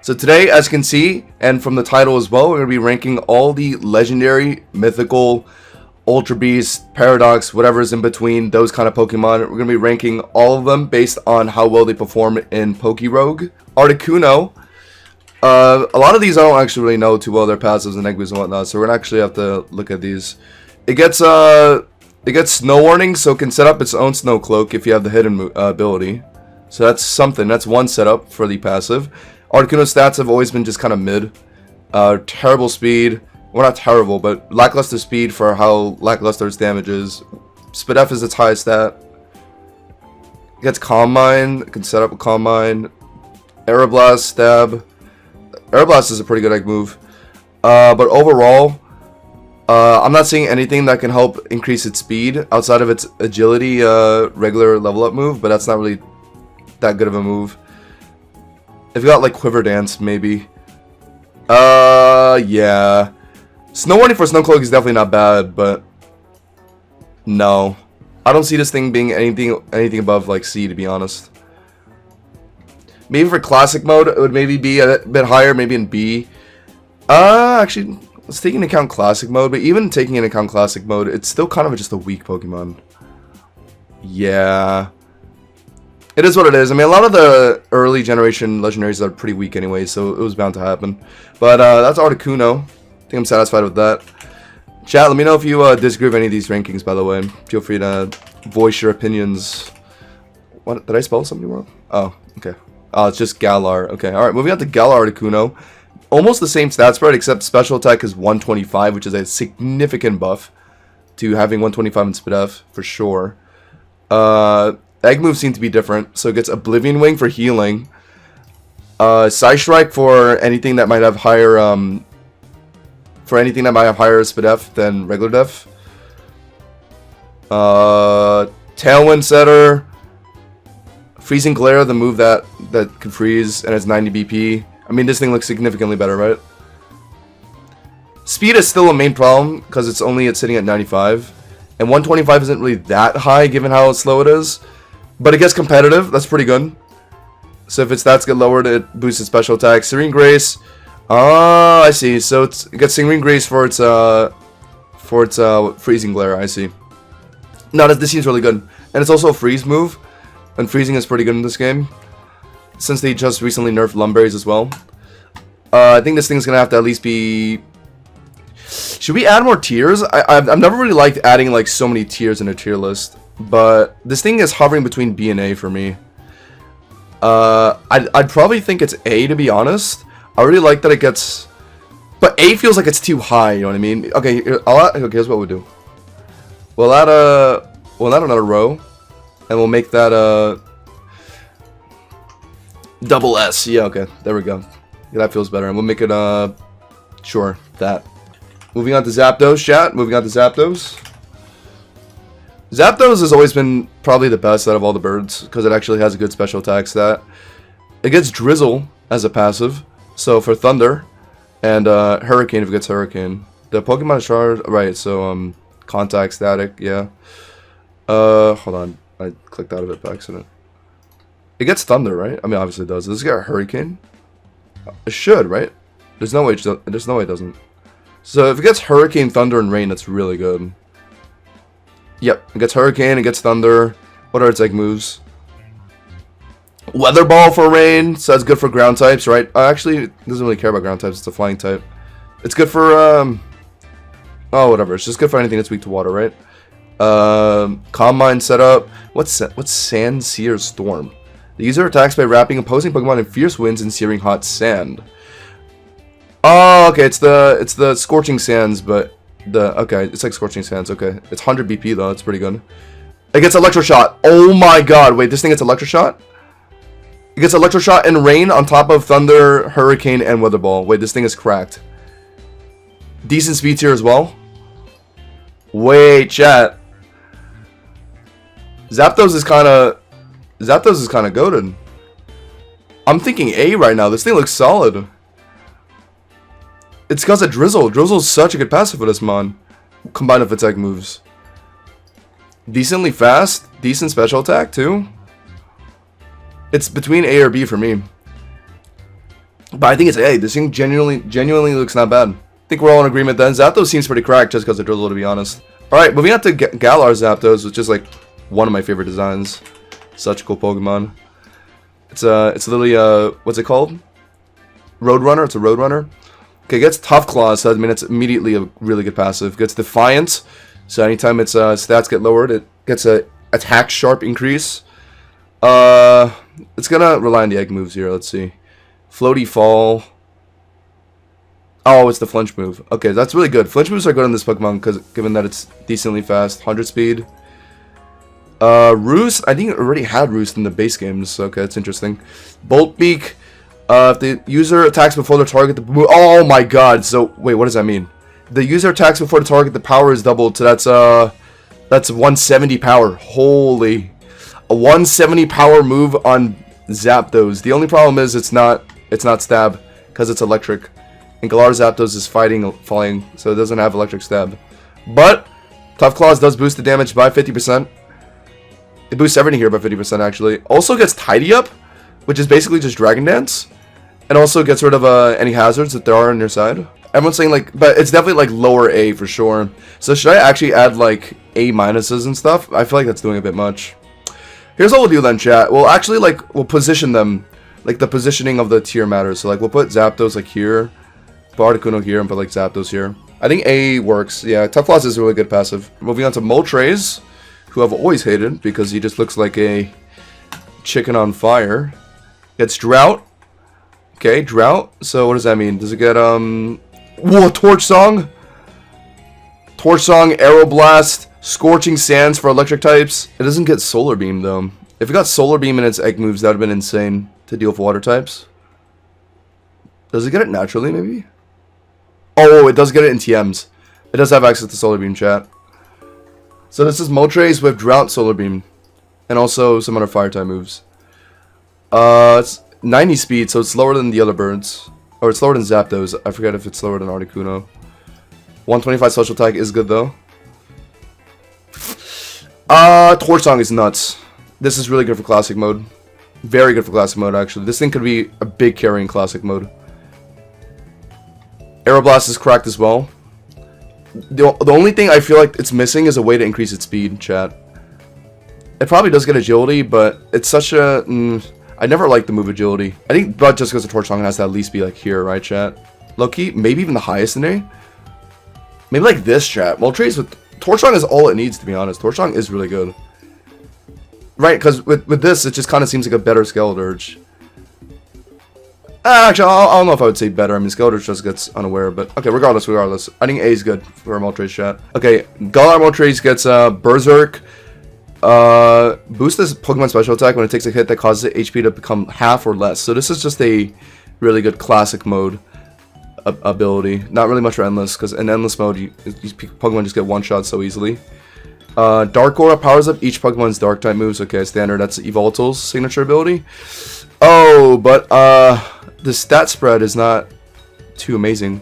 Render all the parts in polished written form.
So today, as you can see, and from the title as well, we're going to be ranking all the legendary, mythical, Ultra Beast, Paradox, whatever's in between, those kind of Pokemon. We're going to be ranking all of them based on how well they perform in PokéRogue. Articuno, a lot of these I don't actually really know too well, their passives and egg moves and whatnot, so we're going to actually have to look at these. It gets Snow Warning, so it can set up its own Snow Cloak if you have the hidden ability. So that's something. That's one setup for the passive. Articuno's stats have always been just kind of mid. Terrible speed. Well, not terrible, but lackluster speed for how lackluster its damage is. Speed F is its highest stat. It gets Calm Mind. It can set up a Calm Mind. Aeroblast, Stab. Aeroblast is a pretty good egg move. But overall, I'm not seeing anything that can help increase its speed outside of its agility regular level up move, but that's not really that good of a move. If you got like Quiver Dance, maybe. Yeah. Snow Warning for Snow Cloak is definitely not bad, but no. I don't see this thing being anything above like C, to be honest. Maybe for Classic mode, it would maybe be a bit higher, maybe in B. Actually, let's take into account Classic mode, but even taking into account Classic mode, it's still kind of just a weak Pokemon. Yeah. It is what it is. I mean, a lot of the early generation legendaries are pretty weak anyway, so it was bound to happen. But that's Articuno. I think I'm satisfied with that. Chat, let me know if you disagree with any of these rankings, by the way. Feel free to voice your opinions. What? Did I spell something wrong? Oh, okay. Oh, it's just Galar. Okay, alright, moving on to Galar Articuno. Almost the same stat spread, except special attack is 125, which is a significant buff to having 125 in Speed F, for sure. Egg moves seem to be different, so it gets Oblivion Wing for healing, Side Strike for anything that might have higher Speed F than regular def. Tailwind Setter, Freezing Glare, the move that can freeze and it's 90 BP. I mean, this thing looks significantly better, right? Speed is still a main problem because it's sitting at 95, and 125 isn't really that high given how slow it is. But it gets competitive. That's pretty good. So if its stats get lowered, it boosts its special attack. Serene Grace. Ah, I see. So it gets Serene Grace for its Freezing Glare. I see. No, this seems really good. And it's also a freeze move. And freezing is pretty good in this game, since they just recently nerfed Lumberries as well. I think this thing's gonna have to at least be. Should we add more tiers? I've never really liked adding like so many tiers in a tier list. But this thing is hovering between B and A for me. I'd probably think it's A, to be honest. I really like that it gets, but A feels like it's too high. You know what I mean? Okay, okay. Here's what we'll do. We'll add another row, and we'll make that double S. Yeah, okay. There we go. Yeah, that feels better. And we'll make it sure that. Moving on to Zapdos, chat. Moving on to Zapdos. Zapdos has always been probably the best out of all the birds because it actually has a good special attack stat. It gets Drizzle as a passive, so for Thunder, and Hurricane if it gets Hurricane. The Pokemon is charged, right? So Contact, Static, yeah. Hold on, I clicked out of it by accident. It gets Thunder, right? I mean, obviously it does. Does it get Hurricane? It should, right? There's no way it doesn't. So if it gets Hurricane, Thunder, and Rain, that's really good. Yep, it gets Hurricane, it gets Thunder. What are its egg moves? Weather Ball for Rain, so that's good for ground types, right? Actually, it doesn't really care about ground types, it's a flying type. It's good for, oh, whatever, it's just good for anything that's weak to water, right? Calm Mind setup. What's Sand Seer Storm? The user attacks by wrapping opposing Pokemon in fierce winds and searing hot sand. Oh, okay, it's the Scorching Sands, but okay, it's like Scorching Sands, okay. It's 100 BP though, that's pretty good. It gets Electroshot. Oh my god, wait, this thing gets Electroshot? It gets Electroshot and Rain on top of Thunder, Hurricane, and Weather Ball. Wait, this thing is cracked. Decent speed tier as well. Wait, chat. Zapdos is kinda goated. I'm thinking A right now, this thing looks solid. It's because of Drizzle. Drizzle's such a good passive for this mon, combined with its egg moves. Decently fast, decent special attack too. It's between A or B for me. But I think it's A. This thing genuinely looks not bad. I think we're all in agreement then. Zapdos seems pretty cracked just because of Drizzle, to be honest. Alright, moving on to Galar Zapdos, which is like one of my favorite designs. Such a cool Pokemon. It's literally what's it called? Roadrunner. It's a Roadrunner. Okay, gets Tough Claws, so I mean it's immediately a really good passive. Gets Defiant, so anytime its stats get lowered, it gets a attack sharp increase. It's gonna rely on the egg moves here. Let's see. Floaty Fall. Oh, it's the flinch move. Okay, that's really good. Flinch moves are good on this Pokemon because given that it's decently fast, 100 speed. Roost. I think it already had Roost in the base games. So okay, that's interesting. Bolt Beak. If the user attacks before the target, oh my god. So wait, what does that mean? The user attacks before the target, the power is doubled. So that's 170 power. Holy, a 170 power move on Zapdos. The only problem is it's not stab because it's electric. And Galar Zapdos is falling, so it doesn't have electric stab. But Tough Claws does boost the damage by 50%. It boosts everything here by 50% actually. Also gets Tidy Up, which is basically just Dragon Dance. And also gets rid of any hazards that there are on your side. Everyone's saying like, but it's definitely like lower A for sure. So should I actually add like A minuses and stuff? I feel like that's doing a bit much. Here's what we'll do then, chat. We'll actually like, we'll position them. Like the positioning of the tier matters. So like we'll put Zapdos like here. Put Articuno here and put like Zapdos here. I think A works. Yeah, Tough Claws is a really good passive. Moving on to Moltres, who I've always hated because he just looks like a chicken on fire. Gets Drought. Okay, Drought. So what does that mean? Does it get whoa, Torch Song? Torch Song, Aeroblast, Scorching Sands for electric types. It doesn't get Solar Beam though. If it got Solar Beam in its egg moves, that would have been insane to deal with water types. Does it get it naturally maybe? Oh, it does get it in TMs. It does have access to Solar Beam, chat. So this is Moltres with Drought, Solar Beam, and also some other fire type moves. It's 90 speed, so it's slower than the other birds. Or it's slower than Zapdos. I forget if it's slower than Articuno. 125 special attack is good though. Torch Song is nuts. This is really good for classic mode. Very good for classic mode actually. This thing could be a big carry in classic mode. Aeroblast is cracked as well. The only thing I feel like it's missing is a way to increase its speed, chat. It probably does get agility, but it's such a... I never liked the move agility. I think, but just because the Torch Song has to at least be like here, right, chat? Low-key, maybe even the highest in A? Maybe like this, chat. Moltres with... Torch Song is all it needs, to be honest. Torch Song is really good. Right, because with this, it just kind of seems like a better Skeledirge. Actually, I don't know if I would say better. I mean, Skeledirge just gets unaware, but okay, regardless. I think A is good for Moltres, chat. Okay, Galar Moltres gets Berserk. Boost this Pokemon special attack when it takes a hit that causes its HP to become half or less. So this is just a really good classic mode ability. Not really much for Endless, because in Endless mode, these Pokemon just get one-shot so easily. Dark Aura powers up each Pokemon's Dark type moves. Okay, standard. That's Evoltal's signature ability. Oh, but the stat spread is not too amazing.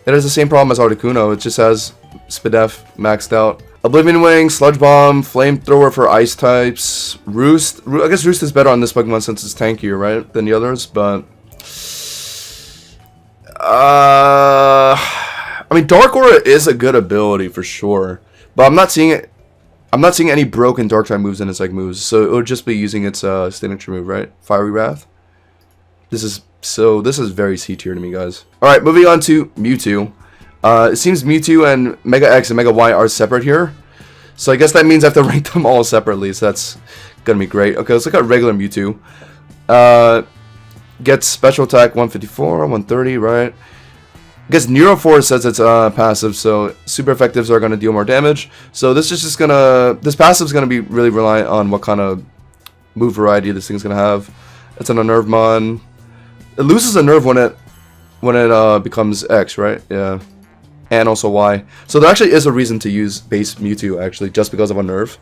It has the same problem as Articuno. It just has Spadef maxed out. Oblivion Wing, Sludge Bomb, Flamethrower for ice types. Roost. I guess Roost is better on this Pokemon since it's tankier, right, than the others. But I mean, Dark Aura is a good ability for sure. But I'm not seeing it. I'm not seeing any broken Dark type moves in its like moves, so it would just be using its signature move, right? Fiery Wrath. This is very C tier to me, guys. All right, moving on to Mewtwo. It seems Mewtwo and Mega X and Mega Y are separate here, so I guess that means I have to rank them all separately. So that's gonna be great. Okay, let's look at regular Mewtwo. Gets special attack 154, 130, right? I guess Neuroforce says it's passive, so super effectives are gonna deal more damage. So this passive is gonna be really reliant on what kind of move variety this thing's gonna have. It's an Unnervemon. It loses a nerve when it becomes X, right? Yeah, and also Y. So there actually is a reason to use base Mewtwo actually, just because of Unnerve.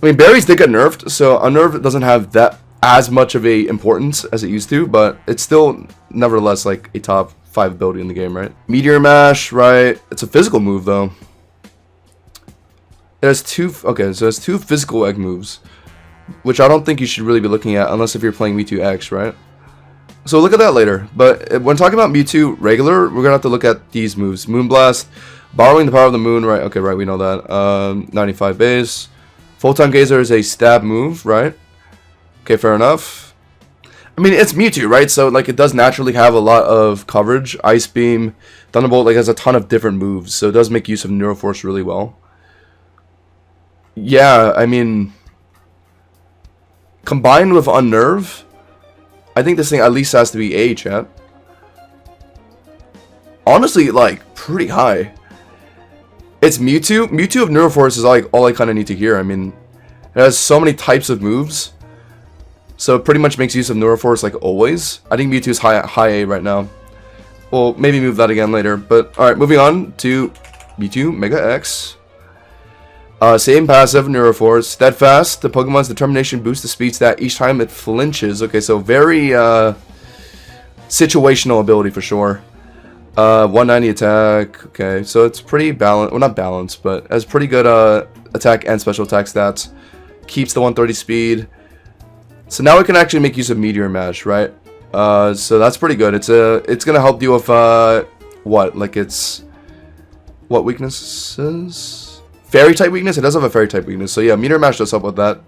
I mean, berries did get nerfed, so Unnerve doesn't have that as much of a importance as it used to, but it's still nevertheless like a top 5 ability in the game, right? Meteor Mash, right? It's a physical move though. It has two. Okay, so it has 2 physical egg moves, which I don't think you should really be looking at unless if you're playing Mewtwo X, right? So look at that later. But when talking about Mewtwo regular, we're gonna have to look at these moves. Moonblast, borrowing the power of the moon, right? Okay, right, we know that. 95 base. Photon Gazer is a stab move, right? Okay, fair enough. I mean, it's Mewtwo, right? So like it does naturally have a lot of coverage. Ice Beam, Thunderbolt, like has a ton of different moves, so it does make use of Neuroforce really well. Yeah, I mean, combined with Unnerve, I think this thing at least has to be A, chat. Honestly, like, pretty high. It's Mewtwo. Mewtwo of Neuroforce is like all I kind of need to hear. I mean, it has so many types of moves, so it pretty much makes use of Neuroforce like always. I think Mewtwo is high A right now. We'll maybe move that again later. But alright, moving on to Mewtwo Mega X. Same passive, Neuroforce. Steadfast. The Pokemon's determination boosts the speed stat each time it flinches. Okay, so very situational ability for sure. 190 attack. Okay, so it's pretty balanced. Well, not balanced, but has pretty good attack and special attack stats. Keeps the 130 speed. So now we can actually make use of Meteor Mash, right? So that's pretty good. It's gonna help deal with what? Like it's what weaknesses? Fairy type weakness? It does have a fairy type weakness. So yeah, Meteor Mash does help with that.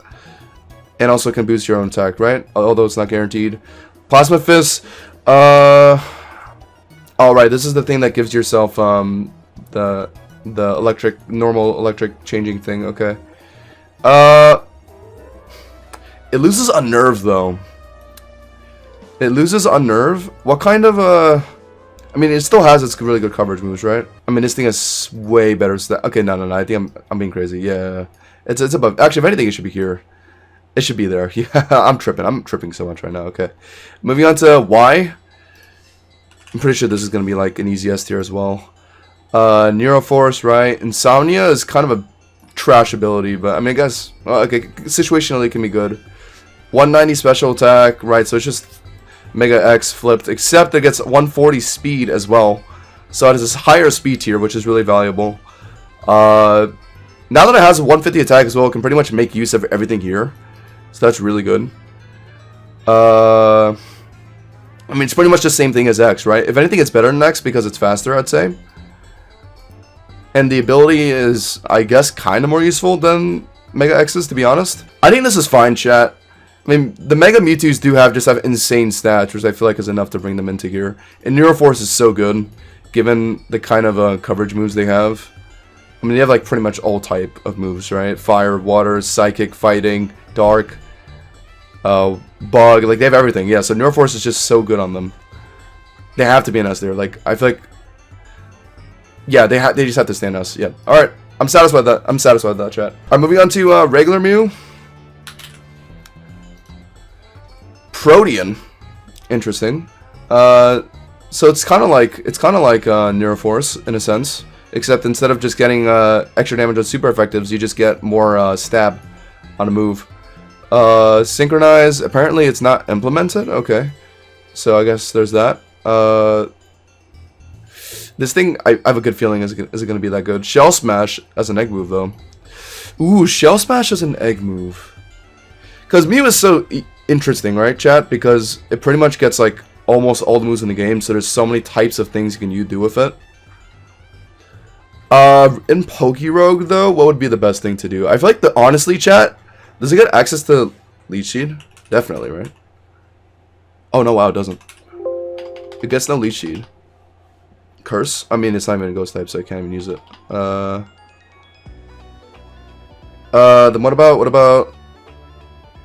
And also can boost your own attack, right? Although it's not guaranteed. Plasma Fist. Alright, this is the thing that gives yourself the normal electric changing thing, okay. It loses Unnerve though. It loses Unnerve. What kind of I mean, it still has its really good coverage moves, right? I mean, this thing is way better. Okay, no. I think I'm being crazy. Yeah, it's above. Actually, if anything, it should be here. It should be there. Yeah, I'm tripping. I'm tripping so much right now. Okay, moving on to Y. I'm pretty sure this is gonna be like an easy S tier as well. Neuroforce, right? Insomnia is kind of a trash ability, but I mean, I guess okay, situationally it can be good. 190 special attack, right? So it's just Mega X flipped, except it gets 140 speed as well. So it has this higher speed tier, which is really valuable. Now that it has a 150 attack as well, it can pretty much make use of everything here. So that's really good. I mean, it's pretty much the same thing as X, right? If anything, it's better than X because it's faster, I'd say. And the ability is, I guess, kind of more useful than Mega X's, to be honest. I think this is fine, chat. I mean, the Mega Mewtwo's do have insane stats, which I feel like is enough to bring them into here. And Neuroforce is so good, given the kind of coverage moves they have. I mean, they have like pretty much all type of moves, right? Fire, water, psychic, fighting, dark, bug, like they have everything. Yeah, so Neuroforce is just so good on them. They have to be an S there. Like, I feel like, yeah, they just have to stand us. Yeah. All right, I'm satisfied with that. I'm satisfied with that, chat. All right, moving on to regular Mew. Protean, interesting. So it's kind of like Neuroforce in a sense, except instead of just getting extra damage on super effectives, you just get more stab on a move. Synchronize. Apparently, it's not implemented. Okay, so I guess there's that. This thing, I have a good feeling is it going to be that good. Shell Smash as an egg move though. Ooh, Shell Smash as an egg move. Because Mew is so interesting, right, chat? Because it pretty much gets like almost all the moves in the game, so there's so many types of things you do with it. In PokéRogue though, what would be the best thing to do? I feel like honestly, chat, does it get access to Leech Seed? Definitely, right? Oh no, wow, it doesn't. It gets no Leech Seed. Curse? I mean, it's not even a ghost type, so I can't even use it. Then what about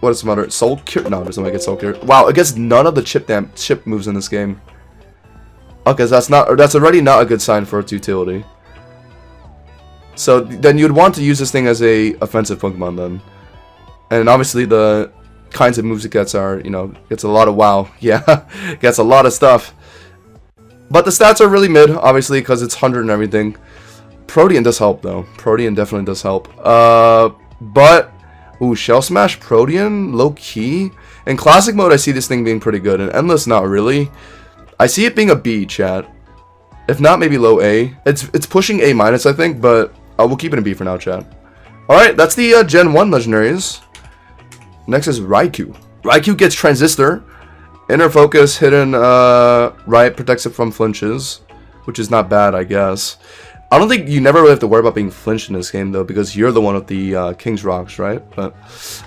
what is the matter? Soul Cure? No, it doesn't make it Soul Cure. Wow, it gets none of the chip moves in this game. Okay, so that's already not a good sign for its utility. So then you'd want to use this thing as a offensive Pokemon then. And obviously the kinds of moves it gets are, you know, gets a lot of wow. Yeah, gets a lot of stuff. But the stats are really mid, obviously, because it's 100 and everything. Protean does help though. Protean definitely does help. But ooh, Shell Smash Protean, low key. In classic mode, I see this thing being pretty good. In Endless, not really. I see it being a B, chat. If not, maybe low A. It's pushing A minus, I think, but we'll keep it in B for now, chat. All right, that's the Gen 1 legendaries. Next is Raikou. Raikou gets Transistor, Inner focus, hidden right, protects it from flinches, which is not bad, I guess. I don't think you never really have to worry about being flinched in this game though, because you're the one with the King's Rocks, right? But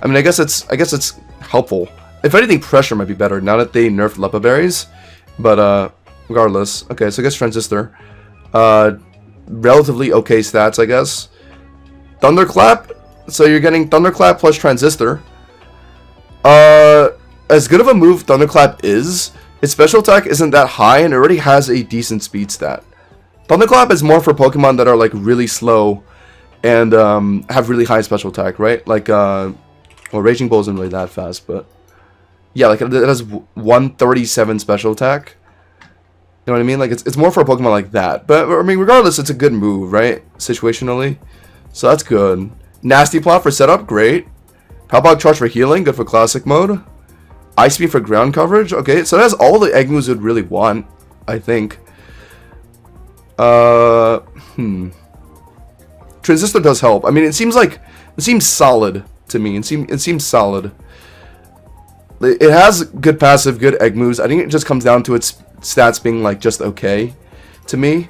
I mean, I guess it's helpful. If anything, pressure might be better now that they nerfed Lepa Berries. But regardless, okay. So I guess Transistor, relatively okay stats, I guess. Thunderclap. So you're getting Thunderclap plus Transistor. As good of a move Thunderclap is, its special attack isn't that high and it already has a decent speed stat. Thunderclap is more for Pokemon that are like really slow and have really high special attack, right? Like, well, Raging Bull isn't really that fast, but yeah, like it has 137 special attack. You know what I mean? Like it's more for a Pokemon like that. But I mean, regardless, it's a good move, right? Situationally, so that's good. Nasty Plot for setup, great. Palpog Charge for healing, good for classic mode. Ice Beam for ground coverage, okay. So that's all the egg moves would really want, I think. Transistor does help. I mean, it seems solid to me. It seems solid. It has good passive, good egg moves. I think it just comes down to its stats being like just okay to me.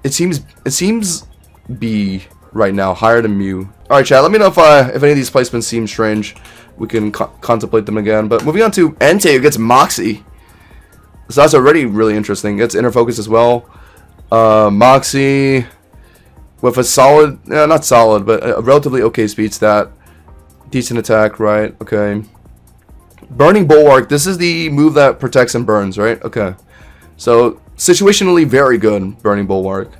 It seems B right now, higher than Mew. All right, chat. Let me know if any of these placements seem strange. We can contemplate them again. But moving on to Entei, who gets Moxie. So that's already really interesting. Gets Inner Focus as well. Moxie with a solid, not solid, but a relatively okay speed stat. Decent attack, right? Okay. Burning Bulwark. This is the move that protects and burns, right? Okay. So situationally very good, Burning Bulwark.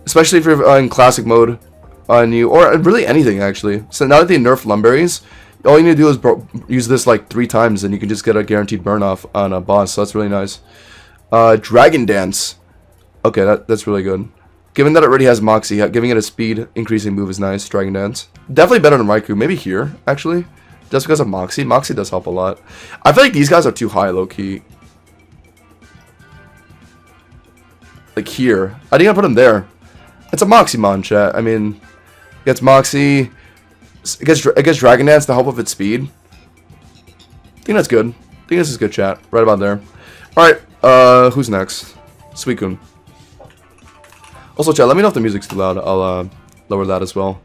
Especially if you're in classic mode on you, or really anything actually. So now that they nerfed Lumberries, all you need to do is use this like 3 times and you can just get a guaranteed burn off on a boss. So that's really nice. Dragon Dance. Okay, that's really good. Given that it already has Moxie, giving it a speed increasing move is nice. Dragon Dance. Definitely better than Raikou. Maybe here, actually. Just because of Moxie. Moxie does help a lot. I feel like these guys are too high, low-key. Like here. I think I put him there. It's a Moximon, chat. I mean, it gets Moxie. It gets Dragon Dance to help with its speed. I think that's good. I think this is good, chat. Right about there. Alright, who's next? Suicune. Also, chat, let me know if the music's too loud. I'll lower that as well.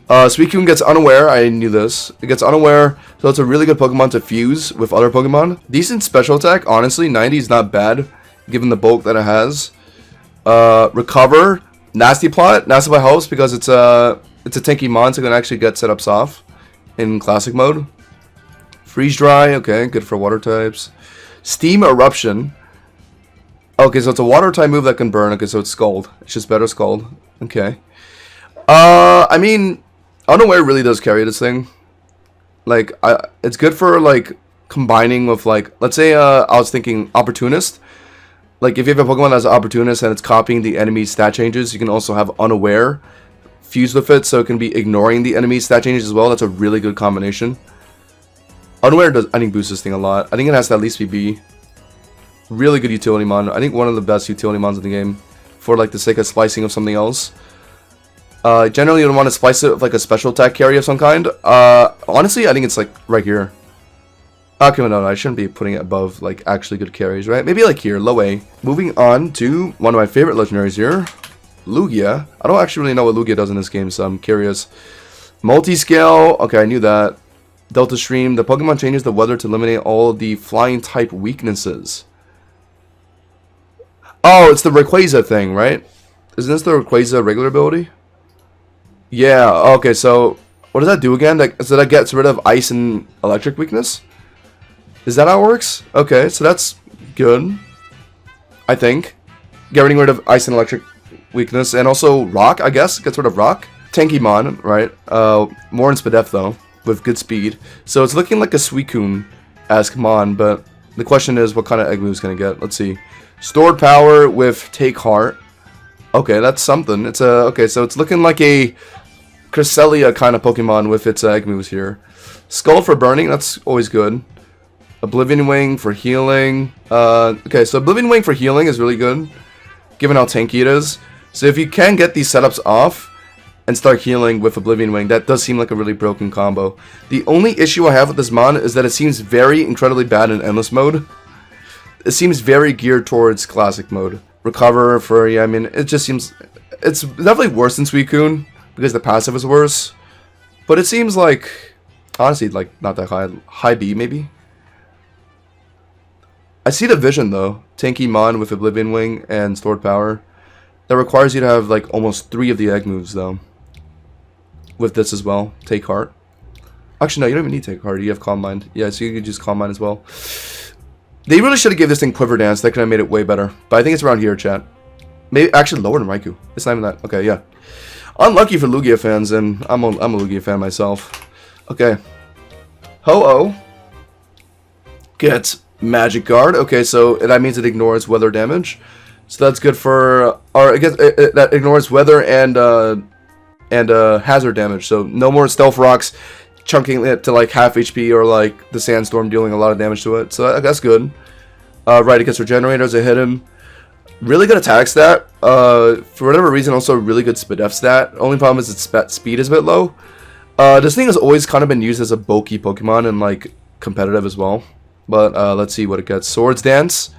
Suicune gets Unaware. I knew this. It gets Unaware, so it's a really good Pokemon to fuse with other Pokemon. Decent special attack. Honestly, 90 is not bad, given the bulk that it has. Recover. Nasty Plot. Nasty Plot helps because it's a tanky mon, so it can actually get setups off in classic mode. Freeze Dry. Okay, good for water types. Steam Eruption. Okay, so it's a water type move that can burn. Okay, so it's Scald. It's just better Scald. Okay. I mean, Unaware really does carry this thing. Like, it's good for, like, combining with, like, let's say, I was thinking Opportunist. Like, if you have a Pokemon that's Opportunist and it's copying the enemy's stat changes, you can also have Unaware fused with it, so it can be ignoring the enemy's stat changes as well. That's a really good combination. Unaware does, I think, boost this thing a lot. I think it has to at least be B. Really good utility mon. I think one of the best utility mons in the game for, like, the sake of splicing of something else. Generally, you don't want to splice it with, like, a special attack carry of some kind. Honestly, I think it's, like, right here. Okay, no, I shouldn't be putting it above, like, actually good carries, right? Maybe, like, here, low A. Moving on to one of my favorite legendaries here. Lugia. I don't actually really know what Lugia does in this game, so I'm curious. Multiscale. Okay, I knew that. Delta Stream. The Pokemon changes the weather to eliminate all the flying type weaknesses. Oh, it's the Rayquaza thing, right? Isn't this the Rayquaza regular ability? Yeah, okay, so what does that do again? So that gets rid of ice and electric weakness? Is that how it works? Okay, so that's good. I think. Getting rid of ice and electric weakness, and also rock, I guess. Gets rid of rock. Tanky mon, right? More in Spadef, though, with good speed. So it's looking like a Suicune-esque mon, but the question is, what kind of egg move is going to get? Let's see. Stored power with Take Heart. Okay, that's something. It's a okay, so it's looking like a Cresselia kind of Pokemon with its egg moves here. Skull for burning, that's always good. Oblivion Wing for healing. Okay, so Oblivion Wing for healing is really good, given how tanky it is. So if you can get these setups off and start healing with Oblivion Wing, that does seem like a really broken combo. The only issue I have with this mon is that it seems very incredibly bad in endless mode. it seems very geared towards classic mode. Recover for, yeah, I mean, it just seems, it's definitely worse than Suicune because the passive is worse. But it seems like, honestly, like, not that high. High B, maybe? I see the vision, though. Tanky Mon with Oblivion Wing and Stored Power. That requires you to have, like, almost 3 of the egg moves, though. With this as well. Take Heart. Actually, no, you don't even need Take Heart. You have Calm Mind. Yeah, so you could just Calm Mind as well. They really should have given this thing Quiver Dance. That could have made it way better. But I think it's around here, chat. Maybe, actually, lower than Raikou. It's not even that. Okay, yeah. Unlucky for Lugia fans, and I'm a Lugia fan myself. Okay. Ho-Oh gets Magic Guard. Okay, so that means it ignores weather damage. So that's good for, or I guess that ignores weather and hazard damage. So no more Stealth Rocks chunking it to like half HP or like the Sandstorm dealing a lot of damage to it. So that's good. Right, it gets Regenerator as a hit him. Really good attack stat. For whatever reason, also really good Spadef stat. Only problem is its speed is a bit low. This thing has always kind of been used as a bulky Pokemon and like competitive as well. But let's see what it gets. Swords Dance.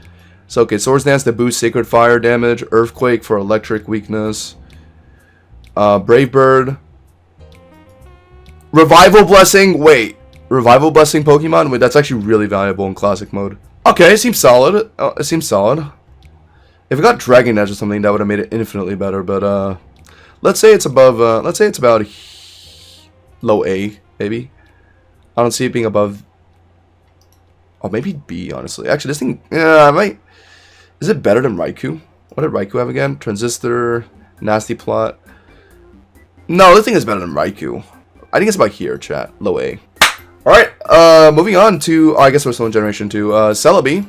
So okay, Swords Dance to boost Sacred Fire damage. Earthquake for electric weakness. Brave Bird. Revival Blessing. Wait, Revival Blessing Pokemon. Wait, that's actually really valuable in Classic mode. Okay, it seems solid. It seems solid. If it got Dragon Edge or something, that would have made it infinitely better. But let's say it's above. Let's say it's about low A, maybe. I don't see it being above. Oh, maybe B. Honestly, actually, this thing. Yeah, I might. Is it better than Raikou? What did Raikou have again? Transistor, Nasty Plot. No, this thing is better than Raikou. I think it's about here, chat. Low A. All right. Moving on to. I guess we're still in Generation 2. Celebi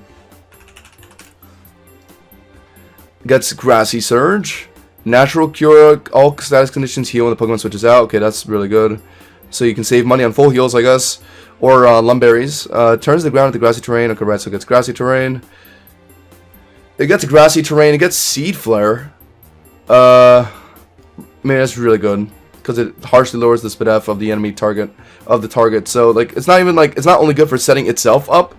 gets Grassy Surge. Natural Cure. All status conditions heal when the Pokemon switches out. Okay, that's really good. So you can save money on full heals, I guess. Or Lumberries. Turns the ground into grassy terrain. Okay, right, so it gets grassy terrain. It gets grassy terrain. It gets Seed Flare. I mean, that's really good. Because it harshly lowers the Spadef of the enemy target. So, like, it's not even, like, it's not only good for setting itself up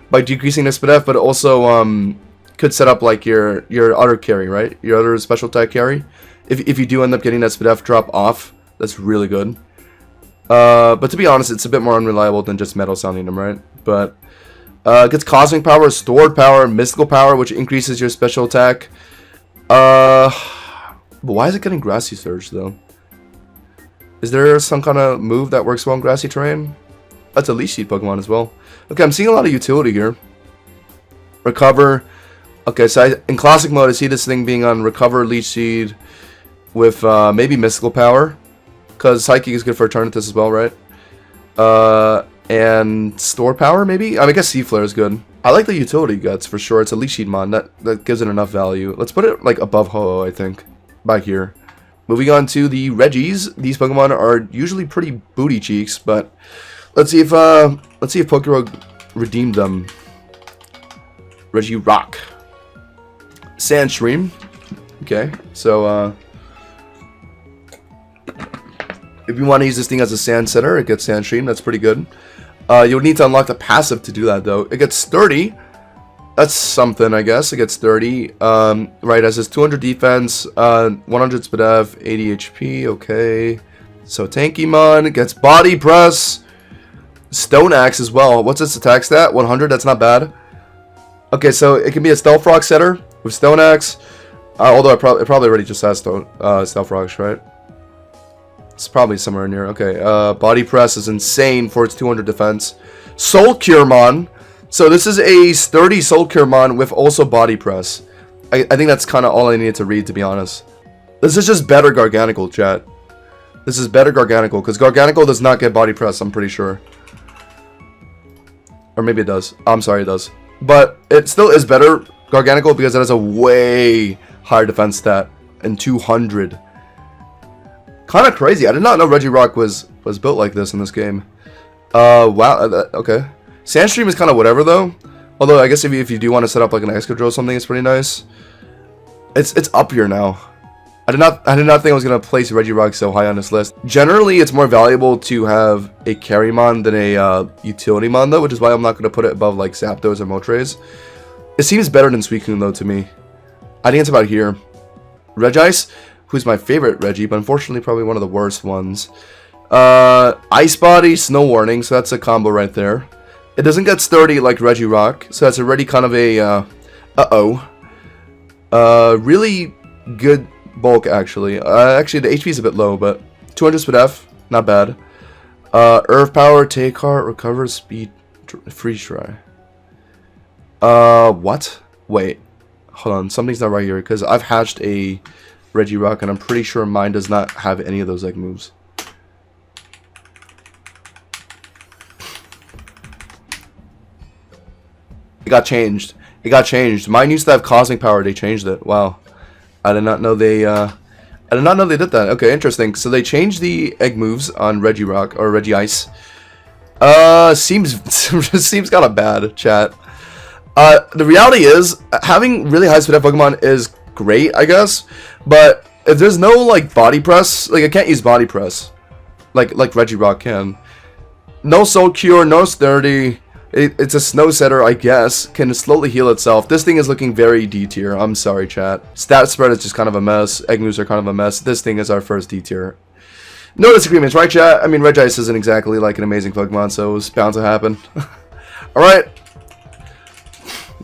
by decreasing the Spadef, but it also, could set up like your other carry, right? Your other special attack carry. If you do end up getting that Spadef drop off, that's really good. But to be honest, it's a bit more unreliable than just Metal Sounding them, right? But it gets Cosmic Power, Stored Power, Mystical Power, which increases your special attack. But why is it getting Grassy Surge though? Is there some kind of move that works well in grassy terrain? That's a Leech Seed Pokemon as well. Okay, I'm seeing a lot of utility here. Recover. Okay, so in Classic mode, I see this thing being on Recover, Leech Seed, with maybe Mystical Power. Because Psychic is good for Eternatus as well, right? And Store Power, maybe? I mean, I guess Sea Flare is good. I like the utility guts, for sure. It's a Leech Seed mon. That gives it enough value. Let's put it, like, above Ho-Oh, I think. Back here. Moving on to the Regis. These Pokemon are usually pretty booty cheeks, but let's see if PokéRogue redeemed them. Regirock. Sandstream. Okay, so if you want to use this thing as a Sand Setter, it gets Sandstream. That's pretty good. You'll need to unlock the passive to do that, though. It gets Sturdy. That's something, I guess. It gets 30. Right, as his 200 defense, 100 Spadef, 80 HP. Okay. So Tankymon, it gets Body Press. Stone Axe as well. What's its attack stat? 100, that's not bad. Okay, so it can be a Stealth Rock setter with Stone Axe. Although it probably already just has Stealth Rocks, right? It's probably somewhere near. Okay, Body Press is insane for its 200 defense. Soul Curemon. So this is a sturdy Soul Curemon with also Body Press. I think that's kind of all I needed to read, to be honest. This is just better Garganical, chat. This is better Garganical, because Garganical does not get Body Press, I'm pretty sure. Or maybe it does. I'm sorry, it does. But it still is better Garganical because it has a way higher defense stat. And 200. Kind of crazy. I did not know Regirock was built like this in this game. Wow. Okay. Sandstream is kind of whatever though. Although I guess if you do want to set up like an Excadrill or something, it's pretty nice. It's up here now. I did not think I was gonna place Regirock so high on this list. Generally, it's more valuable to have a Carrymon than a Utility Mon though, which is why I'm not gonna put it above like Zapdos or Moltres. It seems better than Suicune though to me. I think it's about here. Regice, who's my favorite Reggie, but unfortunately probably one of the worst ones. Ice Body, Snow Warning, so that's a combo right there. It doesn't get sturdy like Regirock, so that's already kind of a, really good bulk, actually. Actually, the HP is a bit low, but 200 speed F, not bad. Earth Power, Take Heart, Recover, Speed, Freeze Try. What? Wait, hold on, something's not right here, because I've hatched a Regirock, and I'm pretty sure mine does not have any of those egg moves. It got changed. It got changed. Mine used to have Cosmic Power. They changed it. Wow. I did not know they did that. Okay, interesting. So they changed the egg moves on Regirock or Regice. Seems kind of bad, chat. The reality is having really high speed up Pokemon is great, I guess. But if there's no like body press, like I can't use body press, like Regirock can. No Soul Cure, no Sturdy. It's a Snow Setter, I guess. Can slowly heal itself. This thing is looking very D tier. I'm sorry, chat. Stat spread is just kind of a mess. Egg moves are kind of a mess. This thing is our first D tier. No disagreements, right, chat? I mean, Regice isn't exactly like an amazing Pokemon, so it's bound to happen. Alright.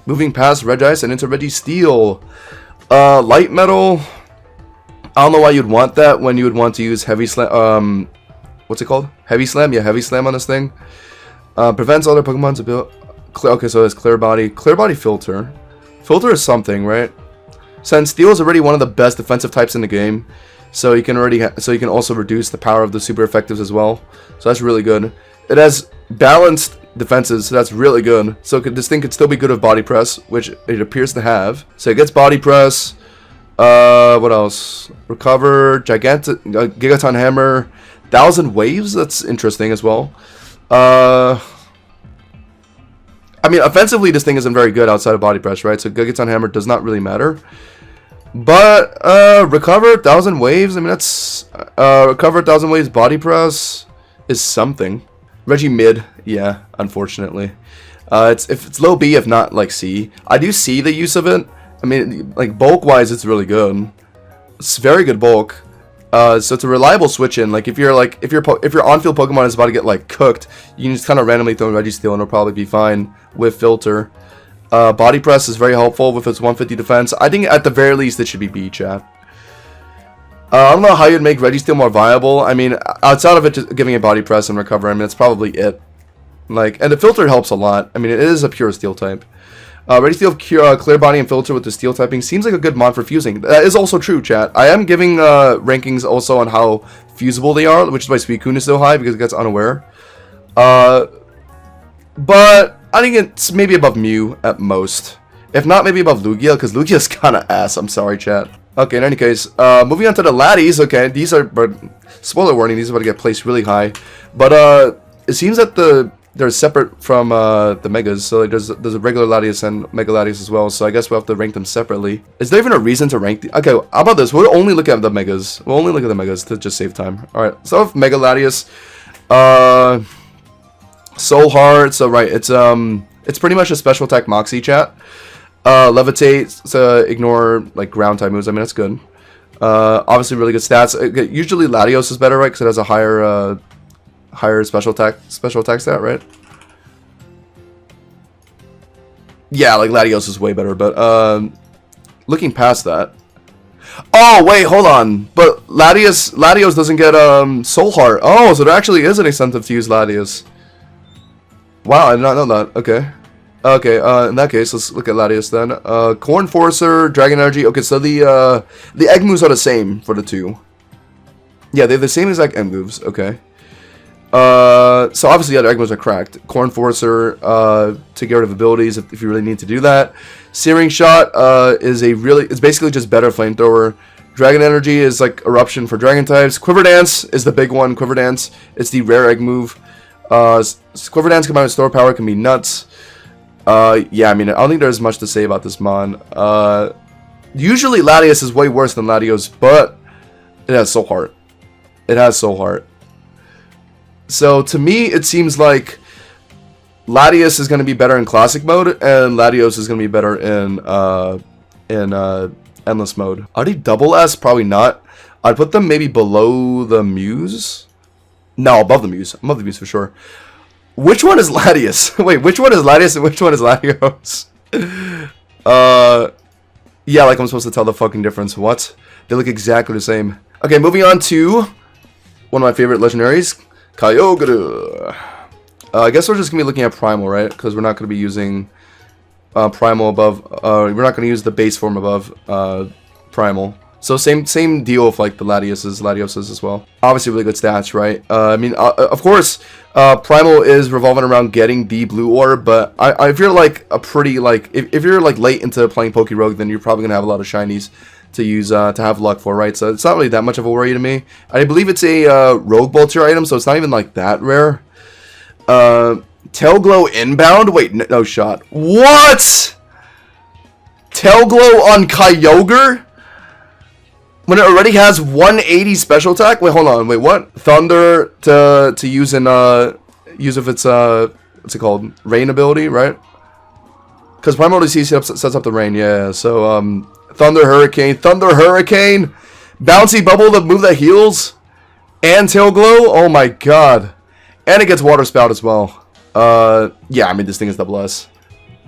Moving past Regice and into Registeel. Light Metal. I don't know why you'd want that when you would want to use Heavy Slam. What's it called? Heavy Slam? Yeah, Heavy Slam on this thing. Prevents other Pokemon's ability. Okay, so it's Clear Body. Clear Body Filter. Filter is something, right? Since Steel is already one of the best defensive types in the game, so you can also reduce the power of the super effectives as well. So that's really good. It has balanced defenses, so that's really good. So this thing could still be good with Body Press, which it appears to have. So it gets Body Press. What else? Recover, Gigaton Hammer, 1,000 Waves. That's interesting as well. I mean, offensively, this thing isn't very good outside of Body Press, right? So Gigaton Hammer does not really matter. But, Recover, 1,000 Waves, I mean, that's, Recover, 1,000 Waves, Body Press is something. Reggie mid, yeah, unfortunately. If it's low B, if not, like, C. I do see the use of it. I mean, like, bulk-wise, it's really good. It's very good bulk. So it's a reliable switch in. Like if your on-field Pokemon is about to get like cooked, you can just kind of randomly throw in Registeel and it'll probably be fine with Filter. Body Press is very helpful with its 150 defense. I think at the very least it should be B, chat. I don't know how you'd make Registeel more viable. I mean, outside of it just giving it Body Press and Recover, I mean that's probably it. Like, and the Filter helps a lot. I mean, it is a pure Steel type. Registeel Clear Body and Filter with the Steel typing seems like a good mod for fusing. That is also true, chat. I am giving rankings also on how fusible they are, which is why Suicune is so high, because it gets Unaware. But I think it's maybe above Mew at most. If not, maybe above Lugia, because Lugia's kind of ass. I'm sorry, chat. Okay, in any case, moving on to the Laddies. Okay, these are, but spoiler warning, these are about to get placed really high. But it seems that they're separate from the Megas, so like, there's a regular Latias and Mega Latias as well, so I guess we'll have to rank them separately. Is there even a reason to rank the... Okay, how about this? We'll only look at the Megas. We'll only look at the Megas to just save time. Alright, so with Mega Latias, Soul Heart, so right, it's pretty much a special attack Moxie, chat. Levitate, so ignore like ground type moves, I mean that's good. Obviously really good stats. Usually Latios is better, right, because it has a higher special attack stat, right? Yeah, like Latios is way better, but looking past that. Oh wait, hold on. But Latios doesn't get Soul Heart. Oh, so there actually is an incentive to use Latios. Wow, I did not know that. Okay. Okay, in that case, let's look at Latios then. Corn Forcer, Dragon Energy. Okay, so the egg moves are the same for the two. Yeah, they're the same exact egg moves. Okay. So obviously the other egg moves are cracked. Corn Forcer, to get rid of abilities if you really need to do that. Searing Shot, it's basically just better flamethrower. Dragon Energy is like Eruption for Dragon types. Quiver Dance is the big one. Quiver Dance, it's the rare egg move. Quiver Dance combined with Store Power can be nuts. Yeah, I mean, I don't think there's much to say about this mon. Usually Latias is way worse than Latios, but it has Soul Heart. It has Soul Heart. So to me, it seems like Latios is going to be better in classic mode, and Latios is going to be better in endless mode. Are they double S? Probably not. I'd put them maybe below the Muse. No, above the Muse. Above the Muse for sure. Which one is Latios? Wait, which one is Latios and which one is Latios? Yeah, like I'm supposed to tell the fucking difference. What? They look exactly the same. Okay, moving on to one of my favorite legendaries, Kyogre. I guess we're just going to be looking at Primal, right? Because we're not going to be using Primal above. We're not going to use the base form above Primal. So same deal with like the Latioses as well. Obviously really good stats, right? I mean, of course, Primal is revolving around getting the blue orb, but if you're like a pretty like if you're like late into playing PokéRogue, then you're probably gonna have a lot of shinies to use to have luck for, right? So it's not really that much of a worry to me. I believe it's a Rogue Ball tier item, so it's not even like that rare. Tail Glow inbound? Wait, no shot. What? Tail Glow on Kyogre? When it already has 180 special attack? Wait, hold on. Wait, what? Thunder to use in use of its what's it called? Rain ability, right? Because Primal DC sets up the rain, yeah. So Thunder Hurricane, Bouncy Bubble, the move that heals, and Tail Glow. Oh my god. And it gets Water Spout as well. Yeah, I mean this thing is double S.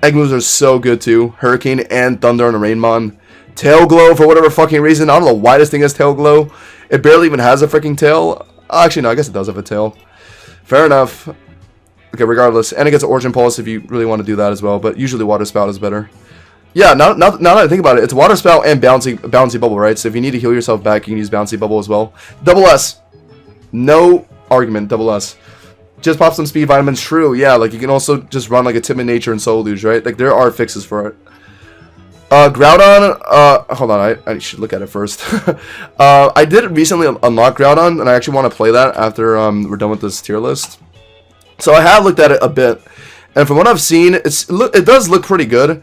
Egg moves are so good too. Hurricane and Thunder on a Rainmon. Tail Glow for whatever fucking reason. I don't know why this thing has Tail Glow. It barely even has a freaking tail. Actually, no, I guess it does have a tail. Fair enough. Okay, regardless. And it gets Origin Pulse if you really want to do that as well. But usually Water Spout is better. Yeah, now that I think about it, it's Water Spout and Bouncy Bubble, right? So if you need to heal yourself back, you can use Bouncy Bubble as well. Double S. No argument, double S. Just pop some speed vitamins. True, yeah. Like you can also just run like a Timid Nature and Soul Luge, right? Like there are fixes for it. Groudon, hold on, I should look at it first. I did recently unlock Groudon, and I actually want to play that after we're done with this tier list. So I have looked at it a bit, and from what I've seen, it does look pretty good.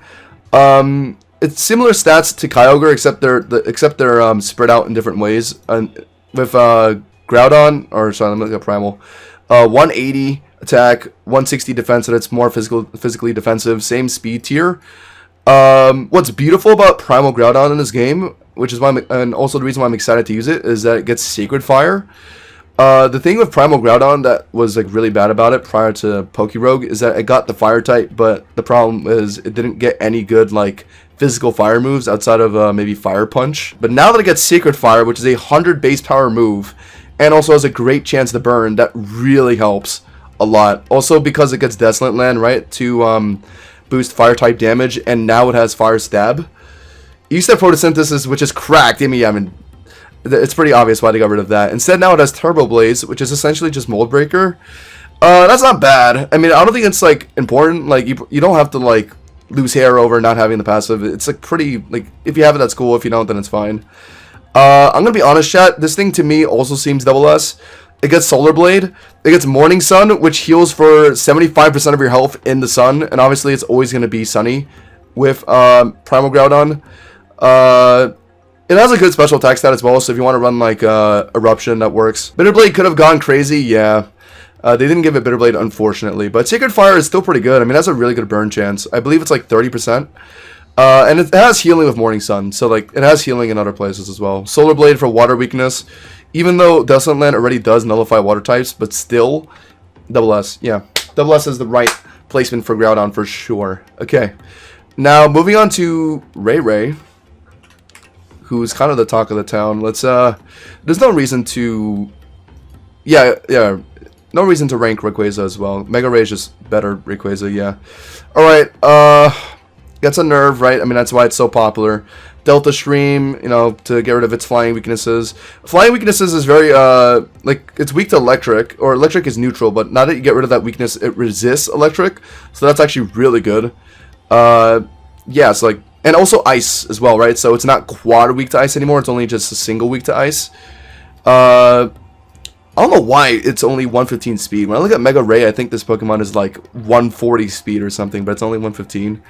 It's similar stats to Kyogre, except they're spread out in different ways. And with Groudon, or sorry, let me look at Primal. 180 attack, 160 defense, and it's more physically defensive. Same speed tier. What's beautiful about Primal Groudon in this game, which is why and also the reason why I'm excited to use it, is that it gets Sacred Fire. The thing with Primal Groudon that was like really bad about it prior to PokéRogue is that it got the Fire type, but the problem is it didn't get any good like physical fire moves outside of maybe Fire Punch. But now that it gets Sacred Fire, which is a 100 base power move, and also has a great chance to burn, that really helps a lot. Also because it gets Desolate Land, right, to boost fire type damage, and now it has Fire Stab. It used to have Photosynthesis, which is cracked. I mean, it's pretty obvious why they got rid of that. Instead, now it has Turbo Blaze, which is essentially just Mold Breaker. That's not bad. I mean, I don't think it's like important. Like you don't have to like lose hair over not having the passive. It's like pretty like if you have it, that's cool. If you don't, then it's fine. I'm gonna be honest, chat. This thing to me also seems double S. It gets Solar Blade. It gets Morning Sun, which heals for 75% of your health in the sun. And obviously, it's always going to be sunny with Primal Groudon. It has a good special attack stat as well, so if you want to run like Eruption, that works. Bitter Blade could have gone crazy, yeah. They didn't give it Bitter Blade, unfortunately. But Sacred Fire is still pretty good. I mean, that's a really good burn chance. I believe it's like 30%. And it has healing with Morning Sun, so like it has healing in other places as well. Solar Blade for water weakness. Even though Desolate Land already does nullify water types, but still, double S. Yeah, double S is the right placement for Groudon for sure. Okay, now moving on to Ray, who's kind of the talk of the town. Let's there's no reason to, yeah, no reason to rank Rayquaza as well. Mega Ray is just better Rayquaza, yeah. All right, gets a nerve, right? I mean that's why it's so popular. Delta Stream, you know, to get rid of its flying weaknesses. Flying weaknesses is very, like, it's weak to electric, or electric is neutral, but now that you get rid of that weakness, it resists electric, so that's actually really good. Yeah, it's like, and also ice as well, right? So it's not quad weak to ice anymore, it's only just a single weak to ice. I don't know why it's only 115 speed. When I look at Mega Ray, I think this Pokemon is like 140 speed or something, but it's only 115.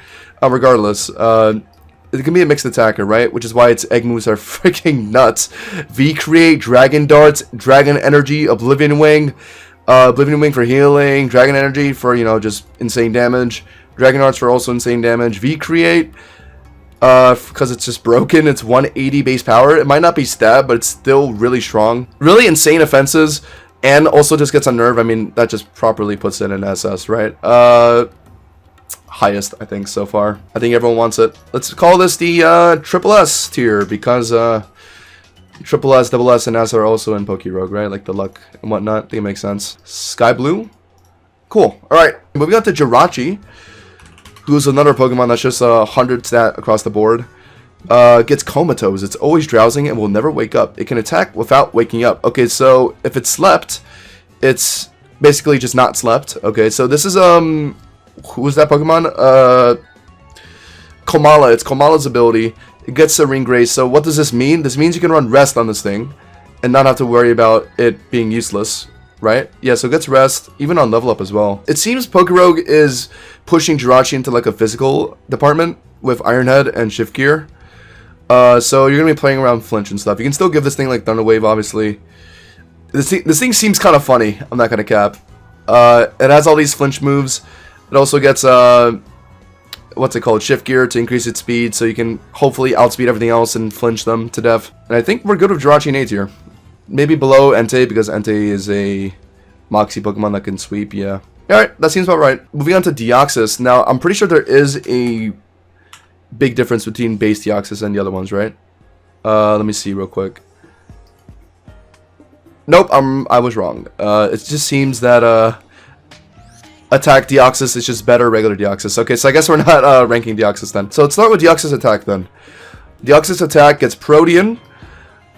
Regardless, it can be a mixed attacker, right? Which is why its egg moves are freaking nuts. V-Create, Dragon Darts, Dragon Energy, Oblivion Wing. Oblivion Wing for healing. Dragon Energy for, you know, just insane damage. Dragon Arts for also insane damage. V-Create, because it's just broken. It's 180 base power. It might not be stab, but it's still really strong. Really insane offenses, and also just gets unnerved. I mean, that just properly puts it in SS, right? Highest, I think, so far. I think everyone wants it. Let's call this the triple S tier, because triple S, double S, and S are also in PokéRogue, right? Like the luck and whatnot. I think it makes sense. Sky Blue. Cool. Alright, moving on to Jirachi, who's another Pokemon that's just 100 stat across the board. Gets comatose. It's always drowsing and will never wake up. It can attack without waking up. Okay, so if it slept, it's basically just not slept. Okay, so this is who is that Pokemon? Komala. It's Komala's ability. It gets a Ring Grace. So what does this mean? This means you can run Rest on this thing and not have to worry about it being useless, right? Yeah, so it gets Rest, even on level up as well. It seems PokéRogue is pushing Jirachi into like a physical department with Iron Head and Shift Gear. So you're going to be playing around Flinch and stuff. You can still give this thing like Thunder Wave, obviously. This thing seems kind of funny. I'm not going to cap. It has all these Flinch moves. It also gets, what's it called? Shift Gear to increase its speed, so you can hopefully outspeed everything else and flinch them to death. And I think we're good with Jirachi in A tier. Maybe below Entei, because Entei is a Moxie Pokemon that can sweep, yeah. Alright, that seems about right. Moving on to Deoxys. Now, I'm pretty sure there is a big difference between base Deoxys and the other ones, right? Let me see real quick. Nope, I was wrong. It just seems that, attack Deoxys is just better regular Deoxys. Okay, so I guess we're not ranking Deoxys then. So let's start with Deoxys attack then. Deoxys attack gets Protean,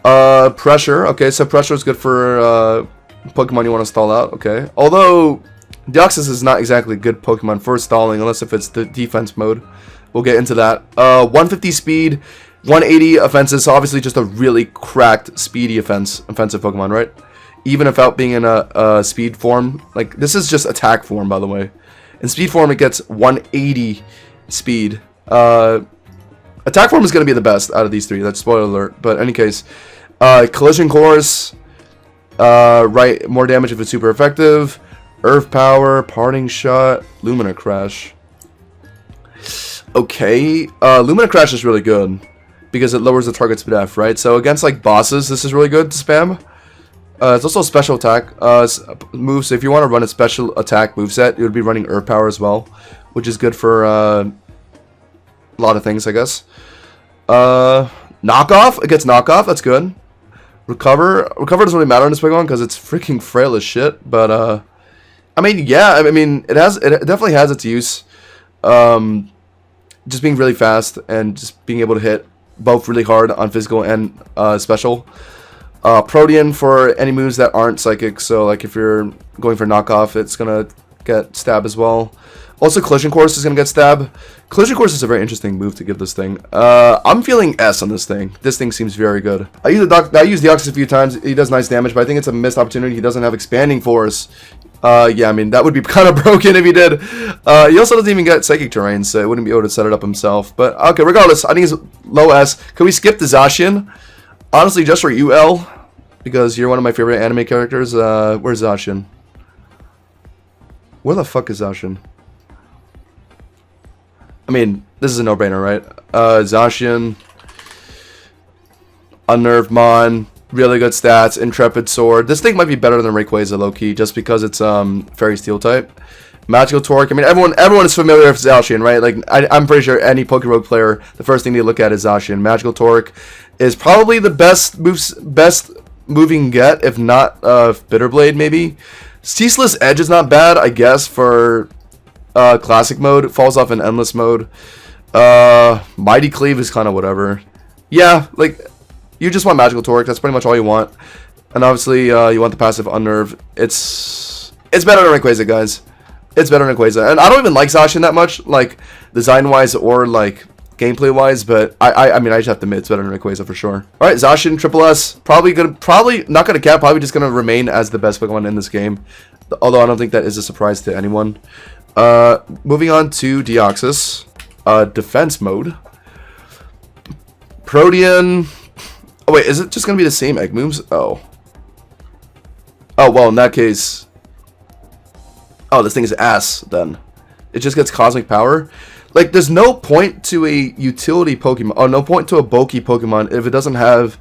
Pressure. Okay, so Pressure is good for Pokemon you want to stall out. Okay, although Deoxys is not exactly a good Pokemon for stalling unless if it's the defense mode. We'll get into that. 150 speed, 180 offenses. So obviously just a really cracked speedy offensive Pokemon, right? Even without being in a speed form. Like, this is just attack form, by the way. In speed form, it gets 180 speed. Attack form is going to be the best out of these three. That's spoiler alert. But in any case, Collision Course. Right, more damage if it's super effective. Earth Power, Parting Shot, Lumina Crash. Okay, Lumina Crash is really good. Because it lowers the target's def, right? So against, like, bosses, this is really good to spam. It's also a special attack move, so if you want to run a special attack moveset, you would be running Earth Power as well, which is good for a lot of things, I guess. Knockoff, it gets Knockoff, that's good. Recover doesn't really matter in this Pokemon because it's freaking frail as shit, but I mean, yeah, I mean, it definitely has its use. Just being really fast and just being able to hit both really hard on physical and special. Protean for any moves that aren't psychic, so like if you're going for knockoff, it's gonna get stab as well. Also, Collision Course is gonna get stab. Collision Course is a very interesting move to give this thing. I'm feeling S on this thing. This thing seems very good. I used Deoxys a few times. He does nice damage, but I think it's a missed opportunity. He doesn't have Expanding Force. Yeah, I mean, that would be kind of broken if he did. He also doesn't even get Psychic Terrain, so he wouldn't be able to set it up himself. But okay, regardless, I think it's low S. Can we skip the Zacian? Honestly, just for UL, because you're one of my favorite anime characters. Where's Zacian? Where the fuck is Zacian? I mean, this is a no-brainer, right? Zacian, Unnerved Mon, really good stats, Intrepid Sword. This thing might be better than Rayquaza, low-key, just because it's Fairy Steel type. Magical Torque. I mean, everyone is familiar with Zacian, right? Like, I'm pretty sure any PokéRogue player, the first thing they look at is Zacian. Magical Torque is probably the best move you can get, if not Bitterblade, maybe. Ceaseless Edge is not bad, I guess, for classic mode. It falls off in endless mode. Mighty Cleave is kind of whatever. Yeah, like, you just want Magical Torque. That's pretty much all you want. And obviously, you want the passive Unnerve. It's better than Rayquaza, guys. It's better than Rayquaza. And I don't even like Zacian that much, like, design-wise or, like, gameplay-wise, but I mean, I just have to admit it's better than Rayquaza for sure. Alright, Zacian, Triple S, probably not gonna cap, probably just gonna remain as the best Pokemon in this game. Although I don't think that is a surprise to anyone. Moving on to Deoxys. Defense mode. Protean. Oh wait, is it just gonna be the same egg moves? Oh. Oh, well, in that case, Oh, this thing is ass, then. It just gets cosmic power. Like, there's no point to a utility Pokemon, or no point to a bulky Pokemon if it doesn't have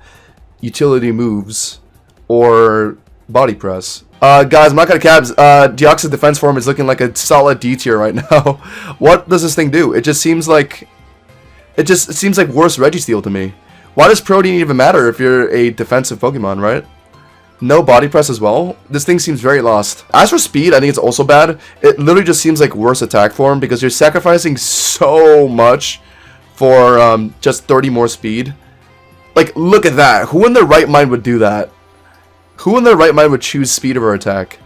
utility moves or body press. Guys, I'm not gonna cabs. Deoxys defense form is looking like a solid D tier right now. What does this thing do? It seems like worse Registeel to me. Why does Protein even matter if you're a defensive Pokemon, right? No body press as well. This thing seems very lost. As for speed, I think it's also bad. It literally just seems like worse attack form because you're sacrificing so much for just 30 more speed. Like, look at that. Who in their right mind would do that? Who in their right mind would choose speed over attack?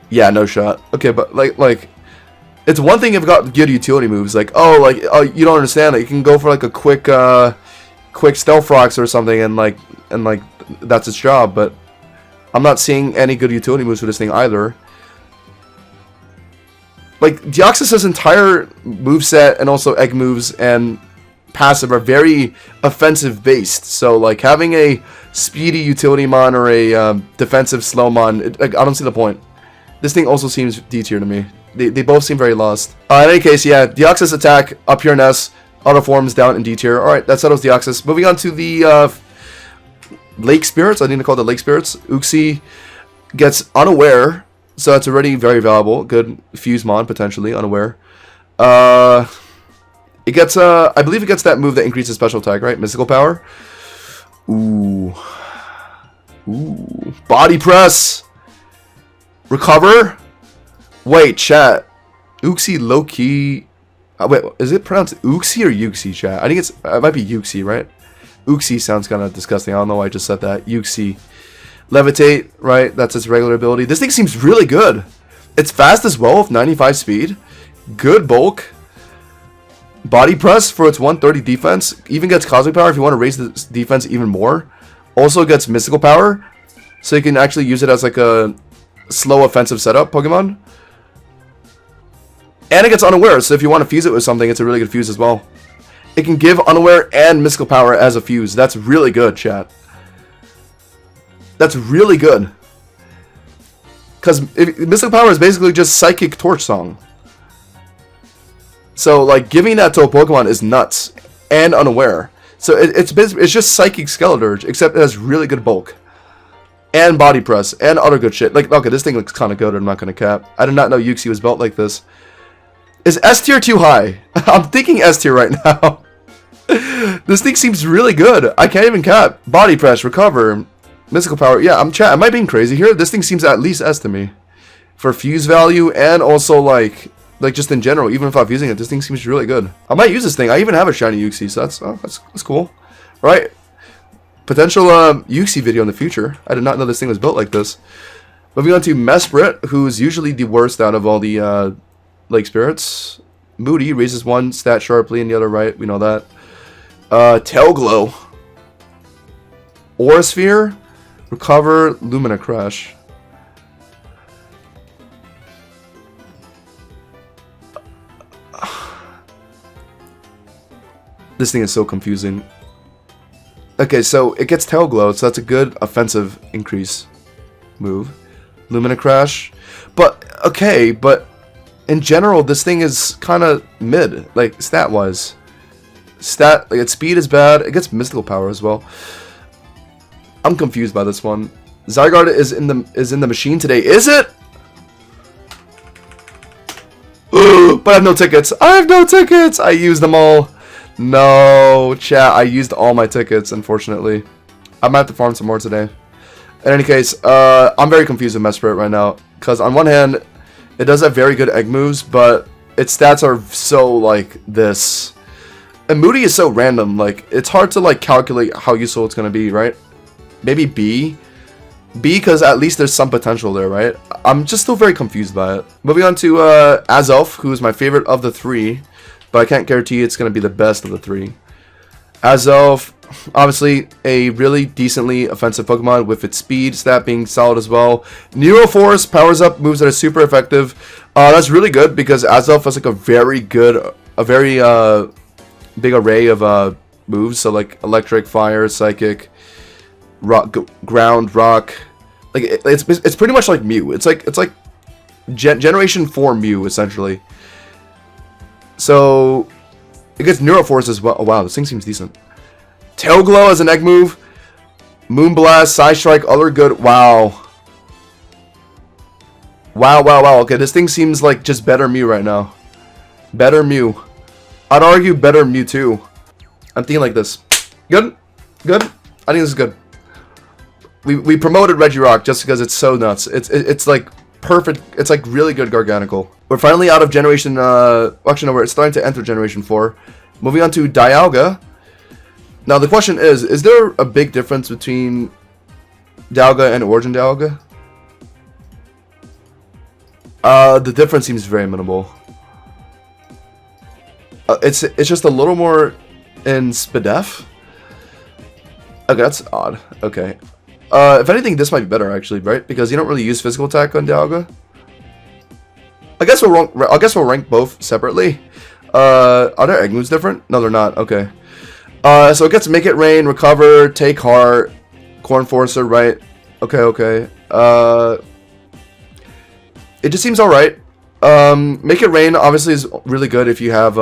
Yeah, no shot. Okay, but like it's one thing if it got good utility moves. Like, oh, you don't understand. Like, you can go for like a quick Stealth Rocks or something and like that's its job, but I'm not seeing any good utility moves for this thing either. Like, Deoxys' entire moveset and also egg moves and passive are very offensive based, so like having a speedy utility mon or a defensive slow mon, I don't see the point. This thing also seems D tier to me. They both seem very lost. In any case, yeah, Deoxys attack up here in S, auto forms down in D tier. Alright, that settles Deoxys. Moving on to the Lake Spirits. I need to call it the Lake Spirits. Uxie gets Unaware, so that's already very valuable. Good Fuse Mon, potentially, Unaware. It gets, I believe it gets that move that increases special attack, right? Mystical Power. Ooh. Body Press! Recover? Wait, chat. Uxie low-key... wait, is it pronounced Uxie or Uxie, chat? I think it might be Uxie, right? Uxie sounds kind of disgusting. I don't know why I just said that. Uxie. Levitate, right? That's its regular ability. This thing seems really good. It's fast as well with 95 speed. Good bulk. Body Press for its 130 defense. Even gets Cosmic Power if you want to raise the defense even more. Also gets Mystical Power. So you can actually use it as like a slow offensive setup Pokemon. And it gets Unaware, so if you want to fuse it with something, it's a really good fuse as well. It can give Unaware and Mystical Power as a fuse. That's really good, chat. That's really good. Because Mystical Power is basically just Psychic Torch Song. So, like, giving that to a Pokemon is nuts. And Unaware. So, it's just Psychic Skeleturge, except it has really good bulk. And Body Press, and other good shit. Like, okay, this thing looks kind of good, I'm not going to cap. I did not know Uxie was built like this. Is S tier too high? I'm thinking S tier right now. This thing seems really good. I can't even cap. Body Press, Recover, Mystical Power. Yeah, am I being crazy here? This thing seems at least S to me. For fuse value and also like just in general, even if I'm using it, this thing seems really good. I might use this thing. I even have a shiny Uxie, so that's cool. Right? Potential Uxie video in the future. I did not know this thing was built like this. Moving on to Mesprit, who's usually the worst out of all the Lake Spirits. Moody raises one stat sharply and the other right. We know that. Tail Glow. Aura Sphere. Recover. Lumina Crash. This thing is so confusing. Okay, so it gets Tail Glow, so that's a good offensive increase move. Lumina Crash. But, okay, but in general, this thing is kind of mid, like, stat-wise. Like, its speed is bad. It gets Mystical Power as well. I'm confused by this one. Zygarde is in the machine today. Is it? But I have no tickets. I have no tickets. I used them all. No, chat. I used all my tickets, unfortunately. I might have to farm some more today. In any case, I'm very confused with Mesprit right now. Because on one hand, it does have very good egg moves, but its stats are so, like, this. And Moody is so random. Like, it's hard to, like, calculate how useful it's going to be, right? Maybe B. B, because at least there's some potential there, right? I'm just still very confused by it. Moving on to Azelf, who is my favorite of the three. But I can't guarantee it's going to be the best of the three. Azelf, obviously a really decently offensive Pokemon with its speed stat being solid as well. Neuroforce powers up moves that are super effective. That's really good because Azelf has like a very big array of moves. So like Electric, Fire, Psychic, Rock, Ground, Rock. Like it's pretty much like Mew. It's like Generation 4 Mew, essentially. So, it gets Neuroforce as well. Oh, wow, this thing seems decent. Tail Glow as an egg move. Moonblast, Side Strike, other good. Wow. Wow. Okay, this thing seems like just better Mew right now. Better Mew. I'd argue better Mewtwo. I'm thinking like this. Good? Good? I think this is good. We promoted Regirock just because it's so nuts. It's like perfect. It's like really good Garganacl. We're finally out of generation, actually no, it's starting to enter generation 4. Moving on to Dialga. Now the question is there a big difference between Dialga and Origin Dialga? The difference seems very minimal. It's just a little more in SPDEF. Okay, that's odd. Okay. If anything, this might be better actually, right? Because you don't really use physical attack on Dialga. I guess we'll rank both separately. Are their egg moves different? No, they're not. Okay. So it gets Make It Rain, Recover, Take Heart, Corn Forcer, right? Okay. It just seems alright. Make It Rain obviously is really good if you have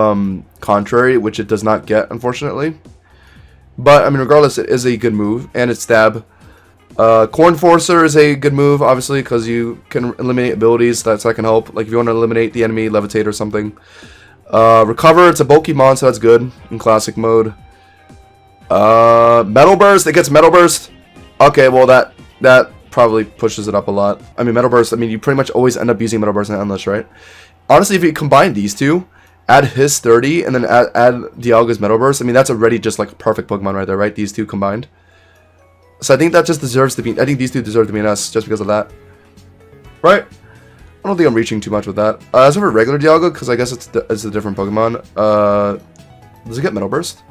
Contrary, which it does not get, unfortunately. But, I mean, regardless, it is a good move, and it's Stab. Corn Forcer is a good move, obviously, because you can eliminate abilities, that can help. Like, if you want to eliminate the enemy, Levitate or something. Recover, it's a bulky mon, so that's good in Classic mode. Metal Burst, it gets Metal Burst. Okay, well, that probably pushes it up a lot. I mean, Metal Burst, I mean, you pretty much always end up using Metal Burst in Endless, right? Honestly, if you combine these two, add his 30, and then add Dialga's Metal Burst, I mean, that's already just like perfect Pokemon right there, right? These two combined. So I think that just deserves to be, I think these two deserve to be an S just because of that. Right? I don't think I'm reaching too much with that. As for regular Dialga, because I guess it's a different Pokemon, does it get Metal Burst?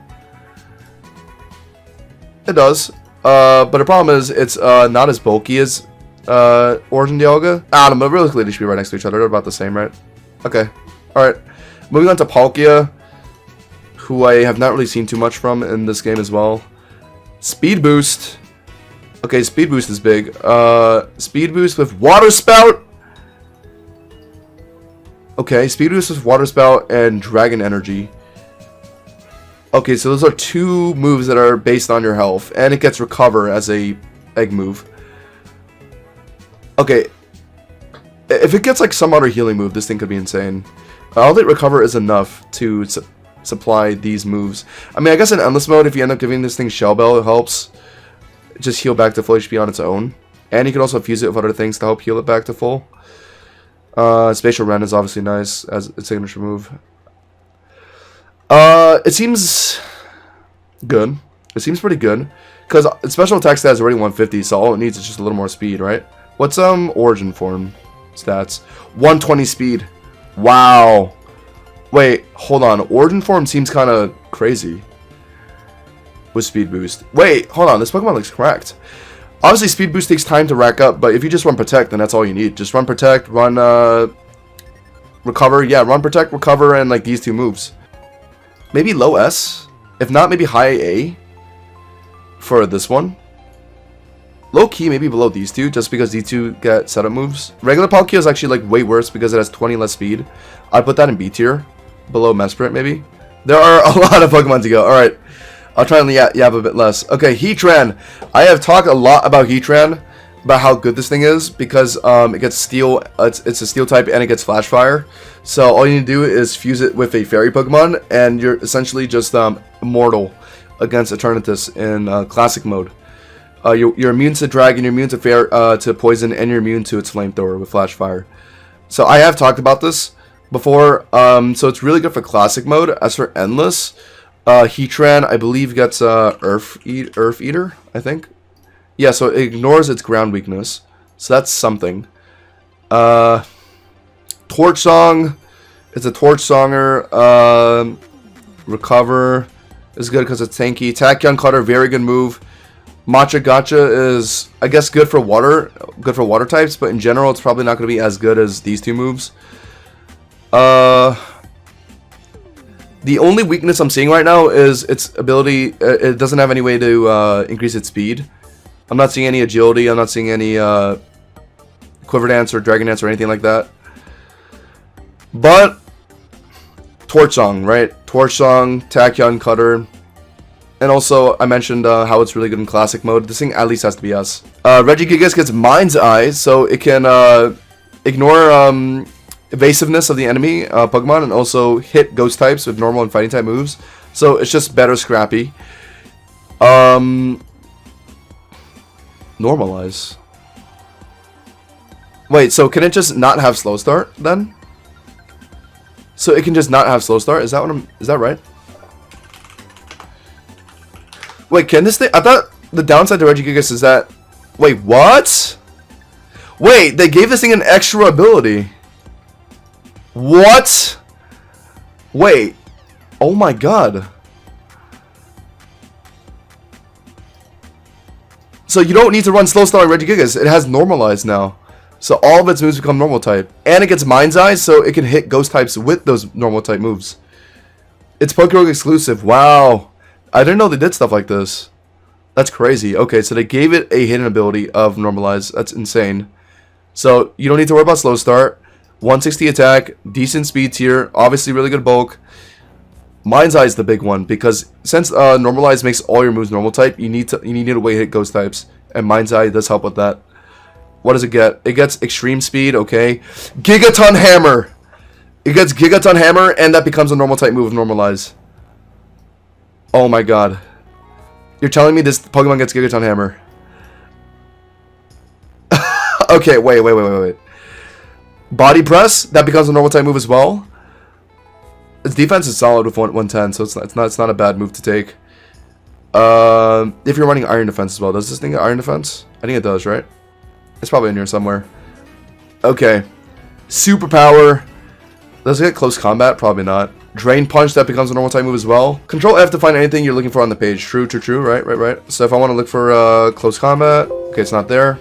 It does. But the problem is, it's not as bulky as Origin Dialga. I don't know, realistically they should be right next to each other. They're about the same, right? Okay. Alright. Moving on to Palkia, who I have not really seen too much from in this game as well. Speed Boost. Okay, Speed Boost is big. Speed Boost with Water Spout. Okay, Speed Boost with Water Spout and Dragon Energy. Okay, so those are two moves that are based on your health, and it gets Recover as a egg move. Okay, if it gets like some other healing move, this thing could be insane. I don't think Recover is enough to supply these moves. I mean, I guess in Endless mode, if you end up giving this thing Shell Bell, it helps just heal back to full HP on its own. And you can also fuse it with other things to help heal it back to full. Spatial Rend is obviously nice as its signature move. It seems good. It seems pretty good. Because its special attack stat is already 150, so all it needs is just a little more speed, right? What's Origin Form stats? 120 speed. Wow. Wait, hold on. Origin Form seems kind of crazy with Speed Boost. Wait, hold on. This Pokemon looks cracked. Obviously, Speed Boost takes time to rack up, but if you just run Protect, then that's all you need. Just run Protect, run Recover. Yeah, run Protect, Recover, and like these two moves. Maybe low S. If not, maybe high A for this one. Low key, maybe below these two, just because these two get setup moves. Regular Palkia is actually like way worse because it has 20 less speed. I'd put that in B tier, below Mesprit maybe. There are a lot of Pokemon to go. All right, I'll try and yab a bit less. Okay, Heatran. I have talked a lot about Heatran, about how good this thing is because it gets Steel. It's a Steel type and it gets Flash Fire. So all you need to do is fuse it with a Fairy Pokemon, and you're essentially just immortal against Eternatus in Classic mode. You're immune to Dragon, you're immune to Poison, and you're immune to its Flamethrower with Flash Fire. So I have talked about this before. So it's really good for Classic mode. As for Endless, Heatran, I believe, gets Earth Eater, I think. Yeah, so it ignores its ground weakness. So that's something. Torch Song. It's a Torch Songer. Recover is good because it's tanky. Tachyon Cutter, very good move. Matcha Gotcha is, I guess, good for water types, but in general, it's probably not going to be as good as these two moves. The only weakness I'm seeing right now is its ability. It doesn't have any way to increase its speed. I'm not seeing any agility. I'm not seeing any Quiver Dance or Dragon Dance or anything like that. But Torch Song, right? Torch Song, Tachyon, Cutter. And also, I mentioned how it's really good in classic mode. This thing at least has to be S. Regigigas gets Mind's Eye, so it can ignore evasiveness of the enemy Pokemon and also hit ghost types with normal and fighting type moves. So it's just better scrappy. Normalize. Wait, so can it just not have slow start then? So it can just not have slow start? Is that right? Wait, can this thing... I thought the downside to Regigigas is that... Wait, what? Wait, they gave this thing an extra ability. What? Wait. Oh my god. So you don't need to run slow start like Regigigas. It has normalized now. So all of its moves become normal type. And it gets Mind's Eye, so it can hit ghost types with those normal type moves. It's PokéRogue exclusive. Wow. I didn't know they did stuff like this. That's crazy. Okay, so they gave it a hidden ability of Normalize. That's insane. So you don't need to worry about slow start. 160 attack, decent speed tier, obviously really good bulk. Mind's Eye is the big one because since Normalize makes all your moves normal type, you need a way to hit ghost types, and Mind's Eye does help with that. What does it get? It gets extreme speed. Okay, Gigaton Hammer. It gets Gigaton Hammer, and that becomes a normal type move of Normalize. Oh my god. You're telling me this Pokemon gets Gigaton Hammer? Okay, wait. Body Press, that becomes a normal type move as well. Its defense is solid with 110, so it's not a bad move to take. If you're running Iron Defense as well, does this thing get Iron Defense? I think it does, right? It's probably in here somewhere. Okay. Superpower. Does it get Close Combat? Probably not. Drain Punch, that becomes a normal type move as well. Control F to find anything you're looking for on the page. True. Right. So if I want to look for Close Combat, okay, it's not there.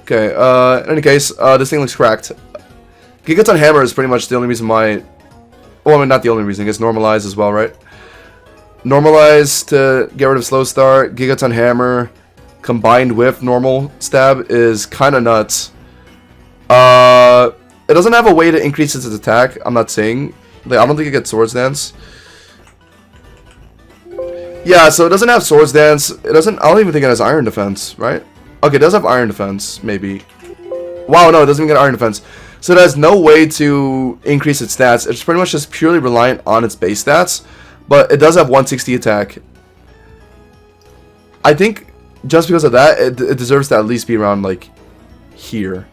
Okay, in any case, this thing looks cracked. Gigaton Hammer is pretty much the only reason why... Well, I mean, not the only reason. It gets Normalized as well, right? Normalized to get rid of Slow Start. Gigaton Hammer combined with Normal Stab is kind of nuts. It doesn't have a way to increase its attack. I'm not saying... Like, I don't think it gets Swords Dance. Yeah, so it doesn't have Swords Dance. It doesn't... I don't even think it has Iron Defense, right? Okay, it does have Iron Defense, maybe. Wow, no, it doesn't even get Iron Defense. So it has no way to increase its stats. It's pretty much just purely reliant on its base stats. But it does have 160 attack. I think just because of that, it deserves to at least be around, like, here.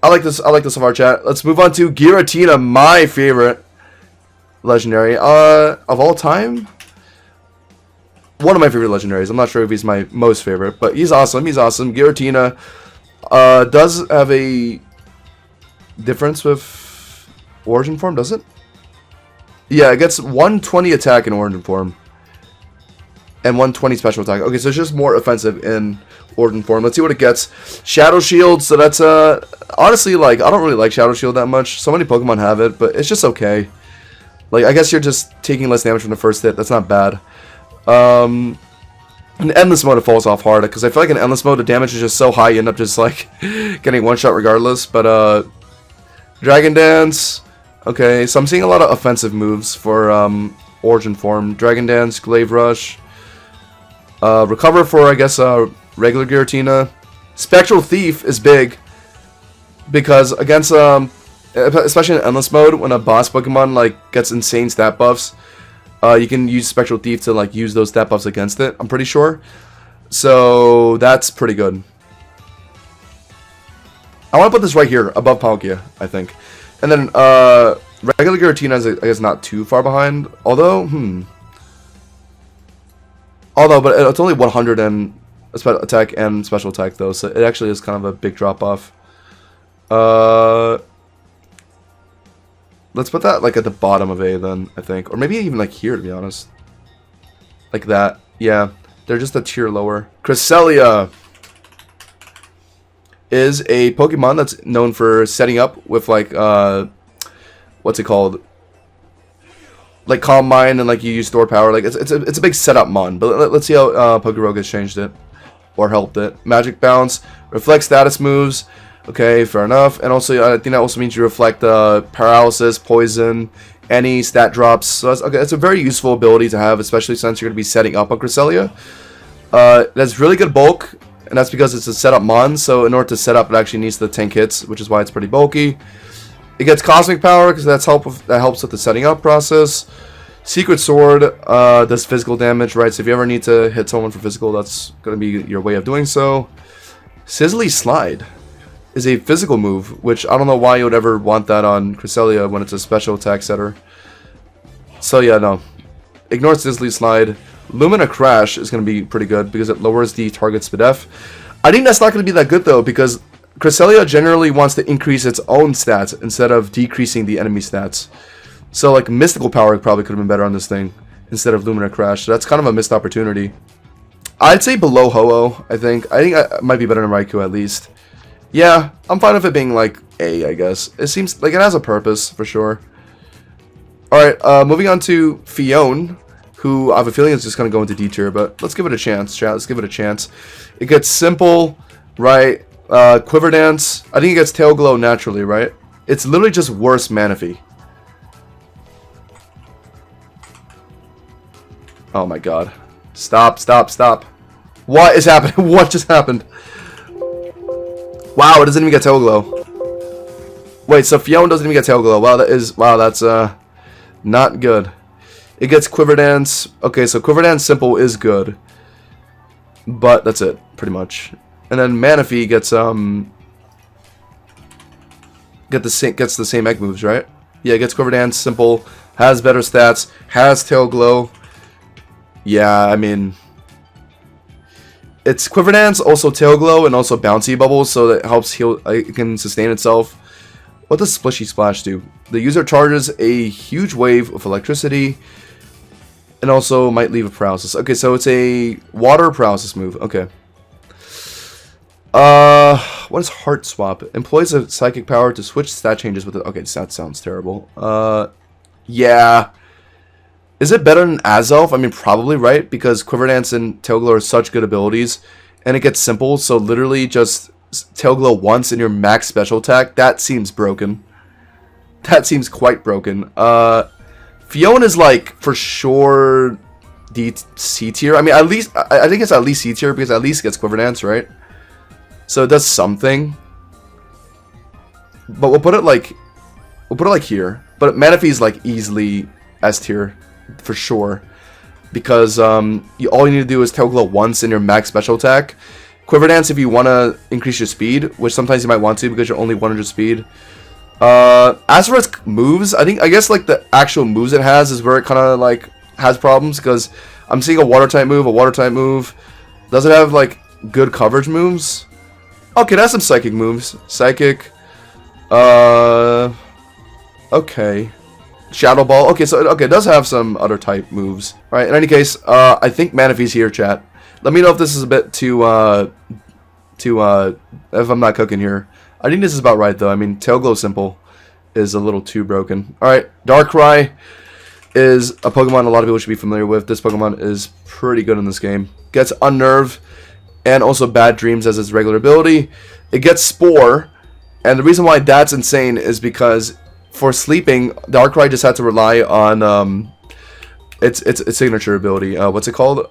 I like this so far, chat. Let's move on to Giratina, my favorite legendary of all time. One of my favorite legendaries. I'm not sure if he's my most favorite, but he's awesome. Giratina does have a difference with Origin form, does it? Yeah, it gets 120 attack in Origin form and 120 special attack. Okay, so it's just more offensive in Origin form. Let's see what it gets. Shadow Shield. So that's honestly, like, I don't really like Shadow Shield that much. So many Pokemon have it, but it's just okay. Like, I guess you're just taking less damage from the first hit. That's not bad. In Endless Mode, it falls off hard, because I feel like in Endless Mode, the damage is just so high, you end up just, like, getting one shot regardless. But, Dragon Dance. Okay, so I'm seeing a lot of offensive moves for, Origin form. Dragon Dance, Glaive Rush. Recover for, I guess, regular Giratina. Spectral Thief is big, because against, especially in Endless Mode, when a boss Pokemon, like, gets insane stat buffs, you can use Spectral Thief to, like, use those stat buffs against it, I'm pretty sure. So, that's pretty good. I want to put this right here, above Palkia, I think. And then, regular Giratina is, I guess, not too far behind. Although, but it's only 100 and attack and special attack, though, so it actually is kind of a big drop-off. Let's put that, like, at the bottom of A, then, I think. Or maybe even, like, here, to be honest. Like that. Yeah. They're just a tier lower. Cresselia is a Pokemon that's known for setting up with, like, what's it called? Like, Calm Mind, and, like, you use Store Power. Like, it's a big setup mon. But let's see how PokéRogue has changed it. Or helped it. Magic Bounce. Reflect status moves. Okay, fair enough. And also, I think that also means you reflect paralysis, poison, any stat drops. So that's, okay, that's a very useful ability to have, especially since you're going to be setting up on Cresselia. That's really good bulk, and that's because it's a setup mon, so in order to set up, it actually needs the tank hits, which is why it's pretty bulky. It gets Cosmic Power, because that helps with the setting up process. Secret Sword does physical damage, right? So if you ever need to hit someone for physical, that's going to be your way of doing so. Sizzly Slide is a physical move, which I don't know why you would ever want that on Cresselia when it's a special attack setter. So yeah, no. Ignore Sizzly Slide. Lumina Crash is going to be pretty good because it lowers the target's SPDF. I think that's not going to be that good though, because Cresselia generally wants to increase its own stats instead of decreasing the enemy stats. So like Mystical Power probably could have been better on this thing instead of Lumina Crash. So that's kind of a missed opportunity. I'd say below Ho-Oh, I think. I think I might be better than Raikou at least. Yeah, I'm fine with it being like A, I guess. It seems like it has a purpose for sure. Alright, moving on to Fion, who I have a feeling is just going to go into D tier, but let's give it a chance, chat. Let's give it a chance. It gets Simple, right? Quiver Dance. I think it gets Tail Glow naturally, right? It's literally just worse Manaphy. Oh my god. Stop, stop, stop. What is happening? What just happened? Wow, it doesn't even get Tail Glow. Wait, so Fion doesn't even get Tail Glow. Wow, that's not good. It gets Quiver Dance. Okay, so Quiver Dance Simple is good. But that's it, pretty much. And then Manaphy gets gets the same egg moves, right? Yeah, it gets Quiver Dance Simple, has better stats, has Tail Glow. Yeah, I mean, it's Quiver Dance, also Tail Glow, and also Bouncy Bubbles, so that helps heal. It can sustain itself. What does Splishy Splash do? The user charges a huge wave of electricity, and also might leave a paralysis. Okay, so it's a water paralysis move. Okay. What is Heart Swap? Employs a psychic power to switch stat changes with it. Okay, that sounds terrible. Yeah. Is it better than Azelf? I mean, probably, right? Because Quiver Dance and Tail Glow are such good abilities. And it gets Simple, so literally just Tail Glow once in your max special attack. That seems broken. That seems quite broken. Fiona is like, for sure, C tier. I mean, at least, I think it's at least C tier because at least it gets Quiver Dance, right? So it does something. But we'll put it like here. But Manaphy is like easily S tier. For sure, because all you need to do is Tail Glow once in your max special attack. Quiver Dance if you want to increase your speed, which sometimes you might want to because you're only 100 speed. As for its moves, I guess like the actual moves it has is where it kind of like has problems, because I'm seeing a water type move. Does it have like good coverage moves? Okay, it has some psychic moves. Psychic. Okay. Shadow Ball. Okay, so it does have some other type moves. Alright, in any case, I think Manaphy's here, chat. Let me know if this is a bit too if I'm not cooking here. I think this is about right though. I mean, Tail Glow Simple is a little too broken. Alright, Darkrai is a Pokemon a lot of people should be familiar with. This Pokemon is pretty good in this game. Gets Unnerve and also Bad Dreams as its regular ability. It gets Spore, and the reason why that's insane is because for sleeping, Darkrai just had to rely on its signature ability. What's it called?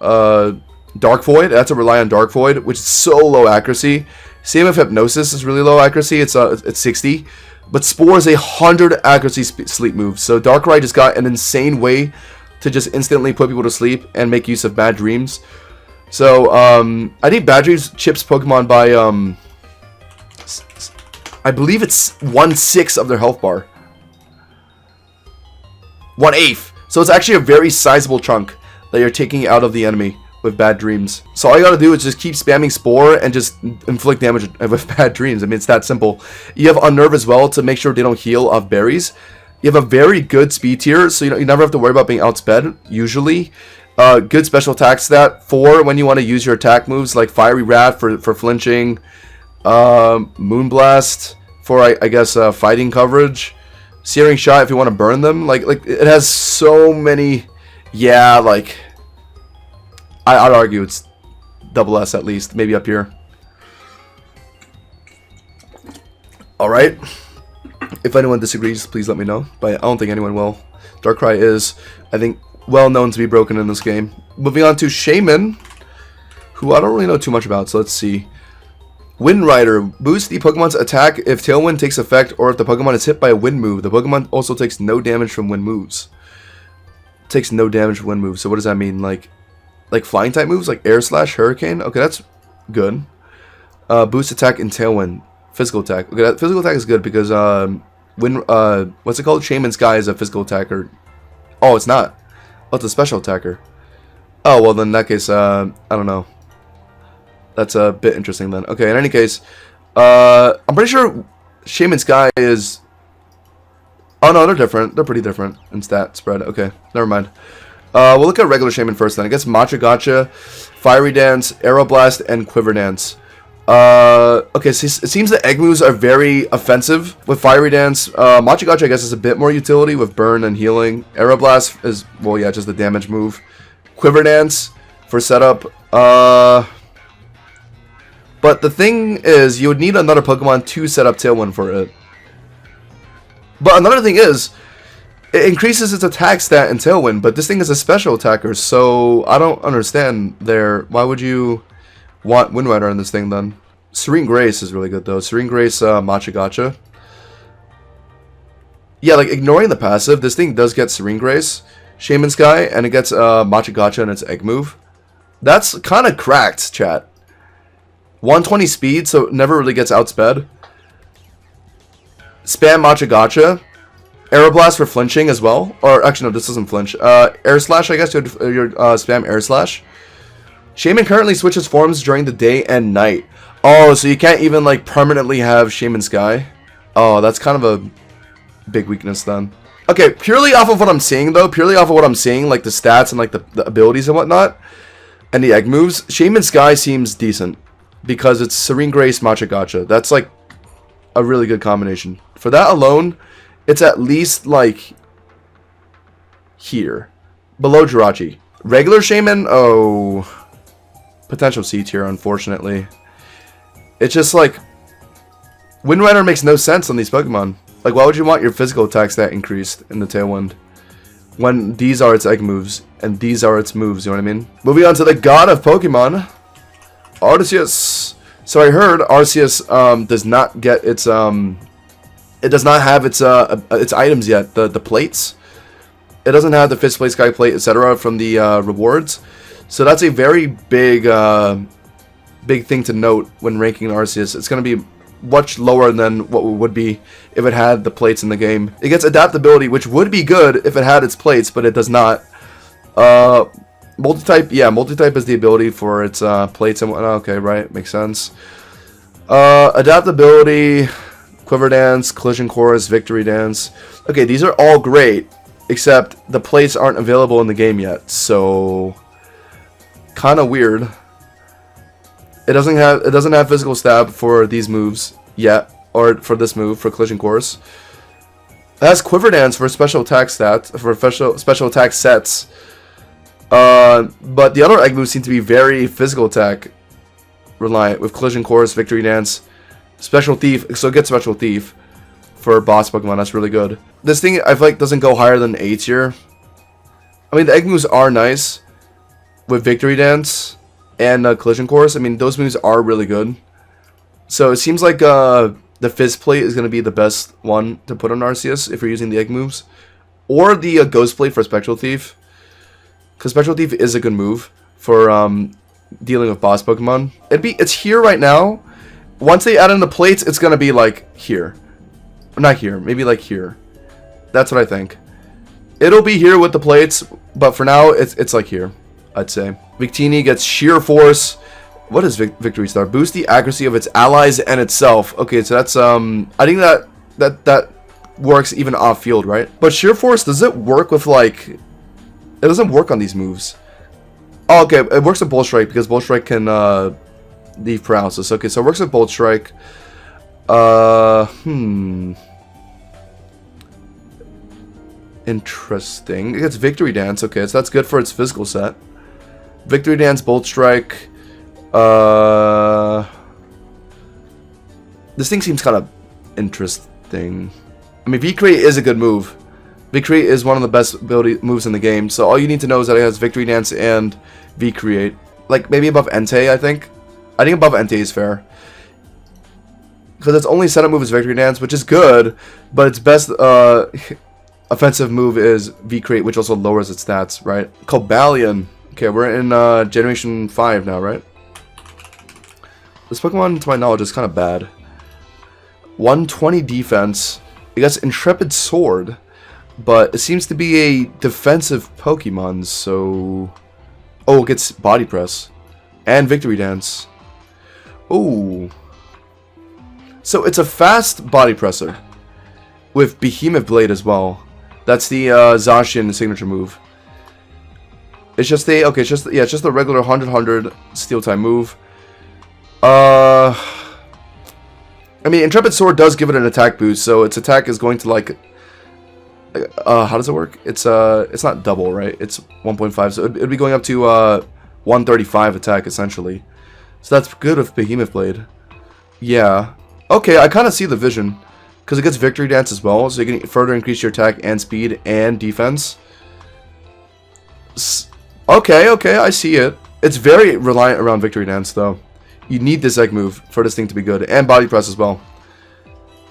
Dark Void. It had to rely on Dark Void, which is so low accuracy. Same with Hypnosis is really low accuracy. It's 60, but Spore is 100 accuracy sleep move. So Darkrai just got an insane way to just instantly put people to sleep and make use of Bad Dreams. So I think Bad Dreams chips Pokemon by I believe it's 1/6 of their health bar. 1/8. So it's actually a very sizable chunk that you're taking out of the enemy with Bad Dreams. So all you gotta do is just keep spamming Spore and just inflict damage with Bad Dreams. I mean, it's that simple. You have Unnerve as well to make sure they don't heal off berries. You have a very good speed tier, so you never have to worry about being outsped, usually. Good special attack stat for when you want to use your attack moves, like Fiery Rat for flinching, Moonblast for, I guess, fighting coverage. Searing Shot if you want to burn them. Like it has so many. Yeah, like I'd argue it's double S at least, maybe up here. Alright. If anyone disagrees, please let me know. But I don't think anyone will. Darkrai is, I think, well known to be broken in this game. Moving on to Shaman, who I don't really know too much about, so let's see. Wind Rider. Boosts the Pokemon's attack if Tailwind takes effect or if the Pokemon is hit by a wind move. The Pokemon also takes no damage from wind moves. Takes no damage from wind moves. So what does that mean? Like flying type moves? Like Air Slash, Hurricane? Okay, that's good. Boost attack in Tailwind. Physical attack. Okay, that physical attack is good because what's it called? Shaman Sky is a physical attacker. Oh, it's not. Oh, it's a special attacker. Oh, well then in that case, I don't know. That's a bit interesting then. Okay, in any case, I'm pretty sure Shaman Sky is... Oh no, they're different. They're pretty different in stat spread. Okay, never mind. We'll look at regular Shaman first then. I guess Matcha Gotcha, Fiery Dance, Aeroblast, and Quiver Dance. Okay, so it seems the egg moves are very offensive with Fiery Dance. Matcha Gotcha, I guess, is a bit more utility with burn and healing. Aeroblast is, well, yeah, just the damage move. Quiver Dance for setup. But the thing is, you would need another Pokemon to set up Tailwind for it. But another thing is, it increases its attack stat in Tailwind, but this thing is a special attacker, so I don't understand there. Why would you want Wind Rider in this thing then? Serene Grace is really good though. Serene Grace, Matcha Gotcha. Yeah, like ignoring the passive, this thing does get Serene Grace, Shaman Sky, and it gets Matcha Gotcha and its egg move. That's kind of cracked, chat. 120 speed, so it never really gets outsped. Spam Matcha Gotcha. Aeroblast for flinching as well. Or actually no, this doesn't flinch. Air Slash, I guess you'd spam Air Slash. Shaman currently switches forms during the day and night. Oh, so you can't even like permanently have Shaman Sky. Oh, that's kind of a big weakness then. Okay, purely off of what I'm seeing though, like the stats and like the abilities and whatnot, and the egg moves, Shaman Sky seems decent. Because it's Serene Grace, Matcha Gotcha. That's like a really good combination. For that alone, it's at least like here. Below Jirachi. Regular Shaman, oh. Potential C tier, unfortunately. It's just like Wind Rider makes no sense on these Pokemon. Like, why would you want your physical attack stat increased in the Tailwind when these are its egg moves and these are its moves, you know what I mean? Moving on to the god of Pokemon, Arceus. So I heard Arceus does not get its it does not have its items yet, the plates. It doesn't have the 5th place Sky Plate, etc. from the rewards. So that's a very big big thing to note when ranking Arceus. It's going to be much lower than what it would be if it had the plates in the game. It gets adaptability, which would be good if it had its plates, but it does not. Multi-type, yeah, multi-type is the ability for its plates and whatnot. Okay, right, makes sense. Adaptability, Quiver Dance, Collision Course, Victory Dance. Okay, these are all great, except the plates aren't available in the game yet, so kind of weird. It doesn't have physical stab for these moves yet, or for this move for Collision Course. It has Quiver Dance for special attack stats, for special attack sets. But the other egg moves seem to be very physical attack reliant, with Collision Course, Victory Dance, Special Thief. So it gets Special Thief for boss Pokemon. That's really good. This thing I feel like doesn't go higher than A tier. I mean, the egg moves are nice with Victory Dance and Collision Course. I mean, those moves are really good. So it seems like the Fizz Plate is going to be the best one to put on Arceus if you're using the egg moves, or the Ghost Plate for Spectral Thief. Because Spectral Thief is a good move for dealing with boss Pokemon. It's here right now. Once they add in the plates, it's gonna be like here, not here, maybe like here. That's what I think. It'll be here with the plates, but for now, it's like here, I'd say. Victini gets Sheer Force. What is Victory Star? Boost the accuracy of its allies and itself. Okay, so that's I think that works even off field, right? But Sheer Force, does it work with like? It doesn't work on these moves. Oh, okay. It works with Bolt Strike because Bolt Strike can leave paralysis. Okay, so it works with Bolt Strike. Interesting. It gets Victory Dance. Okay, so that's good for its physical set. Victory Dance, Bolt Strike. This thing seems kind of interesting. I mean, V-Create is a good move. V-Create is one of the best ability moves in the game. So all you need to know is that it has Victory Dance and V-Create. Like, maybe above Entei, I think. I think above Entei is fair. Because its only setup move is Victory Dance, which is good. But its best offensive move is V-Create, which also lowers its stats, right? Cobalion. Okay, we're in Generation 5 now, right? This Pokemon, to my knowledge, is kind of bad. 120 defense. It gets Intrepid Sword. But it seems to be a defensive Pokemon, so... Oh, it gets Body Press. And Victory Dance. Ooh. So it's a fast Body Presser. With Behemoth Blade as well. That's the Zacian signature move. It's just a... Okay, it's just a regular 100-100 Steel type move. I mean, Intrepid Sword does give it an attack boost, so its attack is going to, like... how does it work? It's not double, right? It's 1.5, so it'd be going up to 135 attack essentially. So that's good with Behemoth Blade. Yeah. Okay, I kind of see the vision because it gets Victory Dance as well, so you can further increase your attack and speed and defense. Okay, I see it. It's very reliant around Victory Dance though. You need this egg move for this thing to be good, and Body Press as well,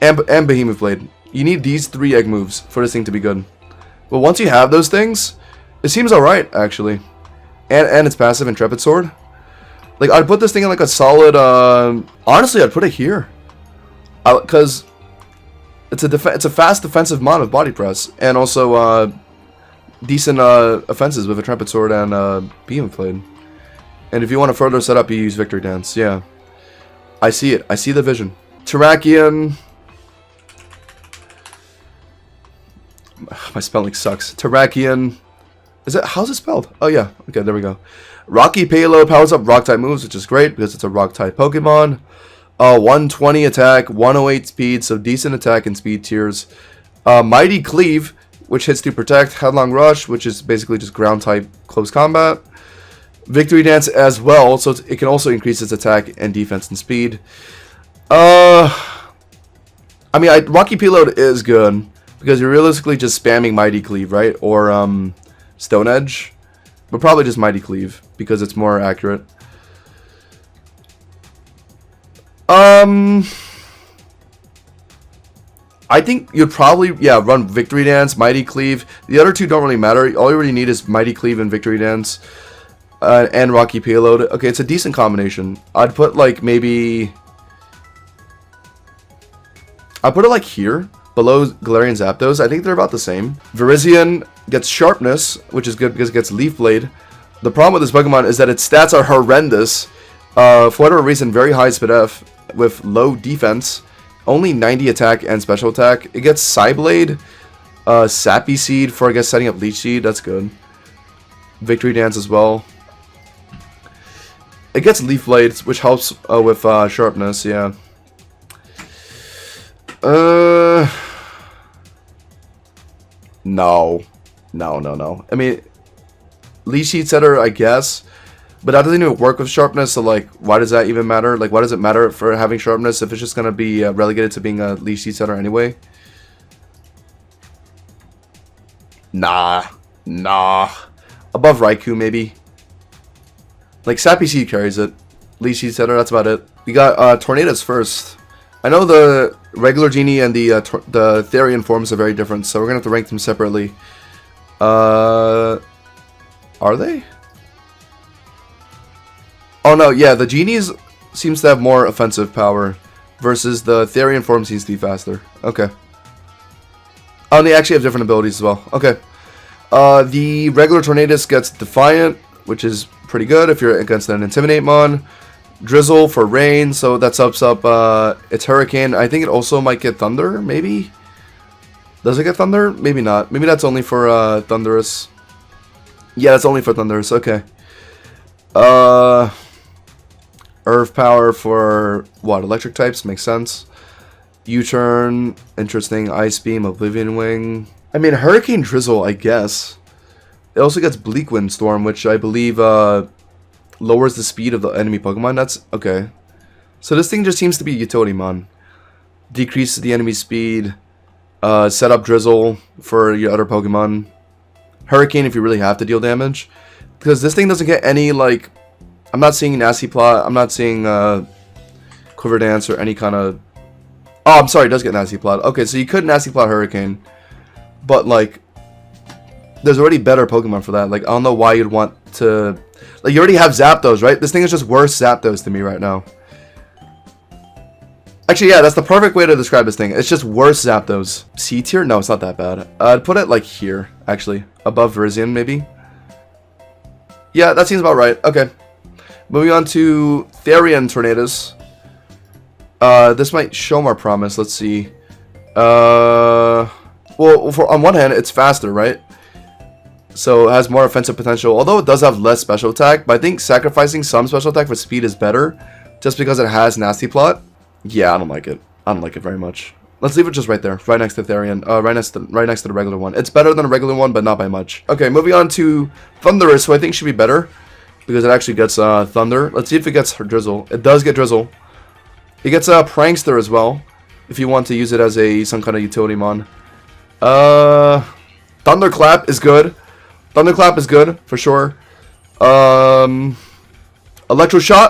and Behemoth Blade. You need these 3 egg moves for this thing to be good. But once you have those things, it seems alright, actually. And it's passive Intrepid Sword. Like, I'd put this thing in, like, a solid, honestly, I'd put it here. Because it's a fast defensive mod with Body Press. And also, decent, offenses with Intrepid Sword and, Behemoth Blade. And if you want to further set up, you use Victory Dance, yeah. I see it. I see the vision. Terrakion... My spelling sucks. Terrakion. Is it? How's it spelled? Oh yeah. Okay, there we go. Rocky Payload powers up rock type moves, which is great because it's a rock type Pokemon. 120 attack, 108 speed, so decent attack and speed tiers. Mighty Cleave, which hits to protect. Headlong Rush, which is basically just ground type close combat. Victory Dance as well, so it can also increase its attack and defense and speed. I mean, Rocky Payload is good. Because you're realistically just spamming Mighty Cleave, right? Or, Stone Edge. But probably just Mighty Cleave, because it's more accurate. I think you'd probably, yeah, run Victory Dance, Mighty Cleave. The other two don't really matter. All you really need is Mighty Cleave and Victory Dance. And Rocky Payload. Okay, it's a decent combination. I'd put, like, maybe... I'd put it, like, here. Below Galarian Zapdos. I think they're about the same. Virizion gets Sharpness, which is good because it gets Leaf Blade. The problem with this Pokemon is that its stats are horrendous. For whatever reason, very high Speed F with low defense. Only 90 attack and special attack. It gets Psyblade, Sappy Seed for, I guess, setting up Leech Seed. That's good. Victory Dance as well. It gets Leaf Blade, which helps with Sharpness, yeah. No. I mean, Leech Seed Setter, I guess. But that doesn't even work with Sharpness, so, like, why does that even matter? Like, why does it matter for having Sharpness if it's just gonna be relegated to being a Leech Seed Setter anyway? Nah. Above Raikou, maybe. Like, Sappy Seed carries it. Leech Seed Setter, that's about it. We got Tornadus first. I know the regular Genie and the Therian forms are very different, so we're gonna have to rank them separately. Are they? Oh no, yeah, the Genies seems to have more offensive power, versus the Therian form seems to be faster. Okay. Oh, and they actually have different abilities as well. Okay. The regular Tornadus gets Defiant, which is pretty good if you're against an Intimidate Mon. Drizzle for rain, so that ups up its Hurricane. I think it also might get Thunder, maybe? Does it get Thunder? Maybe not. Maybe that's only for Thunderous. Yeah, that's only for Thunderous, okay. Earth Power for, what, electric types? Makes sense. U-Turn, interesting. Ice Beam, Oblivion Wing. I mean, Hurricane Drizzle, I guess. It also gets Bleak Wind Storm, which I believe, lowers the speed of the enemy Pokemon. That's okay. So this thing just seems to be a utility mon. decrease the enemy speed, set up Drizzle for your other Pokemon, Hurricane if you really have to deal damage, because this thing doesn't get any, like, I'm not seeing Nasty Plot, I'm not seeing Quiver Dance or any kind of, oh, I'm sorry, it does get Nasty Plot. Okay, so you could Nasty Plot Hurricane, but, like, there's already better Pokemon for that. Like, I don't know why you'd want to, like, you already have Zapdos, right? This thing is just worse Zapdos to me right now. Actually, yeah, that's the perfect way to describe this thing. It's just worse Zapdos. C tier? No, it's not that bad. I'd put it, like, here, actually. Above Virizion, maybe? Yeah, that seems about right. Okay. Moving on to Therian Tornadoes. This might show more promise. Let's see. Well, on one hand, it's faster, right? So it has more offensive potential, although it does have less special attack. But I think sacrificing some special attack for speed is better, just because it has Nasty Plot. Yeah, I don't like it. I don't like it very much. Let's leave it just right there, right next to Therian, right next to the regular one. It's better than a regular one, but not by much. Okay, moving on to Thundurus, who I think should be better, because it actually gets Thunder. Let's see if it gets Drizzle. It does get Drizzle. It gets Prankster as well, if you want to use it as some kind of utility mon. Thunderclap is good. Thunderclap is good, for sure. Electroshot,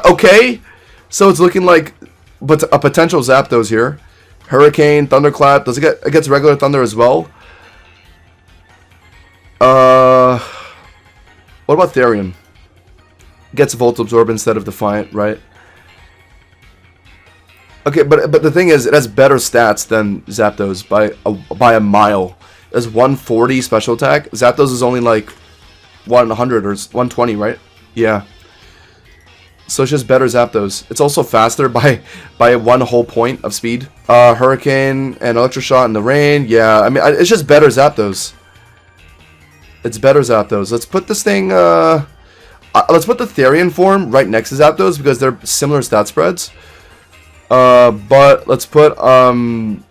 okay. So it's looking like a potential Zapdos here. Hurricane, Thunderclap. Does it gets regular Thunder as well? What about Therian? Gets Volt Absorb instead of Defiant, right? Okay, but the thing is, it has better stats than Zapdos by a mile. It has 140 special attack. Zapdos is only like 100 or 120, right? Yeah. So it's just better Zapdos. It's also faster by 1 whole point of speed. Hurricane and Electroshot in the rain. Yeah, I mean, it's just better Zapdos. It's better Zapdos. Let's put this thing, let's put the Therian form right next to Zapdos because they're similar stat spreads. But let's put the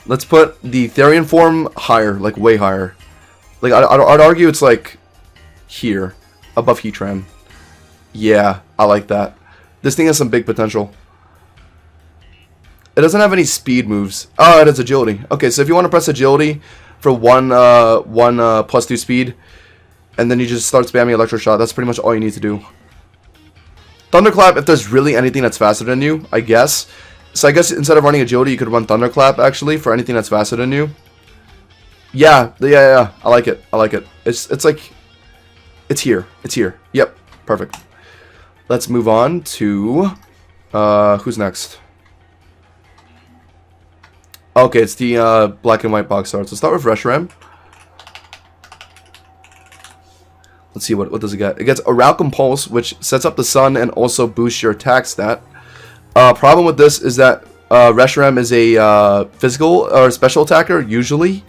Therian form higher, like way higher. Like, I'd argue it's like here, above Heatran. Yeah, I like that. This thing has some big potential. It doesn't have any speed moves. Oh, it has agility. Okay, so if you want to press agility for one +2 speed, and then you just start spamming Electroshot, that's pretty much all you need to do. Thunderclap, if there's really anything that's faster than you, I guess. So I guess instead of running agility, you could run Thunderclap, actually, for anything that's faster than you. Yeah. I like it. I like it. It's like, it's here. It's here. Yep. Perfect. Let's move on to, who's next? Okay, it's the black and white box art. So start with Reshiram. Let's see, what does it get? It gets Auralcum Pulse, which sets up the sun and also boosts your attack stat. Problem with this is that Reshiram is a physical or special attacker, usually.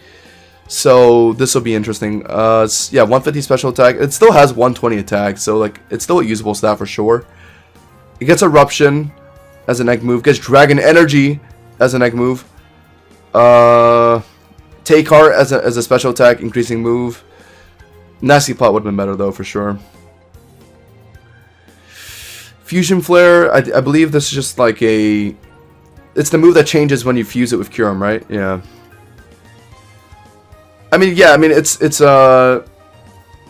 So this will be interesting. Yeah, 150 special attack. It still has 120 attack, so like it's still a usable stat for sure. It gets Eruption as an egg move. Gets Dragon Energy as an egg move. Take Heart as a special attack, increasing move. Nasty Plot would have been better though, for sure. Fusion Flare. I believe this is just like a. It's the move that changes when you fuse it with Kyurem, right? Yeah. I mean, yeah. I mean, its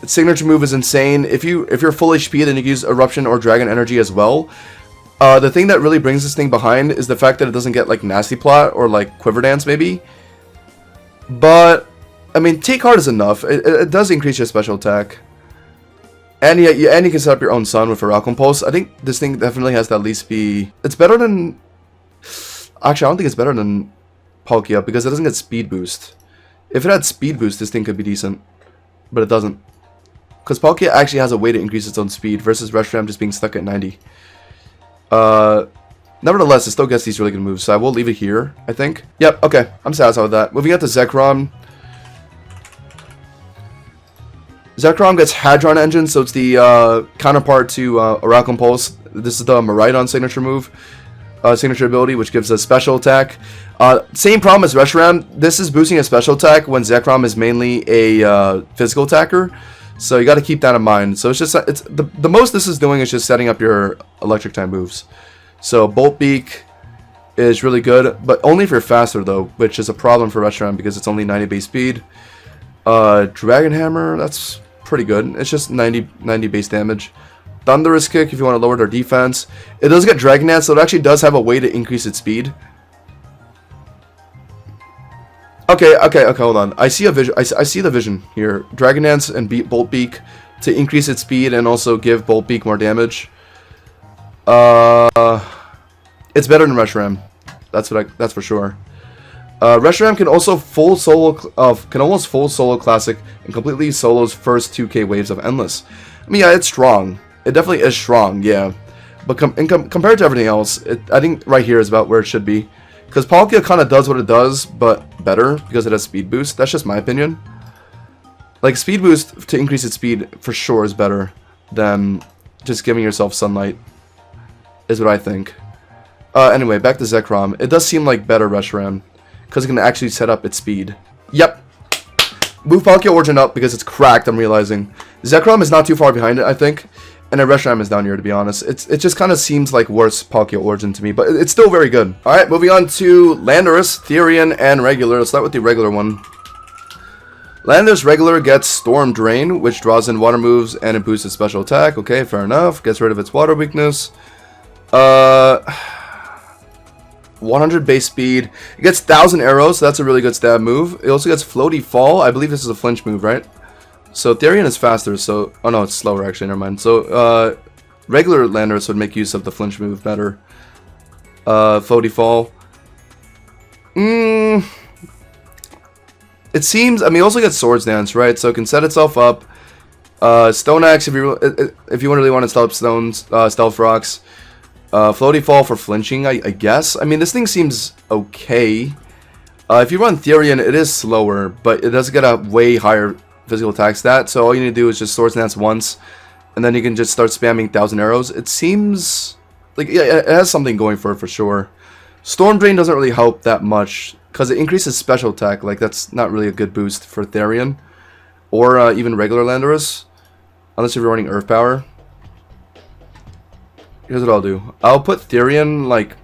signature move is insane. If you're full HP, then you can use Eruption or Dragon Energy as well. The thing that really brings this thing behind is the fact that it doesn't get like Nasty Plot or like Quiver Dance, maybe. But I mean, Take Heart is enough. It does increase your special attack, and you can set up your own sun with Auralcum Pulse. I think this thing definitely has to at least be. It's better than. Actually, I don't think it's better than Palkia because it doesn't get Speed Boost. If it had Speed Boost, this thing could be decent, but it doesn't. Because Palkia actually has a way to increase its own speed versus Reshiram just being stuck at 90. Nevertheless, it still gets these really good moves, so I will leave it here, I think. Yep, okay, I'm satisfied with that. Moving on to Zekrom. Zekrom gets Hadron Engine, so it's the counterpart to Auralcum Pulse. This is the Miraidon signature move, signature ability, which gives a special attack. Same problem as Reshiram. This is boosting a special attack when Zekrom is mainly a physical attacker. So you got to keep that in mind. So it's just the most this is doing is just setting up your electric type moves. So Bolt Beak, is really good, but only if you're faster though, which is a problem for Reshiram because it's only 90 base speed. Dragon Hammer, that's pretty good. It's just 90 base damage. Thunderous Kick if you want to lower their defense. It does get Dragon Dance, so it actually does have a way to increase its speed. Okay, hold on. I see a vision. I see the vision here. Dragon Dance and Bolt Beak to increase its speed and also give Bolt Beak more damage. It's better than Reshiram. That's for sure. Reshiram can also almost full solo classic and completely solos first 2k waves of endless. I mean, yeah, it's strong. It definitely is strong, yeah. But compared to everything else, I think right here is about where it should be. Because Palkia kind of does what it does, but better because it has speed boost. That's just my opinion. Like, speed boost to increase its speed for sure is better than just giving yourself sunlight, is what I think. Anyway, back to Zekrom. It does seem like better Reshiram, because it can actually set up its speed. Yep. Move Palkia Origin up because it's cracked, I'm realizing. Zekrom is not too far behind it, I think. And then Reshiram is down here, to be honest. It just kind of seems like worse Palkia Origin to me, but it's still very good. Alright, moving on to Landorus, Therian, and Regular. Let's start with the regular one. Landorus Regular gets Storm Drain, which draws in water moves and it boosts its special attack. Okay, fair enough. Gets rid of its water weakness. 100 base speed. It gets 1,000 arrows, so that's a really good stab move. It also gets Floaty Fall. I believe this is a flinch move, right? So Therian is faster, so... Oh no, it's slower actually, never mind. So, regular Landorus would make use of the flinch move better. Floaty Fall. It seems... I mean, it also gets Swords Dance, right? So it can set itself up. Stone Axe if you really want to stop stones, Stealth Rocks. Floaty Fall for flinching, I guess. I mean, this thing seems okay. If you run Therian, it is slower, but it does get a way higher physical attack stat. So all you need to do is just Swords Dance once, and then you can just start spamming 1,000 arrows. It seems like, yeah, it has something going for it for sure. Storm Drain doesn't really help that much because it increases special attack. Like, that's not really a good boost for Therian or even regular Landorus, unless you're running Earth Power. Here's what I'll do. I'll put Therian, like...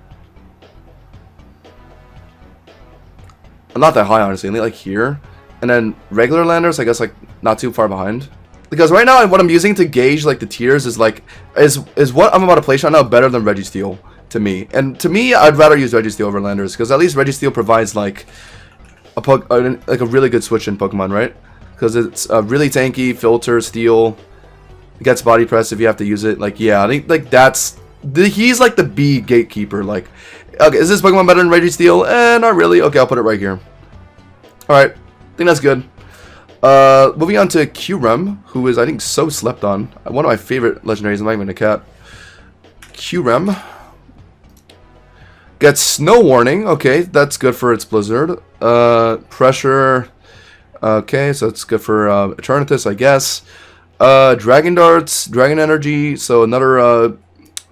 not that high, honestly. Like here. And then regular Landorus, I guess, like, not too far behind. Because right now, what I'm using to gauge, like, the tiers is, like... Is what I'm about to place right now better than Registeel, to me. And to me, I'd rather use Registeel over Landorus. Because at least Registeel provides, like... a really good switch in Pokemon, right? Because it's really tanky, filter, steel... It gets body press if you have to use it. Like, yeah, I think, like, he's like the B gatekeeper. Like, okay, is this Pokemon better than Registeel? Not really. Okay, I'll put it right here. Alright, I think that's good. Moving on to Qrem, who is, I think, so slept on. One of my favorite legendaries, I'm not even a cat. Qrem gets Snow Warning. Okay, that's good for its Blizzard. Pressure. Okay, so it's good for Eternatus, I guess. Dragon Darts, Dragon Energy, so another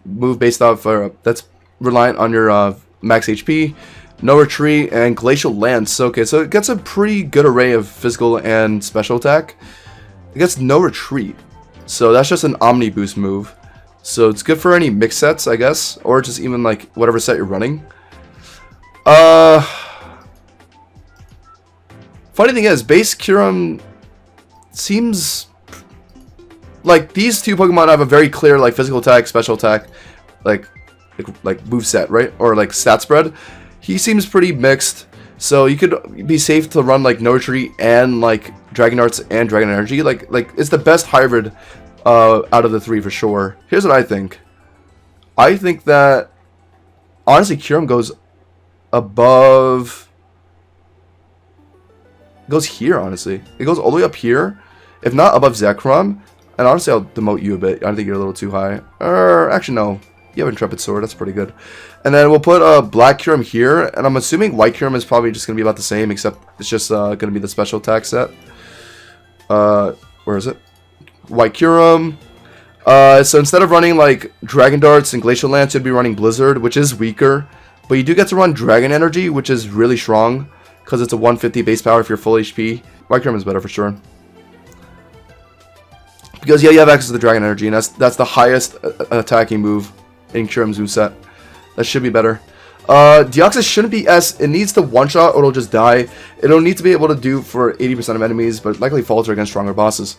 move based off that's reliant on your max HP, No Retreat, and Glacial Lance. Okay, so it gets a pretty good array of physical and special attack. It gets No Retreat, so that's just an Omni Boost move. So it's good for any mix sets, I guess, or just even like whatever set you're running. Funny thing is, base Qrem seems... Like, these two Pokemon have a very clear, like, physical attack, special attack, like move set, right? Or, like, stat spread. He seems pretty mixed, so you could be safe to run, like, No Retreat and, like, Dragon Arts and Dragon Energy. Like, it's the best hybrid out of the three for sure. Here's what I think. I think that, honestly, Qrem goes above... It goes here, honestly. It goes all the way up here, if not above Zekrom. And honestly, I'll demote you a bit. I think you're a little too high. Actually, no. You have Intrepid Sword. That's pretty good. And then we'll put Black Qrem here. And I'm assuming White Qrem is probably just going to be about the same, except it's just going to be the special attack set. Where is it? White Qrem. So instead of running, like, Dragon Darts and Glacial Lance, you'd be running Blizzard, which is weaker. But you do get to run Dragon Energy, which is really strong, because it's a 150 base power if you're full HP. White Qrem is better for sure. Because, yeah, you have access to the Dragon Energy, and that's the highest attacking move in Qrem's moveset. That should be better. Deoxys shouldn't be S. It needs to one-shot or it'll just die. It'll need to be able to do for 80% of enemies, but likely falter against stronger bosses.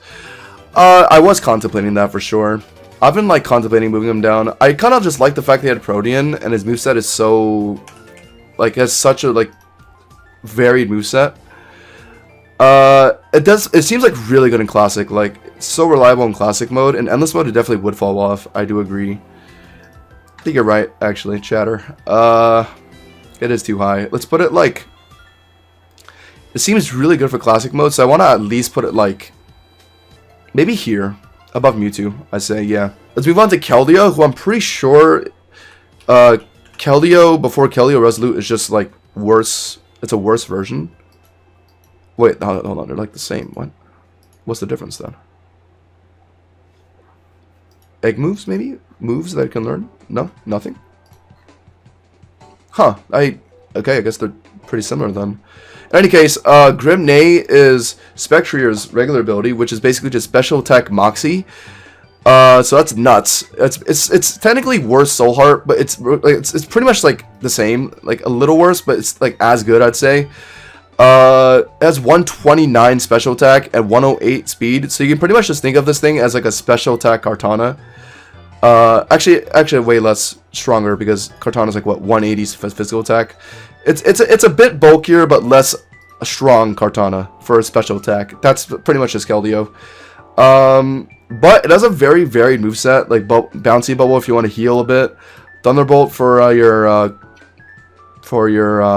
I was contemplating that for sure. I've been like contemplating moving him down. I kind of just like the fact that he had Protean and his moveset is so like has such a like varied moveset. It seems like really good in Classic, like it's so reliable in Classic mode. In Endless mode it definitely would fall off. I do agree. I think you're right, actually, Chatter. It is too high. Let's put it like... It seems really good for Classic mode, so I want to at least put it like... Maybe here, above Mewtwo, I say, yeah. Let's move on to Keldeo, who I'm pretty sure... Keldeo before Keldeo Resolute is just like worse. It's a worse version. Wait, hold on, they're like the same. What? What's the difference then? Egg moves, maybe? Moves that I can learn? No? Nothing? Huh. Okay, I guess they're pretty similar then. In any case, Grim Neigh is Spectreer's regular ability, which is basically just special attack Moxie. So that's nuts. It's technically worse Soul Heart, but it's pretty much like the same, like a little worse, but it's like as good, I'd say. It has 129 special attack and 108 speed, so you can pretty much just think of this thing as like a special attack Kartana. Actually way less stronger because Kartana's like what 180 physical attack. It's a bit bulkier but less strong Kartana for a special attack. That's pretty much just Keldeo. But it has a very varied moveset, like Bouncy Bubble if you want to heal a bit, Thunderbolt for your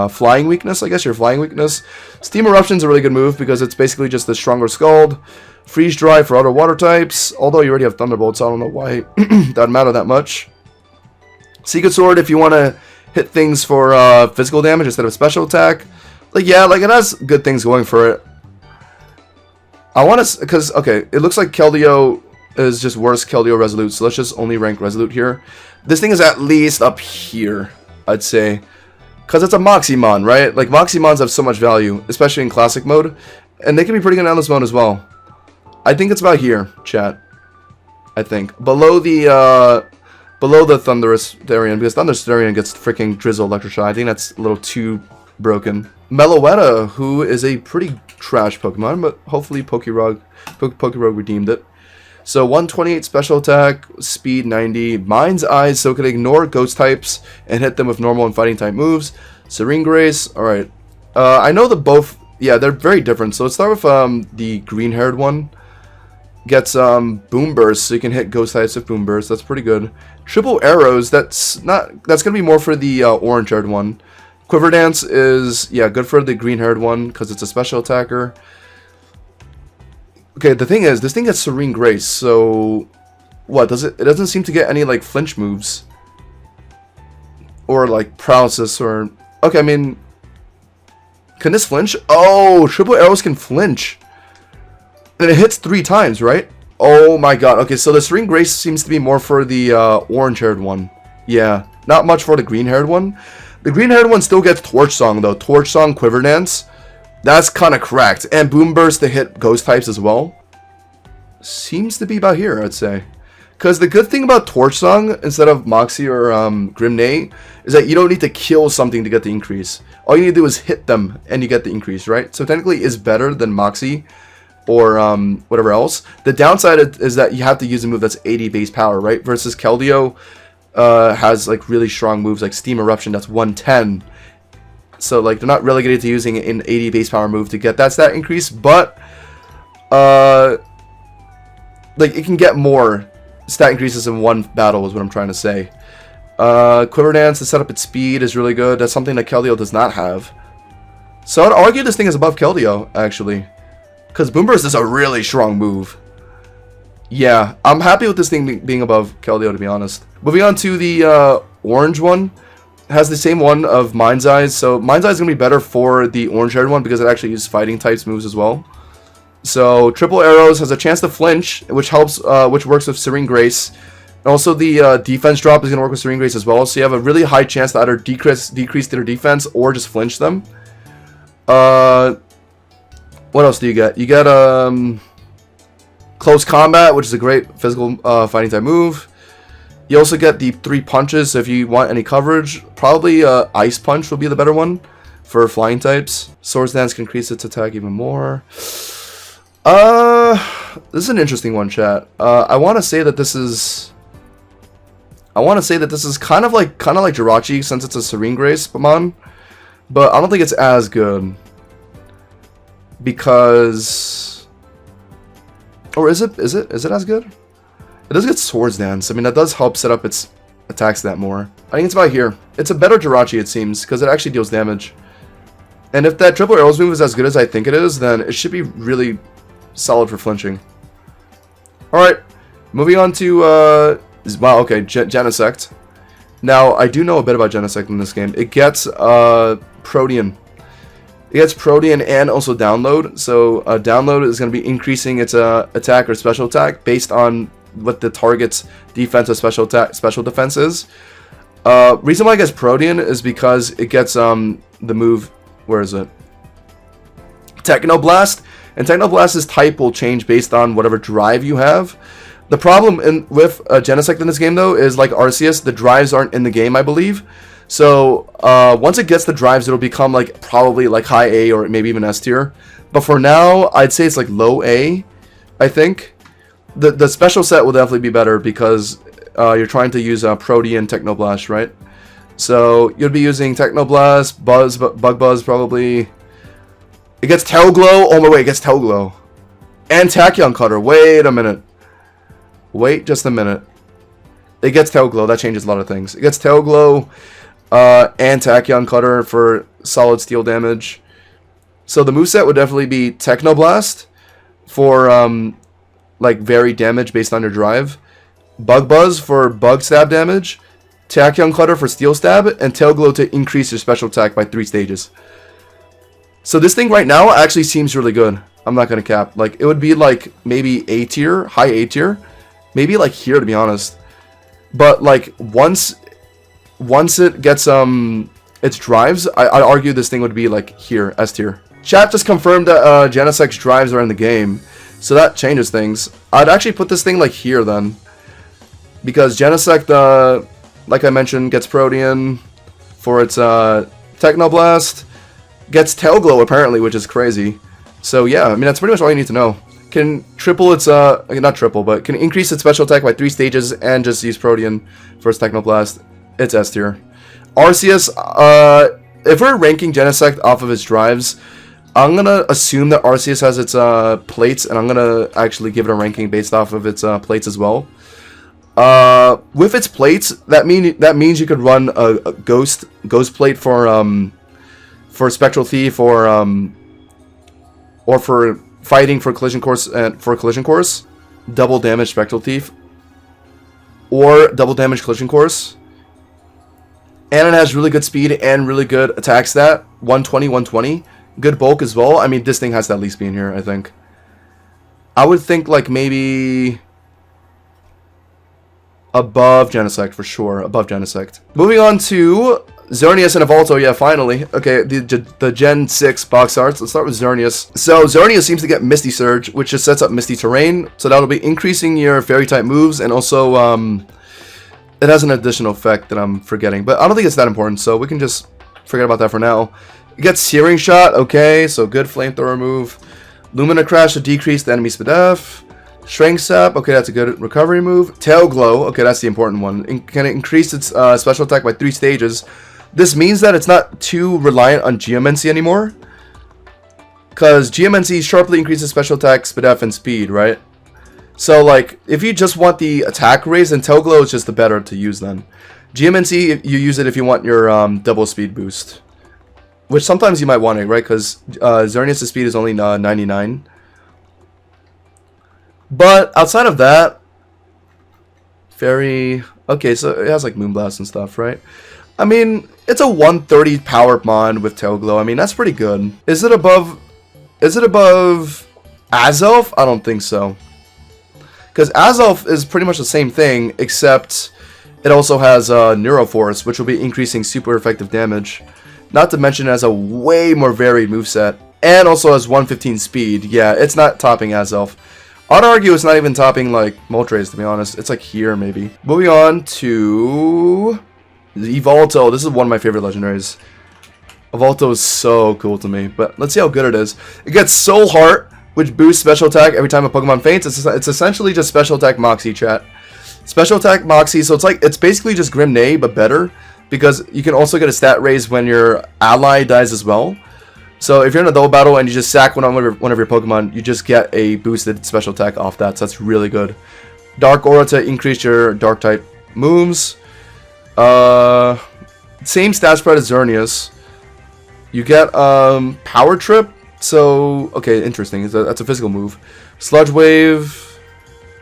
flying weakness, I guess, your flying weakness. Steam Eruption's a really good move because it's basically just the stronger Scald. Freeze Dry for other water types, although you already have Thunderbolt, so I don't know why that would matter that much. Secret Sword if you want to hit things for physical damage instead of special attack. Like, yeah, like it has good things going for it. I want to, because, okay, it looks like Keldeo is just worse Keldeo Resolute, so let's just only rank Resolute here. This thing is at least up here, I'd say. Because it's a Moximon, right? Like, Moximons have so much value, especially in Classic mode. And they can be pretty good in Endless mode as well. I think it's about here, chat. I think. Below the Thunderous Therian, because Thunderous Therian gets freaking Drizzle Electroshock. I think that's a little too broken. Meloetta, who is a pretty trash Pokemon, but hopefully PokéRogue redeemed it. So 128 special attack, speed 90, Mind's Eyes, so it can ignore ghost types and hit them with normal and fighting type moves. Serene Grace, alright. I know that both, yeah, they're very different. So let's start with the green haired one. Gets Boom Burst, so you can hit ghost types with Boom Burst. That's pretty good. Triple Arrows, that's gonna be more for the orange haired one. Quiver Dance is, yeah, good for the green haired one because it's a special attacker. Okay, the thing is, this thing gets Serene Grace, so what does it? It doesn't seem to get any like flinch moves or like paralysis or. Okay, I mean, can this flinch? Oh, Triple Arrows can flinch, and it hits 3 times, right? Oh my god. Okay, so the Serene Grace seems to be more for the orange-haired one. Yeah, not much for the green-haired one. The green-haired one still gets Torch Song though. Torch Song, Quiver Dance. That's kind of cracked. And Boom Burst to hit ghost types as well. Seems to be about here, I'd say. Because the good thing about Torch Song, instead of Moxie or Grim Neigh, is that you don't need to kill something to get the increase. All you need to do is hit them, and you get the increase, right? So technically, it's better than Moxie or whatever else. The downside is that you have to use a move that's 80 base power, right? Versus Keldeo has like really strong moves like Steam Eruption, that's 110. So like they're not relegated to using an 80 base power move to get that stat increase, but like it can get more stat increases in one battle is what I'm trying to say. Quiver Dance to set up its speed is really good. That's something that Keldeo does not have. So I'd argue this thing is above Keldeo, actually. Because Boom Burst is a really strong move. Yeah, I'm happy with this thing being above Keldeo, to be honest. Moving on to the orange one. It has the same one of Mind's Eyes. So Mind's Eyes is going to be better for the orange-haired one because it actually uses fighting types moves as well. So Triple Arrows has a chance to flinch, which helps, which works with Serene Grace. And also the defense drop is going to work with Serene Grace as well. So you have a really high chance to either decrease their defense or just flinch them. What else do you get? You get Close Combat, which is a great physical fighting type move. You also get the 3 punches, so if you want any coverage, probably Ice Punch will be the better one for flying types. Swords Dance can increase its attack even more. This is an interesting one, chat. I want to say that this is kind of like Jirachi, since it's a Serene Grace Pokemon, but I don't think it's as good because, or is it as good? It does get Swords Dance. I mean, that does help set up its attacks that more. I think it's about here. It's a better Jirachi, it seems, because it actually deals damage. And if that Triple Arrows move is as good as I think it is, then it should be really solid for flinching. Alright, moving on to, wow, okay, Genesect. Now, I do know a bit about Genesect in this game. It gets, Protean. It gets Protean and also Download. So, Download is going to be increasing its, attack or special attack based on what the target's defense or special defense is. Reason why it gets Protean is because it gets, the move, where is it? Technoblast. And Technoblast's type will change based on whatever drive you have. The problem with Genesect in this game, though, is like Arceus, the drives aren't in the game, I believe. So once it gets the drives, it'll become like probably like high A or maybe even S tier. But for now, I'd say it's like low A, I think. The special set will definitely be better because you're trying to use Protean Technoblast, right? So you'll be using Technoblast, Bug Buzz probably. It gets Tail Glow. Oh my way, it gets Tail Glow. And Tachyon Cutter. Wait a minute. Wait just a minute. It gets Tail Glow. That changes a lot of things. It gets Tail Glow and Tachyon Cutter for solid steel damage. So the moveset would definitely be Technoblast for like varied damage based on your drive. Bug Buzz for bug stab damage. Tachyon Cutter for steel stab. And Tail Glow to increase your special attack by 3 stages. So this thing right now actually seems really good. I'm not going to cap. Like, it would be like maybe A tier, high A tier. Maybe like here, to be honest. But like once it gets its drives, I'd argue this thing would be like here, S tier. Chat just confirmed that Genesect's drives are in the game. So that changes things. I'd actually put this thing like here then. Because Genesect, like I mentioned, gets Protean for its Technoblast. Gets Tail Glow apparently, which is crazy. So yeah, I mean that's pretty much all you need to know. Can triple its not triple, but can increase its special attack by 3 stages and just use Protean for its Technoblast. It's S tier. Arceus, if we're ranking Genesect off of its drives, I'm gonna assume that Arceus has its plates, and I'm gonna actually give it a ranking based off of its plates as well. With its plates, that means you could run a ghost plate for Spectral Thief or for fighting for Collision Course and for Collision Course, double damage Spectral Thief, or double damage Collision Course. And it has really good speed and really good attack stat, 120, 120. Good bulk as well. I mean, this thing has to at least be in here, I think. I would think like maybe above Genesect for sure, above Genesect. Moving on to Xerneas and Evolto, yeah, finally. Okay, the Gen 6 box arts. Let's start with Xerneas. So, Xerneas seems to get Misty Surge, which just sets up Misty Terrain. So, that'll be increasing your Fairy-type moves, and also, it has an additional effect that I'm forgetting. But I don't think it's that important, so we can just forget about that for now. It gets Searing Shot, okay, so good Flamethrower move. Lumina Crash to decrease the enemy SPDF. Shrink Sap, okay, that's a good recovery move. Tail Glow, okay, that's the important one. Can it increase its special attack by 3 stages? This means that it's not too reliant on Geomancy anymore. Because Geomancy sharply increases special attack, SPDF, and speed, right? So, like, if you just want the attack raise, then Tail Glow is just the better to use then. Geomancy, you use it if you want your double speed boost. Which sometimes you might want it, right? Because Xerneas' speed is only 99. But outside of that, Fairy... Okay, so it has like Moonblast and stuff, right? I mean, it's a 130 power Mon with Tail Glow. I mean, that's pretty good. Is it above Azelf? I don't think so. Because Azelf is pretty much the same thing, except it also has Neuroforce, which will be increasing super effective damage. Not to mention it has a way more varied moveset. And also has 115 speed. Yeah, it's not topping Azelf. I'd argue it's not even topping like Moltres, to be honest. It's like here maybe. Moving on to Evolto. This is one of my favorite legendaries. Evolto is so cool to me, but let's see how good it is. It gets Soul Heart, which boosts special attack every time a Pokemon faints. It's essentially just special attack Moxie, chat. Special attack Moxie, so it's basically just Grim Neigh, but better, because you can also get a stat raise when your ally dies as well. So if you're in a double battle and you just sack one of your Pokemon, you just get a boosted special attack off that, so that's really good. Dark Aura to increase your dark type moves. Same stat spread as Xerneas. You get Power Trip. So okay, interesting. That's a physical move. Sludge Wave.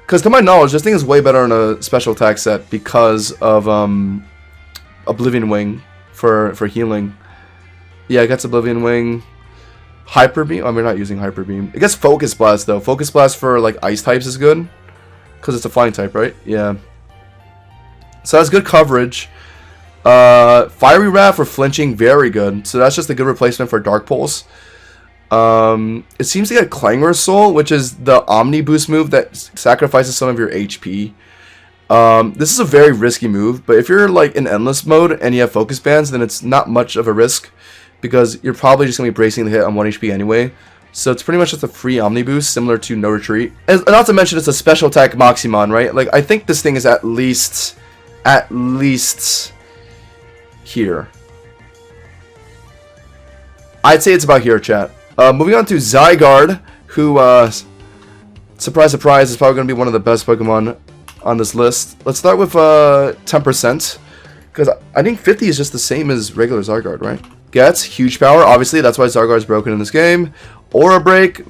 Because to my knowledge, this thing is way better in a special attack set because of Oblivion Wing for healing. Yeah, it gets Oblivion Wing. Hyper Beam. I mean, we're not using Hyper Beam. It gets Focus Blast though. Focus Blast for like ice types is good because it's a flying type, right? Yeah. So that's good coverage. Fiery Wrath for flinching, very good. So that's just a good replacement for Dark Pulse. It seems to get Clangor Soul, which is the Omni Boost move that sacrifices some of your HP. This is a very risky move, but if you're like in Endless mode and you have Focus Bands, then it's not much of a risk because you're probably just going to be bracing the hit on 1 HP anyway. So it's pretty much just a free Omni Boost, similar to No Retreat. And not to mention it's a special attack Moximon, right? Like, I think this thing is at least here. I'd say it's about here, chat. Moving on to Zygarde, who, surprise, surprise, is probably going to be one of the best Pokemon on this list. Let's start with 10%, because I think 50 is just the same as regular Zygarde, right? Gets huge power, obviously, that's why Zygarde is broken in this game. Aura Break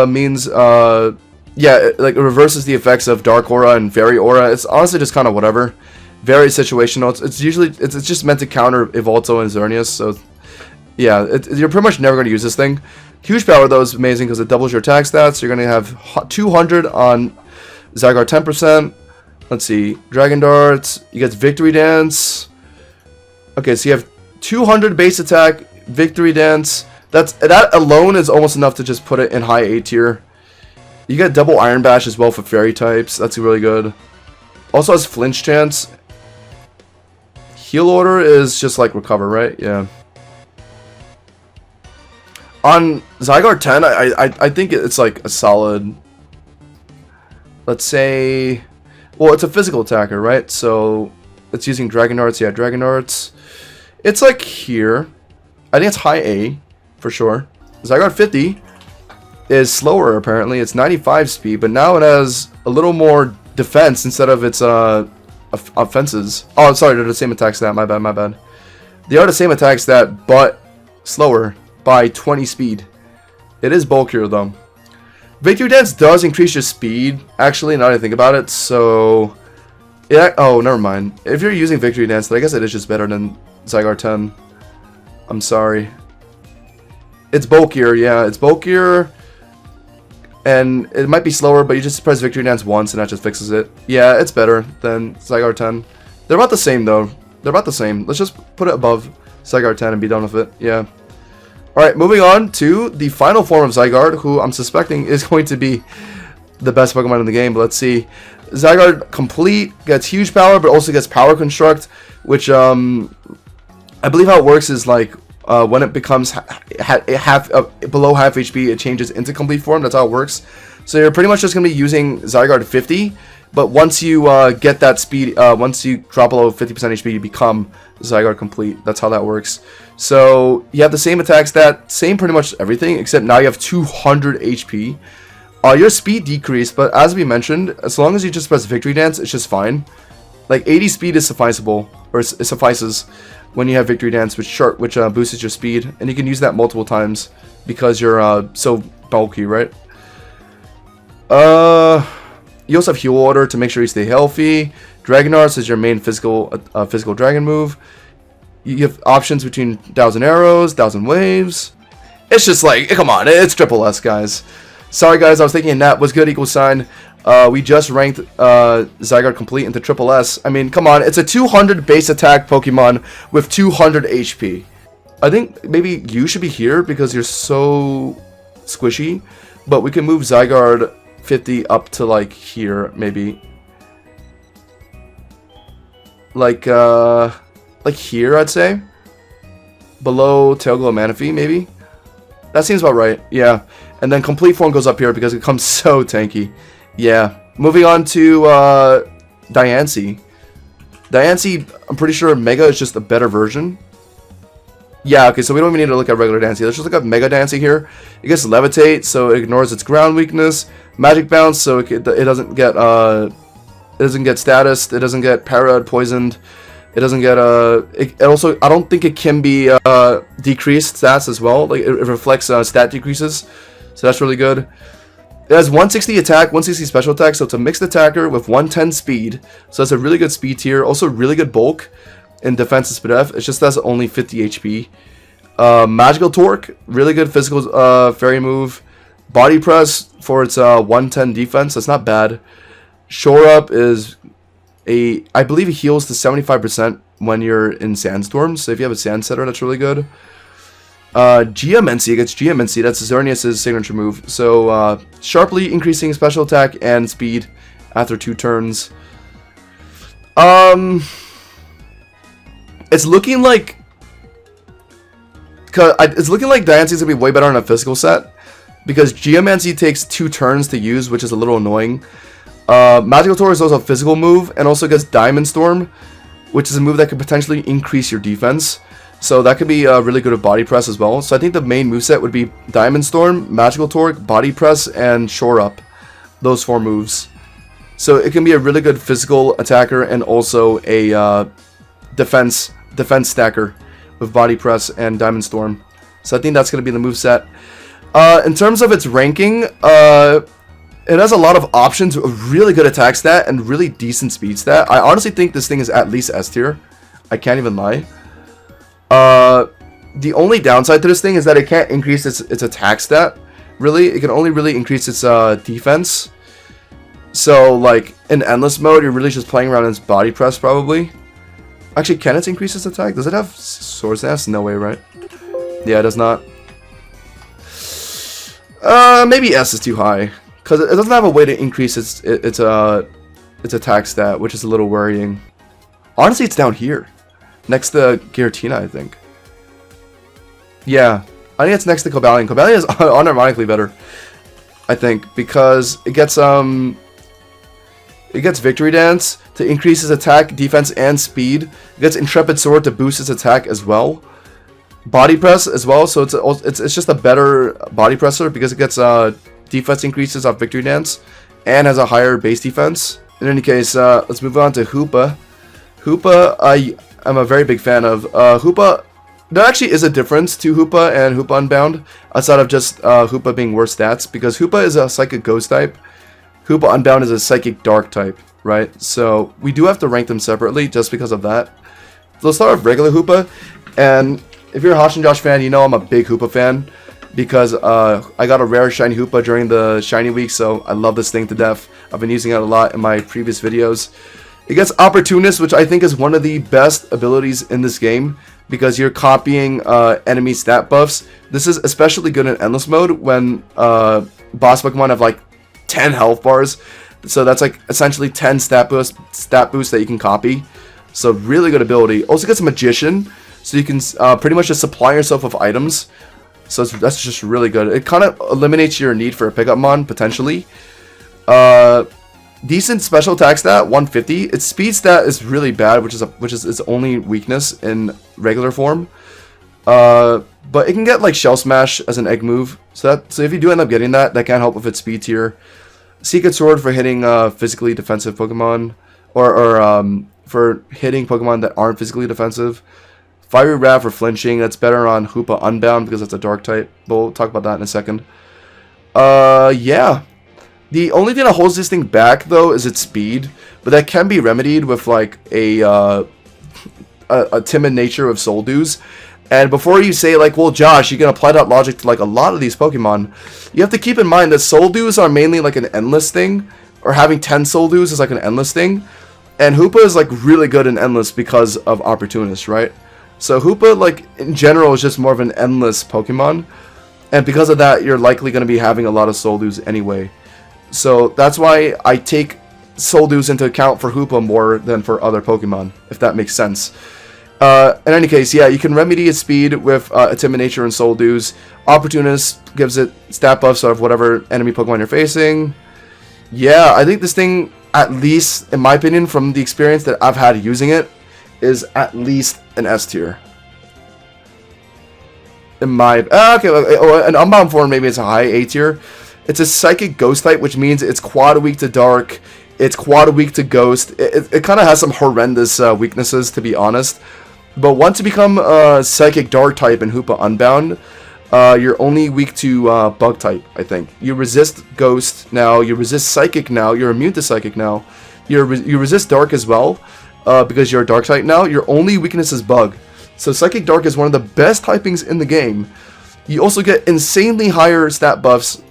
means, yeah, it reverses the effects of Dark Aura and Fairy Aura. It's honestly just kind of whatever. Very situational. It's usually, it's just meant to counter Evolto and Xerneas, so yeah, you're pretty much never going to use this thing. Huge power, though, is amazing because it doubles your attack stats. You're going to have 200 on Zygarde 10%. Let's see. Dragon Darts. You get Victory Dance. Okay, so you have 200 base attack, Victory Dance. That alone is almost enough to just put it in high A tier. You get double Iron Bash as well for fairy types. That's really good. Also has Flinch Chance. Heal Order is just like Recover, right? Yeah. On Zygarde 10, I think it's like a solid, let's say, well, it's a physical attacker, right? So it's using Dragon Darts. Yeah, Dragon Darts. It's like here. I think it's high A for sure. Zygarde 50 is slower apparently. It's 95 speed, but now it has a little more defense instead of its offenses. Oh, sorry, they're the same attack stat. My bad. They are the same attack stat, but slower by 20 speed. It is bulkier though. Victory Dance does increase your speed, actually, now that I think about it, so yeah. Oh, never mind. If you're using Victory Dance, then I guess it is just better than Zygarde 10. I'm sorry. It's bulkier, yeah, it's bulkier. And it might be slower, but you just press Victory Dance once and that just fixes it. Yeah, it's better than Zygarde 10. They're about the same though. They're about the same. Let's just put it above Zygarde 10 and be done with it. Yeah. Alright, moving on to the final form of Zygarde, who I'm suspecting is going to be the best Pokemon in the game, but let's see. Zygarde Complete gets huge power, but also gets Power Construct, which, I believe how it works is, like, when it becomes below half HP, it changes into Complete form. That's how it works. So you're pretty much just going to be using Zygarde 50, but once you get that speed, once you drop below 50% HP, you become Zygarde Complete. That's how that works. So you have the same attack stat, same pretty much everything, except now you have 200 HP. Your speed decreased, but as we mentioned, as long as you just press Victory Dance, it's just fine. Like 80 speed is sufficeable, or it suffices when you have Victory Dance, which boosts your speed, and you can use that multiple times because you're so bulky, right? You also have Heal Order to make sure you stay healthy. Dragon Arts is your main physical dragon move. You have options between 1,000 Arrows, 1,000 Waves. It's just like, come on, it's triple S, guys. Sorry, guys, I was thinking that was good equals sign. We just ranked Zygarde Complete into triple S. I mean, come on, it's a 200 base attack Pokemon with 200 HP. I think maybe you should be here because you're so squishy, but we can move Zygarde 50 up to like here, maybe. Like here, I'd say. Below Tailglow Manaphy, maybe. That seems about right, yeah. And then complete form goes up here because it becomes so tanky. Yeah. Moving on to Diancie. Diancie, I'm pretty sure Mega is just a better version. Yeah, okay, so we don't even need to look at regular Diancie. Let's just look at Mega Diancie here. It gets Levitate, so it ignores its ground weakness. Magic Bounce, so it doesn't get status. It doesn't get parried, poisoned. It doesn't get it also, I don't think it can be decreased stats as well. Like it reflects stat decreases, so that's really good. It has 160 attack, 160 special attack, so it's a mixed attacker with 110 speed. So that's a really good speed tier. Also really good bulk in defense and speed F. It's just that's only 50 HP. Magical Torque, really good physical fairy move. Body Press for its 110 defense, that's not bad. Shore Up is I believe it heals to 75% when you're in Sandstorms. So if you have a Sand Setter, that's really good. Geomancy against Geomancy, that's Xerneas' signature move. So sharply increasing special attack and speed after 2 turns. It's looking like Diancie's gonna be way better on a physical set because Geomancy takes 2 turns to use, which is a little annoying. Magical Torque is also a physical move and also gets Diamond Storm, which is a move that could potentially increase your defense. So that could be really good at Body Press as well. So I think the main moveset would be Diamond Storm, Magical Torque, Body Press, and Shore Up. Those 4 moves. So it can be a really good physical attacker and also a defense stacker with Body Press and Diamond Storm. So I think that's going to be the moveset. In terms of its ranking, it has a lot of options, a really good attack stat, and really decent speed stat. I honestly think this thing is at least S tier. I can't even lie. The only downside to this thing is that it can't increase its attack stat. Really, it can only really increase its defense. So, like, in Endless mode, you're really just playing around its Body Press, probably. Actually, can it increase its attack? Does it have Swords Dance? No way, right? Yeah, it does not. Maybe S is too high. Because it doesn't have a way to increase its attack stat, which is a little worrying. Honestly, it's down here. Next to Giratina, I think. Yeah, I think it's next to Cobalion. Cobalion is unironically better, I think, because it gets Victory Dance to increase its attack, defense, and speed. It gets Intrepid Sword to boost its attack as well. Body Press as well, so it's just a better Body Presser because it gets defense increases off Victory Dance and has a higher base defense. In any case, let's move on to Hoopa. Hoopa, I'm a very big fan of. Hoopa, there actually is a difference to Hoopa and Hoopa Unbound outside of just Hoopa being worse stats, because Hoopa is a Psychic Ghost type. Hoopa Unbound is a Psychic Dark type, right? So we do have to rank them separately just because of that. So let's start with regular Hoopa, and if you're a Hosh and Josh fan, you know I'm a big Hoopa fan, because I got a rare shiny Hoopa during the shiny week, so I love this thing to death. I've been using it a lot in my previous videos. It gets Opportunist, which I think is one of the best abilities in this game, because you're copying enemy stat buffs. This is especially good in Endless mode when boss Pokemon have like 10 health bars, so that's like essentially 10 stat boosts that you can copy. So really good ability. Also gets Magician, so you can pretty much just supply yourself with items. So that's just really good. It kind of eliminates your need for a pickup mon, potentially. Decent special attack stat, 150. Its speed stat is really bad, which is its only weakness in regular form. But it can get like Shell Smash as an egg move. So if you do end up getting that, that can help with its speed tier. Secret Sword for hitting physically defensive Pokemon, or for hitting Pokemon that aren't physically defensive. Fiery Wrath for flinching. That's better on Hoopa Unbound because that's a dark type. But we'll talk about that in a second. Yeah. The only thing that holds this thing back, though, is its speed. But that can be remedied with, like, a timid nature of Soul Dews. And before you say, like, well, Josh, you can apply that logic to, like, a lot of these Pokemon, you have to keep in mind that Soul Dews are mainly, like, an endless thing. Or having 10 Soul Dews is, like, an endless thing. And Hoopa is, like, really good in endless because of Opportunist, right? So Hoopa, like, in general, is just more of an endless Pokemon. And because of that, you're likely going to be having a lot of Soul Dews anyway. So that's why I take Soul Dews into account for Hoopa more than for other Pokemon, if that makes sense. In any case, yeah, you can remedy its speed with Intimidation and Soul Dews. Opportunist gives it stat buffs of whatever enemy Pokemon you're facing. Yeah, I think this thing, at least, in my opinion, from the experience that I've had using it, is at least an S tier. In my... okay, an Unbound form, maybe it's a high A tier. It's a Psychic Ghost type, which means it's quad weak to Dark. It's quad weak to Ghost. It kind of has some horrendous weaknesses, to be honest. But once you become a Psychic Dark type in Hoopa Unbound, you're only weak to Bug type, I think. You resist Ghost now. You resist Psychic now. You're immune to Psychic now. You resist Dark as well, because you're a Dark type now. Your only weakness is Bug. So Psychic Dark is one of the best typings in the game. You also get insanely higher stat buffs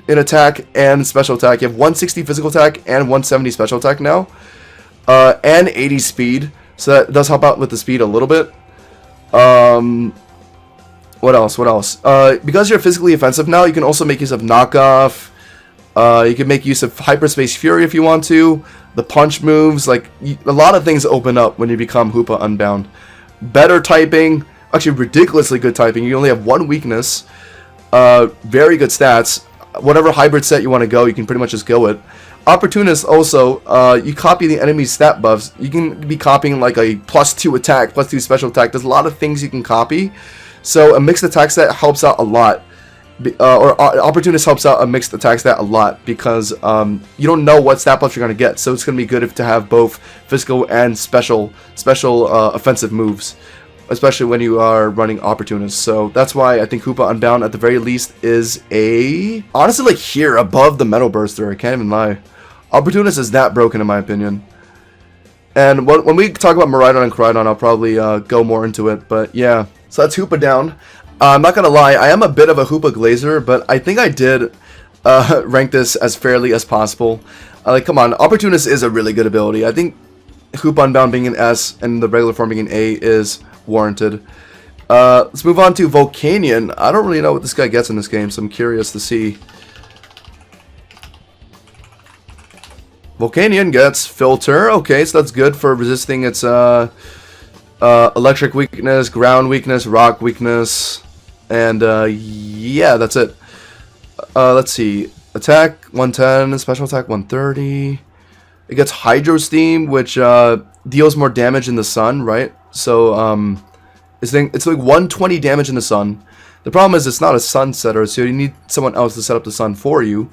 in attack and special attack. You have 160 physical attack and 170 special attack now, and 80 speed. So that does help out with the speed a little bit. What else? What else? Because you're physically offensive now, you can also make use of Knockoff. You can make use of Hyperspace Fury if you want to. The punch moves, like a lot of things open up when you become Hoopa Unbound. Better typing, actually ridiculously good typing. You only have one weakness. Very good stats. Whatever hybrid set you want to go, you can pretty much just go it. Opportunist also, you copy the enemy's stat buffs. You can be copying like a +2 attack, +2 special attack. There's a lot of things you can copy. So a mixed attack set helps out a lot. Or Opportunist helps out a mixed attack stat a lot because you don't know what stat buffs you're going to get. So it's going to be good to have both physical and special offensive moves, especially when you are running Opportunist. So that's why I think Hoopa Unbound at the very least is honestly like here above the Metal Burster. I can't even lie. Opportunist is that broken in my opinion. And when we talk about Miraidon and Koraidon, I'll probably go more into it. But yeah, so that's Hoopa down. I'm not gonna lie, I am a bit of a Hoopa glazer, but I think I did rank this as fairly as possible. Like, come on, Opportunist is a really good ability. I think Hoopa Unbound being an S and the regular form being an A is warranted. Let's move on to Volcanion. I don't really know what this guy gets in this game, so I'm curious to see. Volcanion gets Filter. Okay, so that's good for resisting its electric weakness, ground weakness, rock weakness, and yeah, that's it. Let's see. Attack 110, special attack 130. It gets Hydro Steam, which deals more damage in the sun, right? So it's like 120 damage in the sun. The problem is it's not a sun setter, so you need someone else to set up the sun for you.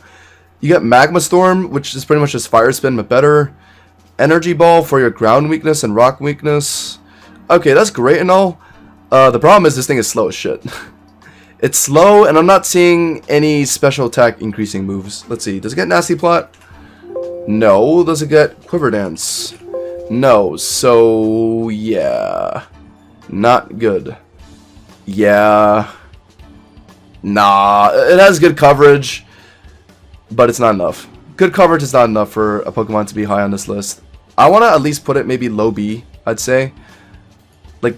You get Magma Storm, which is pretty much just Fire Spin, but better. Energy Ball for your ground weakness and rock weakness. Okay, that's great and all. The problem is this thing is slow as shit. It's slow, and I'm not seeing any special attack increasing moves. Let's see. Does it get Nasty Plot? No. Does it get Quiver Dance? No. So, yeah. Not good. Yeah. Nah. It has good coverage, but it's not enough. Good coverage is not enough for a Pokemon to be high on this list. I want to at least put it maybe low B, I'd say. Like,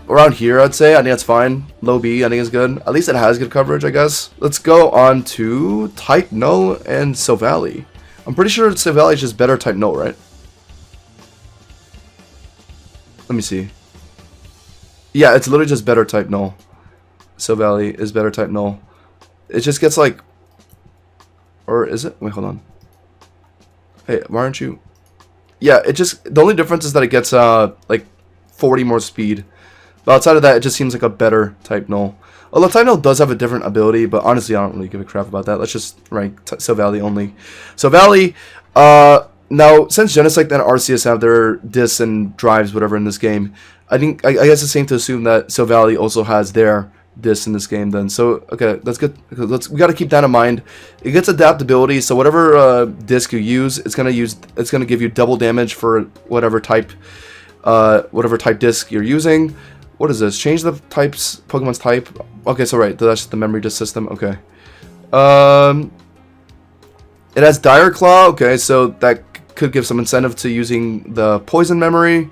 around here, I'd say. I think that's fine. Low B, I think is good. At least it has good coverage, I guess. Let's go on to Type Null and Silvally. I'm pretty sure Silvally is just better Type Null, right? Let me see. Yeah, it's literally just better Type Null. Silvally is better Type Null. It just gets like... Or is it? Wait, hold on. Hey, why aren't you... Yeah, it just... The only difference is that it gets, like, 40 more speed. But outside of that, it just seems like a better Type Null. Although Type Null does have a different ability, but honestly, I don't really give a crap about that. Let's just rank Silvally only. Silvally, now, since Genesect and Arceus have their discs and drives, whatever, in this game, I guess it's safe to assume that Silvally also has their discs in this game then. So, okay, that's good. We got to keep that in mind. It gets adaptability, so whatever disc you use, it's gonna give you double damage for whatever type disc you're using. What is this? Change the Pokemon's type. Okay, so right, that's just the memory disc system. Okay. It has Dire Claw. Okay, so that could give some incentive to using the poison memory.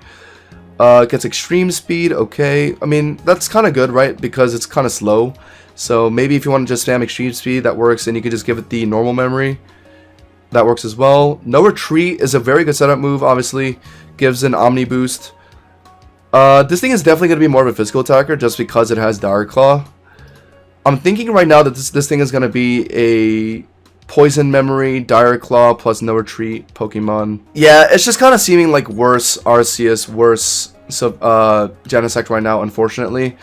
It gets extreme speed. Okay, I mean that's kind of good, right? Because it's kind of slow. So maybe if you want to just spam extreme speed, that works, and you can just give it the normal memory. That works as well. No Retreat is a very good setup move, obviously. Gives an Omni boost. This thing is definitely going to be more of a physical attacker just because it has Dire Claw. I'm thinking right now that this thing is going to be a Poison Memory, Dire Claw, plus No Retreat Pokemon. Yeah, it's just kind of seeming like worse Arceus, worse Genesect right now, unfortunately.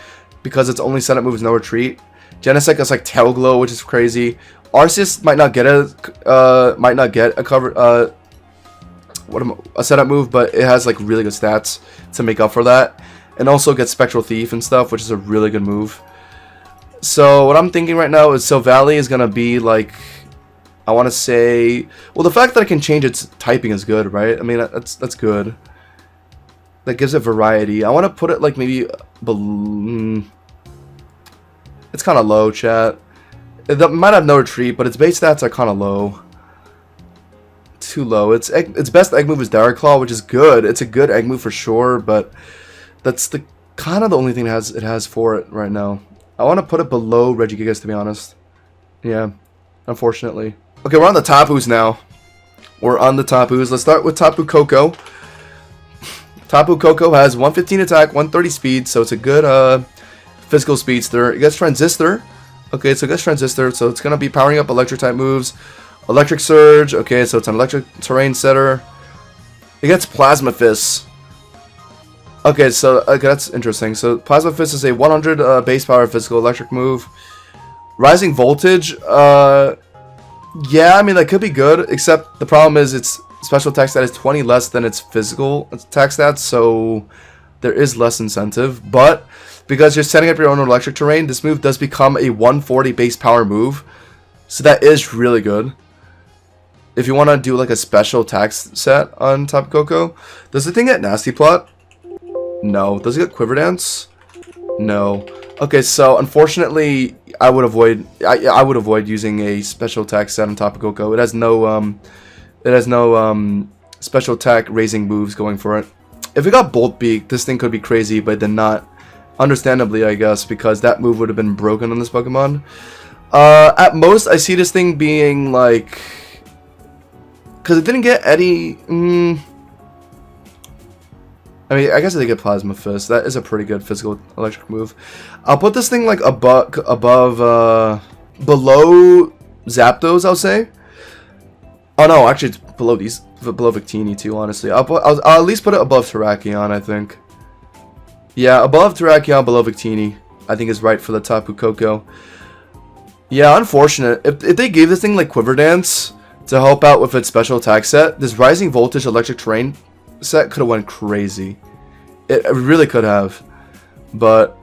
Because its only setup move is No Retreat. Genesect is like Tail Glow, which is crazy. Arceus might not get a cover a setup move, but it has like really good stats to make up for that, and also gets Spectral Thief and stuff, which is a really good move. So what I'm thinking right now is Silvally is gonna be like, I want to say, well, the fact that it can change its typing is good, right? I mean, that's good. That gives it variety. I want to put it like maybe it's kind of low, chat. It might have No Retreat, but its base stats are kind of low. Too low. Its best egg move is Dire Claw, which is good. It's a good egg move for sure, but that's the kind of the only thing it has for it right now. I want to put it below Regigigas, to be honest. Yeah, unfortunately. Okay, we're on the Tapus now. We're on the Tapus. Let's start with Tapu Koko. Tapu Koko has 115 attack, 130 speed, so it's a good physical speedster. It gets Transistor. Okay, so it gets Transistor, so it's going to be powering up electric type moves. Electric Surge, okay, so it's an electric terrain setter. It gets Plasma Fist. Okay, so that's interesting. So Plasma Fist is a 100 base power physical electric move. Rising Voltage, yeah, I mean, that could be good, except the problem is its special attack stat is 20 less than its physical attack stats, so there is less incentive. But because you're setting up your own electric terrain, this move does become a 140 base power move, so that is really good. If you want to do like a special attack set on Tapu Koko. Does the thing get Nasty Plot? No. Does it get Quiver Dance? No. Okay, so unfortunately, I would avoid using a special attack set on Tapu Koko. It has no special attack raising moves going for it. If it got Bolt Beak, this thing could be crazy, but then not. Understandably, I guess, because that move would have been broken on this Pokemon. At most, I see this thing being like, because it didn't get Eddie. I mean, I guess it did get Plasma Fist. That is a pretty good physical electric move. I'll put this thing like below Zapdos, I'll say. Oh no, actually it's below Victini too. Honestly, I'll at least put it above Terrakion, I think. Yeah, above Terrakion, below Victini, I think is right for the Tapu Koko. Yeah, unfortunate. If they gave this thing like Quiver Dance to help out with its special attack set, this Rising Voltage electric terrain set could have went crazy. It really could have. But,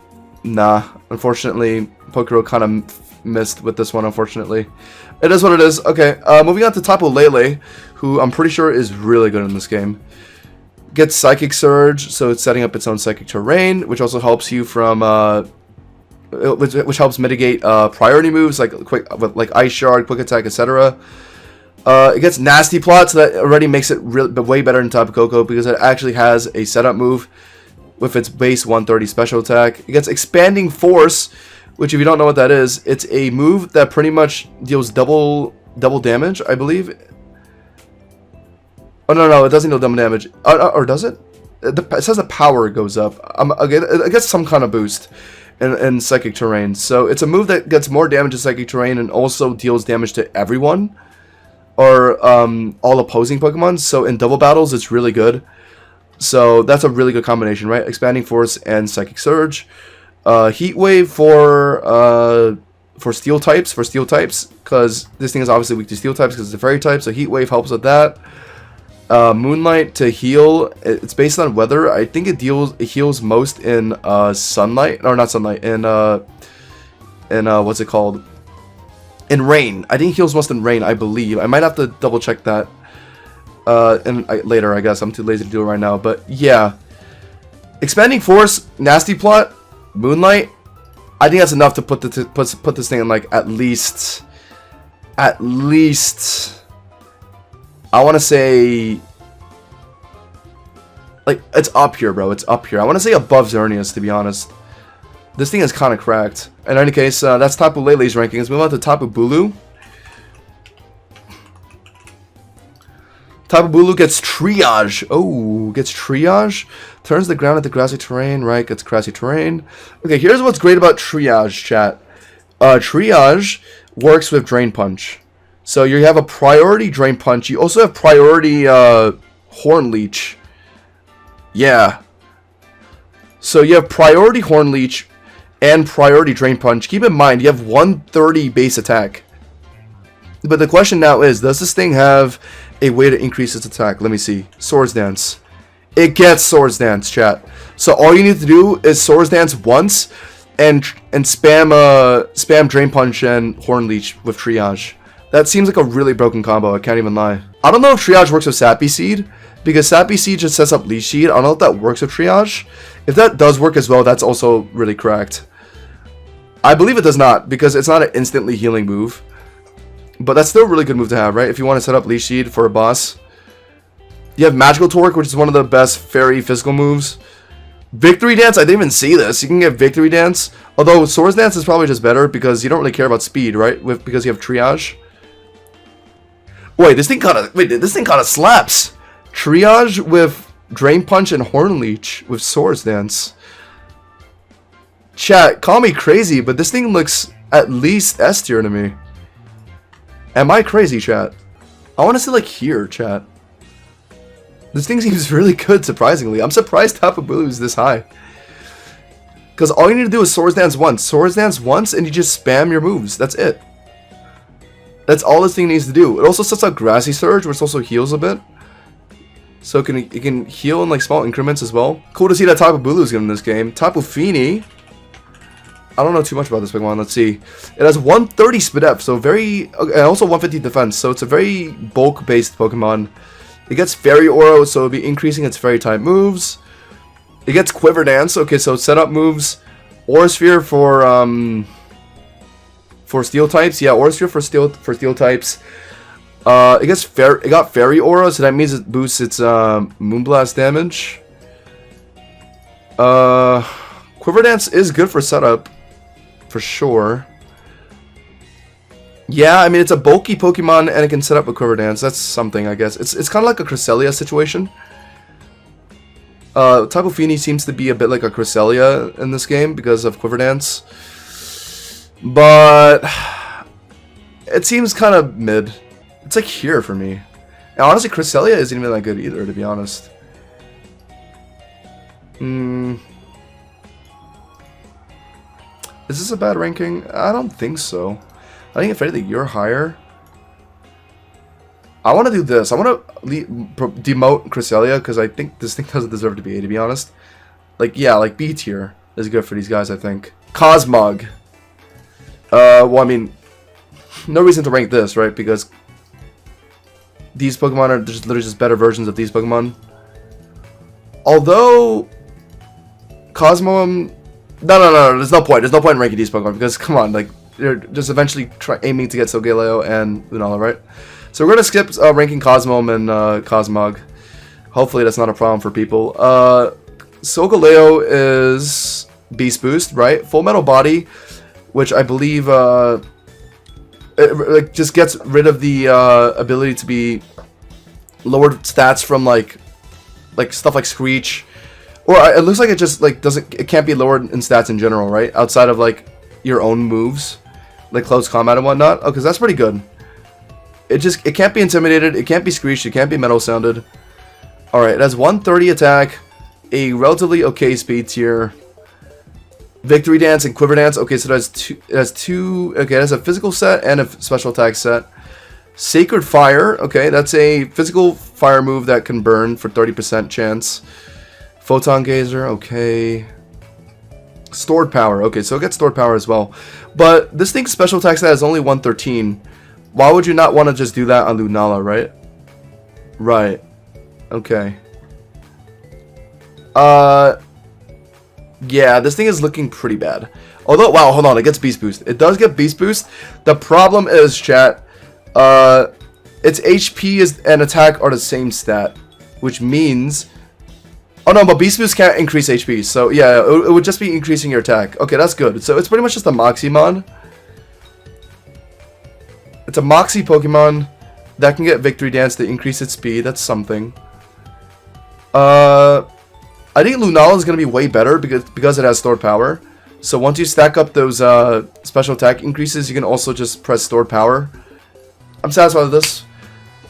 nah. Unfortunately, PokéRogue kind of missed with this one, unfortunately. It is what it is. Okay, moving on to Tapu Lele, who I'm pretty sure is really good in this game. Gets Psychic Surge, so it's setting up its own Psychic terrain, which also helps you from, which helps mitigate priority moves like Ice Shard, Quick Attack, etc. It gets Nasty Plot, so that already makes it way better than Tapu Koko because it actually has a setup move with its base 130 special attack. It gets Expanding Force, which if you don't know what that is, it's a move that pretty much deals double damage, I believe. Oh no, it doesn't deal double damage. Or does it? It says the power goes up. Again, it gets some kind of boost in Psychic Terrain. So it's a move that gets more damage in Psychic Terrain and also deals damage to everyone. Or all opposing Pokemon. So in double battles, it's really good. So that's a really good combination, right? Expanding Force and Psychic Surge. Heat Wave for Steel types, because this thing is obviously weak to Steel types because it's a Fairy type. So Heat Wave helps with that. Moonlight to heal. It's based on weather. I think it heals most in sunlight, or not sunlight. In what's it called? In rain. I think it heals most in rain, I believe. I might have to double check that later, I guess. I'm too lazy to do it right now. But yeah. Expanding Force, Nasty Plot, Moonlight. I think that's enough to put this thing in like at least I want to say like it's up here, bro. It's up here. I want to say above Xerneas, to be honest. This thing is kind of cracked. In any case, that's Tapu Lele's ranking. Let's move on to Tapu Bulu. Tapu Bulu gets Triage. Oh, gets Triage. Turns the ground into grassy terrain. Right, gets grassy terrain. Okay, here's what's great about Triage, chat. Triage works with Drain Punch. So you have a priority Drain Punch. You also have priority Horn Leech. Yeah. So you have priority Horn Leech and priority Drain Punch. Keep in mind, you have 130 base attack. But the question now is, does this thing have a way to increase its attack? Let me see. Swords Dance. It gets Swords Dance, chat. So all you need to do is Swords Dance once and spam Drain Punch and Horn Leech with Triage. That seems like a really broken combo, I can't even lie. I don't know if Triage works with Sappy Seed, because Sappy Seed just sets up Leech Seed. I don't know if that works with Triage. If that does work as well, that's also really cracked. I believe it does not, because it's not an instantly healing move. But that's still a really good move to have, right? If you want to set up Leech Seed for a boss. You have Magical Torque, which is one of the best fairy physical moves. Victory Dance, I didn't even see this. You can get Victory Dance. Although Swords Dance is probably just better because you don't really care about speed, right? Because you have Triage. Wait, this thing kinda slaps. Triage with Drain Punch and Horn Leech with Swords Dance. Chat, call me crazy, but this thing looks at least S tier to me. Am I crazy, chat? I want to see like here, chat. This thing seems really good, surprisingly. I'm surprised Tapu Bulu is this high. Because all you need to do is Swords Dance once. Swords Dance once, and you just spam your moves. That's it. That's all this thing needs to do. It also sets out Grassy Surge, which also heals a bit. So it can heal in like small increments as well. Cool to see that Tapu Bulu is good in this game. Tapu Fini. I don't know too much about this Pokemon. Let's see. It has 130 Speed F, so very... and also 150 Defense, so it's a very bulk-based Pokemon. It gets Fairy Aura, so it'll be increasing its Fairy type moves. It gets Quiver Dance. Okay, so set up moves. Aura Sphere for Steel types. Yeah, Aura Sphere for Steel types. It got Fairy Aura, so that means it boosts its Moonblast damage. Quiver Dance is good for setup, for sure. Yeah, I mean, it's a bulky Pokemon, and it can set up a Quiver Dance. That's something, I guess. It's kind of like a Cresselia situation. Tapu Fini seems to be a bit like a Cresselia in this game because of Quiver Dance. But it seems kind of mid. It's like here for me. And honestly, Cresselia isn't even that good either, to be honest. Is this a bad ranking? I don't think so. I think if anything, you're higher. I want to do this. I want to demote Cresselia because I think this thing doesn't deserve to be A, to be honest. Like, yeah, like B tier is good for these guys, I think. Cosmog. Well, I mean, no reason to rank this, right? Because these Pokemon are just literally just better versions of these Pokemon. Although, Cosmo... No, there's no point. There's no point in ranking these Pokemon because, come on, like, they're just eventually aiming to get Solgaleo and Lunala, right? So we're going to skip ranking Cosmom and Cosmog. Hopefully that's not a problem for people. Solgaleo is Beast Boost, right? Full Metal Body, which I believe it just gets rid of the ability to be lowered stats from like stuff like Screech. Or it looks like it just like it can't be lowered in stats in general, right? Outside of like your own moves, like close combat and whatnot. Oh, because that's pretty good. It can't be intimidated, it can't be screeched, it can't be metal sounded. Alright, it has 130 attack, a relatively okay speed tier. Victory Dance and Quiver Dance. Okay, so it has two okay, it has a physical set and a special attack set. Sacred Fire, okay, that's a physical fire move that can burn for 30% chance. Photon Gazer, okay. Stored Power, okay, so it gets Stored Power as well. But this thing's special attack set is only 113. Why would you not want to just do that on Lunala, right? Right. Okay. Yeah, this thing is looking pretty bad. Although, wow, hold on, it gets Beast Boost. It does get Beast Boost. The problem is, chat, its HP and attack are the same stat, which means... Oh no, but Beast Boost can't increase HP, so yeah, it would just be increasing your attack. Okay, that's good. So it's pretty much just a Moxie mod. It's a Moxie Pokemon That can get Victory Dance to increase its speed. That's something. I think Lunala is going to be way better because it has stored power. So once you stack up those special attack increases, you can also just press stored power. I'm satisfied with this.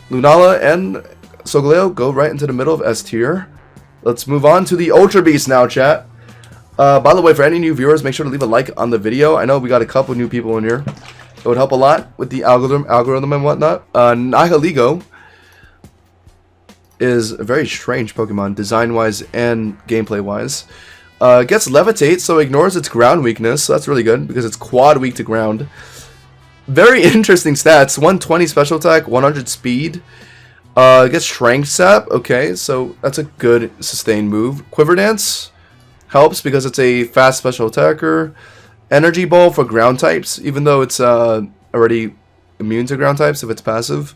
Lunala and Solgaleo go right into the middle of S tier. Let's move on to the Ultra Beast now, chat. By the way, for any new viewers, make sure to leave a like on the video. I know we got a couple new people in here. It would help a lot with the algorithm and whatnot. Nihiligo is a very strange Pokemon, design-wise and gameplay-wise. Gets Levitate, so ignores its ground weakness, so that's really good, because it's quad weak to ground. Very interesting stats, 120 special attack, 100 speed. Gets Strength Sap, okay, so that's a good sustained move. Quiver Dance helps because it's a fast special attacker. Energy Ball for ground types, even though it's already immune to ground types if it's passive.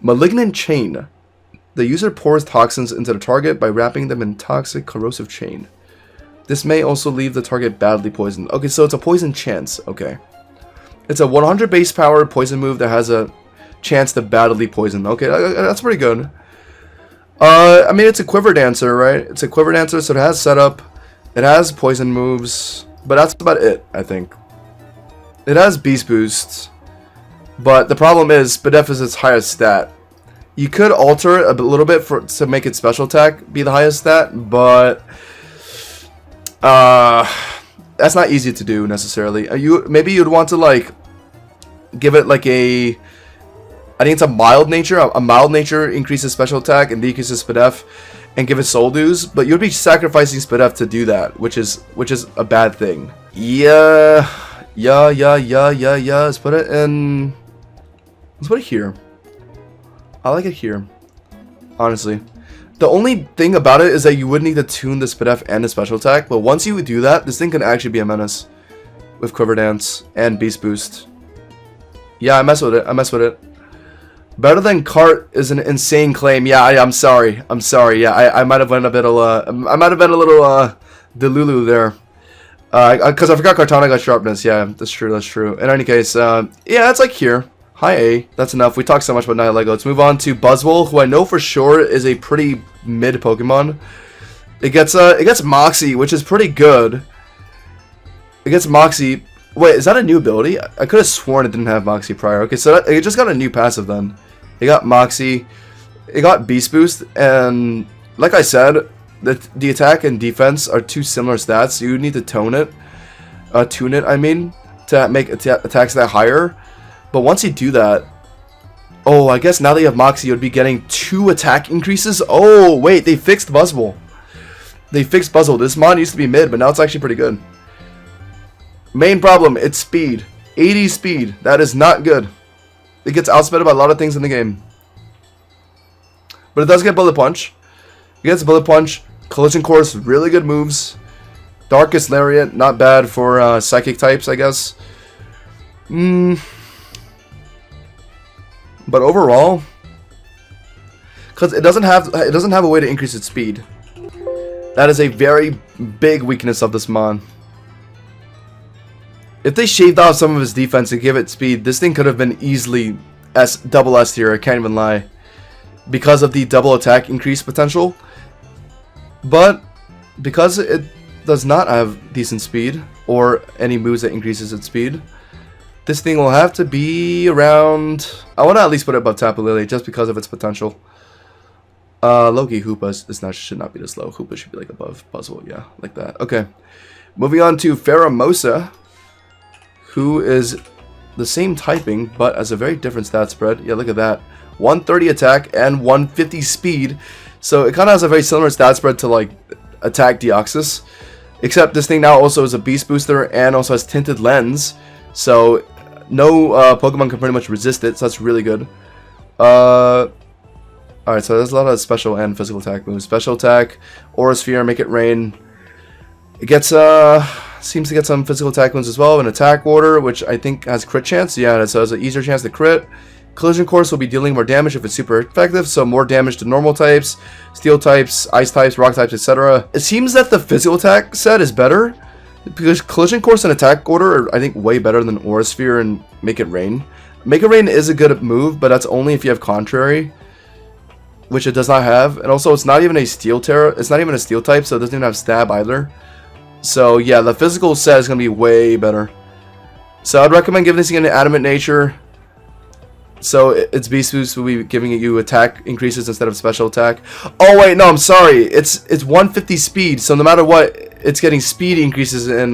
Malignant Chain. The user pours toxins into the target by wrapping them in toxic corrosive chain. This may also leave the target badly poisoned. Okay, so it's a poison chance. Okay. It's a 100 base power poison move that has a chance to badly poison. Okay, that's pretty good. I mean, it's a Quiver Dancer, right? It's a Quiver Dancer, so it has setup. It has poison moves. But that's about it, I think. It has Beast Boost. But the problem is, Spadef is its highest stat. You could alter it a little bit to make its special attack be the highest stat, but that's not easy to do necessarily. Maybe you'd want to like give it like a, I think it's a mild nature. A mild nature increases special attack and decreases Spadef, and give it Soul Dews. But you'd be sacrificing Spadef to do that, which is a bad thing. Yeah. Let's put it in. Let's put it here. I like it here, honestly. The only thing about it is that you would need to tune the Spadef and the special attack, but once you do that, this thing can actually be a menace with Quiver Dance and Beast Boost. Yeah, I mess with it. Better than Cart is an insane claim. Yeah, I'm sorry. Yeah, I might have went a bit I might have been a little delulu there. Because I forgot Kartana got sharpness. Yeah, that's true. In any case, yeah, it's like here. High A. That's enough. We talked so much about Nihilego. Let's move on to Buzzwole, who I know for sure is a pretty mid Pokemon. It gets Moxie, which is pretty good. It gets Moxie. Wait, is that a new ability? I could have sworn it didn't have Moxie prior. Okay, so it just got a new passive then. It got Moxie. It got Beast Boost, and like I said, the attack and defense are two similar stats. You need to tune it, I mean, to make attacks that higher. But once you do that, oh, I guess now that you have Moxie, you would be getting 2 attack increases. Oh, wait, they fixed Buzzwole. This mod used to be mid, but now it's actually pretty good. Main problem, it's speed. 80 speed. That is not good. It gets outsped by a lot of things in the game. But it does get Bullet Punch. It gets Bullet Punch. Collision Course, really good moves. Darkest Lariat, not bad for Psychic types, I guess. But overall, because it doesn't have a way to increase its speed. That is a very big weakness of this mod. If they shaved off some of his defense and give it speed, this thing could have been easily double S tier. I can't even lie, because of the double attack increase potential. But because it does not have decent speed or any moves that increases its speed, this thing will have to be around. I want to at least put it above Tapu Lele just because of its potential. Loki Hoopa should not be this low. Hoopa should be like above Buzzwole, yeah, like that. Okay, moving on to Pheromosa, who is the same typing but has a very different stat spread. Yeah, look at that, 130 attack and 150 speed. So it kind of has a very similar stat spread to like Attack Deoxys, except this thing now also is a Beast Booster and also has Tinted Lens. So no Pokemon can pretty much resist it, so that's really good. Alright, so there's a lot of special and physical attack moves. Special attack, Aura Sphere, Make It Rain. It gets seems to get some physical attack moves as well. An Attack Order, which I think has crit chance. Yeah, so it has an easier chance to crit. Collision Course will be dealing more damage if it's super effective, so more damage to normal types, steel types, ice types, rock types, etc. It seems that the physical attack set is better, because Collision Course and Attack Order are, I think, way better than Aura Sphere and Make It Rain. Mega Rain is a good move, but that's only if you have Contrary, which it does not have. And also, it's not even a Steel Terra. It's not even a Steel type, so it doesn't even have Stab either. So yeah, the physical set is gonna be way better. So I'd recommend giving this an Adamant Nature. So its Beast Boost will be giving you attack increases instead of special attack. Oh wait, no, I'm sorry. It's 150 speed, so no matter what, it's getting speed increases in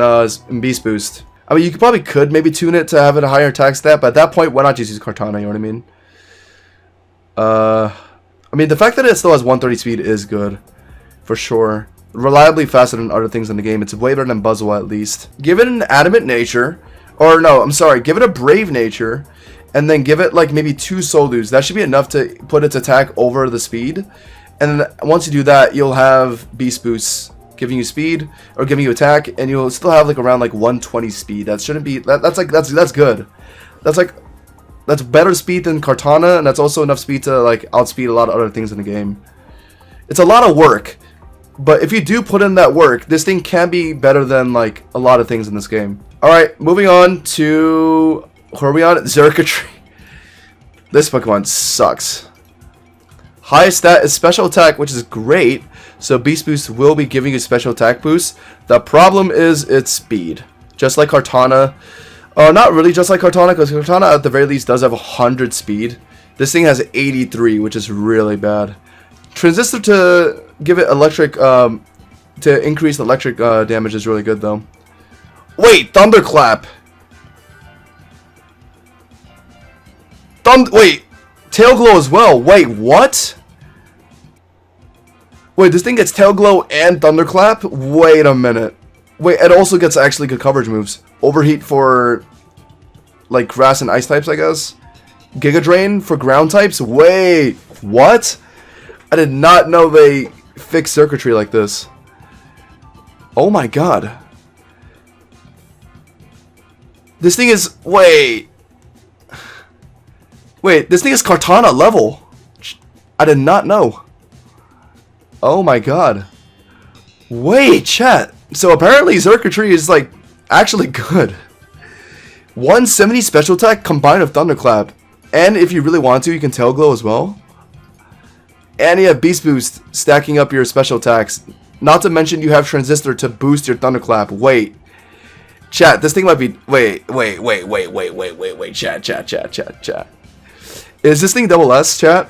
Beast Boost. I mean, you could maybe tune it to have it a higher attack stat, but at that point, why not just use Kartana? You know what I mean? I mean, the fact that it still has 130 speed is good, for sure. Reliably faster than other things in the game. It's way better than Buzzwole at least. Give it an Adamant Nature, or no, I'm sorry, give it a Brave Nature, and then give it like maybe 2 Soldus. That should be enough to put its attack over the speed. And then once you do that, you'll have Beast Boosts giving you speed or giving you attack, and you'll still have like around like 120 speed. That shouldn't be that's good. That's better speed than Kartana, and that's also enough speed to like outspeed a lot of other things in the game. It's a lot of work, but if you do put in that work, this thing can be better than like a lot of things in this game. All right, moving on to who are we on? Xurkitree. This Pokemon sucks. Highest stat is special attack, which is great. So Beast Boost will be giving you special attack boost. The problem is its speed. Just like Kartana. Not really just like Kartana, because Kartana at the very least does have 100 speed. This thing has 83, which is really bad. Transistor to give it electric, to increase electric damage is really good though. Wait, Thunderclap! Wait, Tail Glow as well. Wait, what? Wait, this thing gets Tail Glow and Thunderclap? Wait a minute. Wait, it also gets actually good coverage moves. Overheat for, like, grass and ice types, I guess. Giga Drain for ground types? Wait, what? I did not know they fixed Xurkitree like this. Oh my god. This thing is... Wait, this thing is Kartana level. I did not know. Oh my god. Wait, chat. So apparently Xurkitree is like actually good. 170 special attack combined with Thunderclap. And if you really want to, you can Tail Glow as well. And you have Beast Boost stacking up your special attacks. Not to mention you have Transistor to boost your Thunderclap. Wait. Chat, this thing might be... Wait. Chat. Is this thing double S, chat?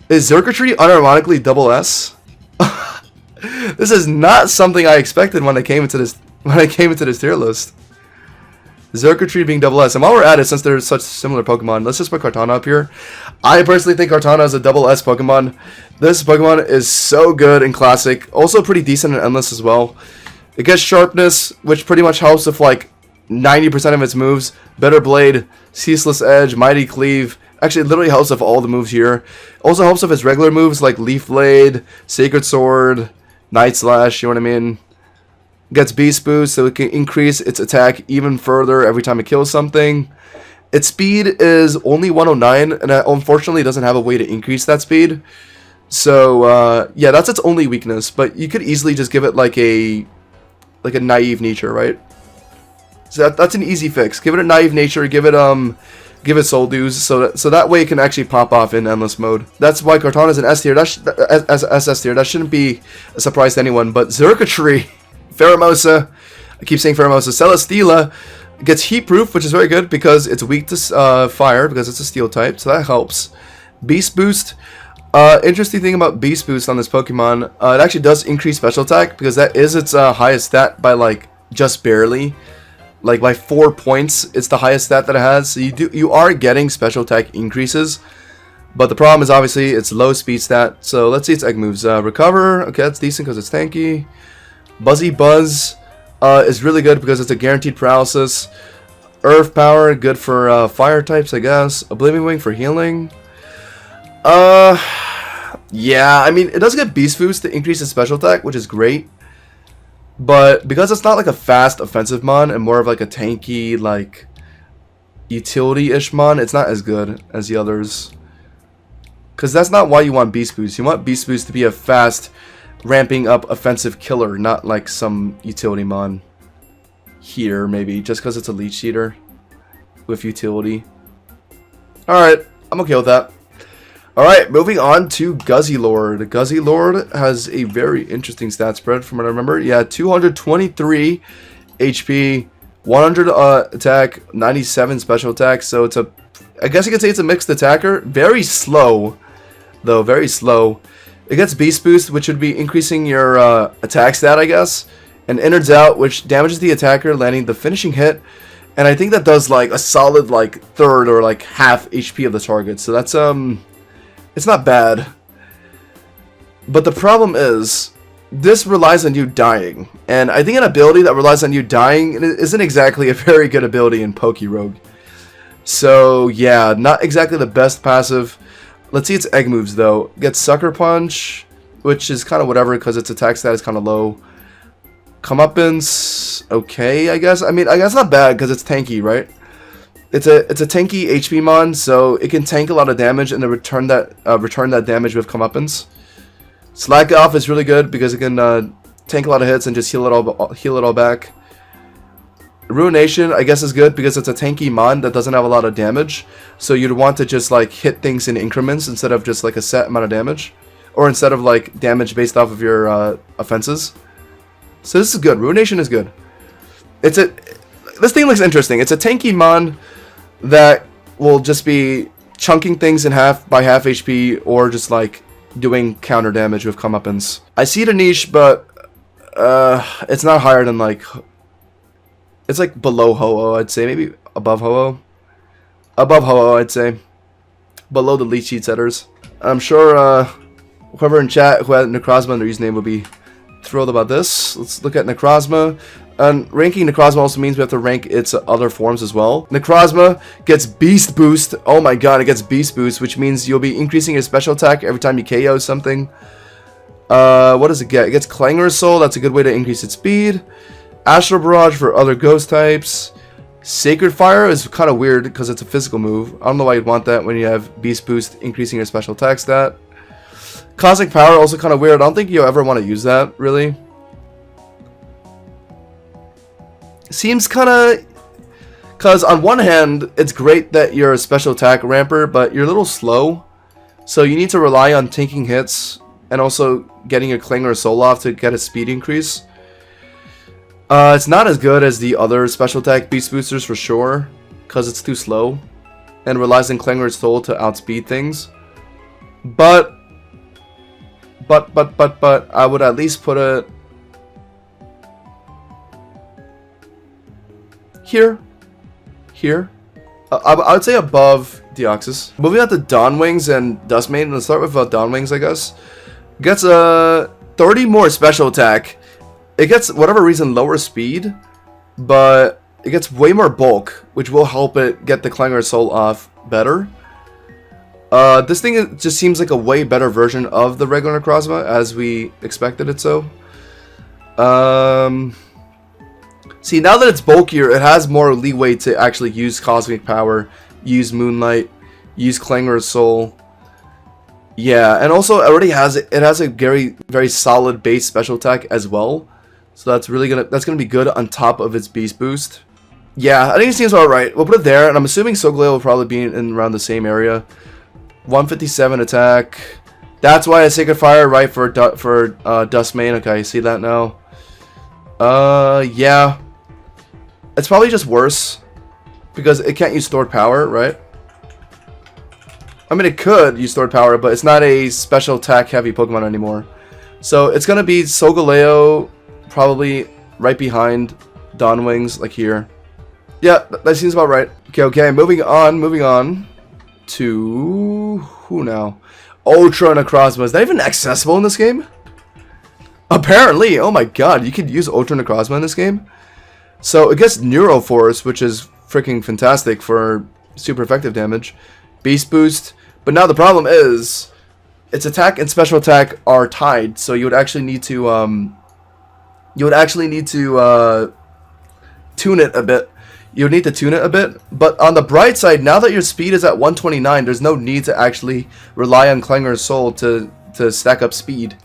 Is Xurkitree unironically double S? This is not something I expected when I came into this tier list. Xurkitree being double S. And while we're at it, since they're such similar Pokemon, let's just put Kartana up here. I personally think Kartana is a double S Pokemon. This Pokemon is so good in Classic. Also pretty decent in Endless as well. It gets Sharpness, which pretty much helps with like 90% of its moves. Better Blade, Ceaseless Edge, Mighty Cleave. Actually, it literally helps with all the moves here. Also helps with its regular moves like Leaf Blade, Sacred Sword, Night Slash, you know what I mean? Gets Beast Boost, so it can increase its attack even further every time it kills something. Its speed is only 109, and it unfortunately doesn't have a way to increase that speed. So, yeah, that's its only weakness. But you could easily just give it like a Naive Nature, right? So that's an easy fix. Give it a Naive Nature, give it Soul Dews, so that way it can actually pop off in Endless mode. That's why Kartana is an S tier. SS tier. That shouldn't be a surprise to anyone. But Xurkitree, Pheromosa, I keep saying Pheromosa, Celesteela gets Heat Proof, which is very good because it's weak to fire because it's a Steel type, so that helps. Beast Boost. Interesting thing about Beast Boost on this Pokemon, it actually does increase special attack because that is its highest stat by like just barely. Like by 4 points, it's the highest stat that it has. So you are getting special attack increases, but the problem is obviously it's low speed stat. So let's see its egg moves. Recover, okay, that's decent because it's tanky. Buzzy Buzz is really good because it's a guaranteed paralysis. Earth Power, good for fire types, I guess. Oblivion Wing for healing. Yeah, I mean it does get Beast Boost to increase its special attack, which is great. But because it's not like a fast offensive mon and more of like a tanky, like utility-ish mon, it's not as good as the others. Because that's not why you want Beast Boost. You want Beast Boost to be a fast, ramping up offensive killer, not like some utility mon here, maybe, just because it's a Leech Eater with utility. Alright, I'm okay with that. Alright, moving on to Guzzlord. Guzzlord has a very interesting stat spread from what I remember. Yeah, 223 HP, 100 attack, 97 special attack. So it's a, I guess you could say it's a mixed attacker. Very slow, though, very slow. It gets Beast Boost, which would be increasing your attack stat, I guess. And Innards Out, which damages the attacker, landing the finishing hit. And I think that does like a solid like third or like half HP of the target. So that's it's not bad. But the problem is, this relies on you dying. And I think an ability that relies on you dying isn't exactly a very good ability in PokéRogue. So yeah, not exactly the best passive. Let's see its egg moves though. Gets Sucker Punch, which is kind of whatever because its attack stat is kind of low. Comeuppance, okay, I guess. I mean, I guess not bad because it's tanky, right? It's a tanky HP mon, so it can tank a lot of damage and then return that damage with Comeuppance. Slack Off is really good because it can tank a lot of hits and just heal it all back. Ruination, I guess, is good because it's a tanky mon that doesn't have a lot of damage, so you'd want to just like hit things in increments instead of just like a set amount of damage, or instead of like damage based off of your offenses. So this is good. Ruination is good. This thing looks interesting. It's a tanky mon that will just be chunking things in half by half HP, or just like doing counter damage with Comeuppance. I see the niche, but it's not higher than like, it's like below Ho-Oh, I'd say. Maybe above Ho-Oh. Above Ho-Oh, I'd say. Below the lead sheet setters. I'm sure whoever in chat who had Necrozma in their username will be thrilled about this. Let's look at Necrozma. And ranking Necrozma also means we have to rank its other forms as well. Necrozma gets Beast Boost. Oh my god, it gets Beast Boost, which means you'll be increasing your special attack every time you KO something. What does it get? It gets Clangor Soul. That's a good way to increase its speed. Astral Barrage for other ghost types. Sacred Fire is kind of weird because it's a physical move. I don't know why you'd want that when you have Beast Boost increasing your special attack stat. Cosmic Power, also kind of weird. I don't think you'll ever want to use that, really. Seems kind of... Because on one hand, it's great that you're a special attack ramper, but you're a little slow. So you need to rely on tanking hits and also getting your Clangor Soul off to get a speed increase. It's not as good as the other special attack Beast Boosters for sure, because it's too slow and relies on Clangor Soul to outspeed things. But I would at least put it here. I would say above Deoxys. Moving on to Dawnwings and Dustmane. Let's start with Dawnwings, I guess. Gets a 30 more special attack. It gets, whatever reason, lower speed, but it gets way more bulk, which will help it get the Clangor Soul off better. This thing just seems like a way better version of the regular Necrozma, as we expected it so. See, now that it's bulkier, it has more leeway to actually use Cosmic Power, use Moonlight, use Clangor Soul. Yeah, and also it has a very solid base special attack as well. So that's gonna be good on top of its Beast Boost. Yeah, I think it seems alright. We'll put it there, and I'm assuming Solgaleo will probably be in around the same area. 157 attack. That's why I Sacred Fire, right, for Dustmane. Okay, I see that now. Yeah. It's probably just worse because it can't use Stored Power, right? I mean, it could use Stored Power, but it's not a special attack heavy Pokemon anymore. So it's gonna be Solgaleo, probably right behind Dawnwings, like here. Yeah, that seems about right. Okay, moving on to who now? Ultra Necrozma. Is that even accessible in this game? Apparently. Oh my god, you could use Ultra Necrozma in this game. So it gets Neuroforce, which is freaking fantastic for super effective damage. Beast Boost. But now the problem is its attack and special attack are tied, so you would actually need to tune it a bit. You would need to tune it a bit, but on the bright side, now that your speed is at 129, there's no need to actually rely on Clangor Soul to stack up speed.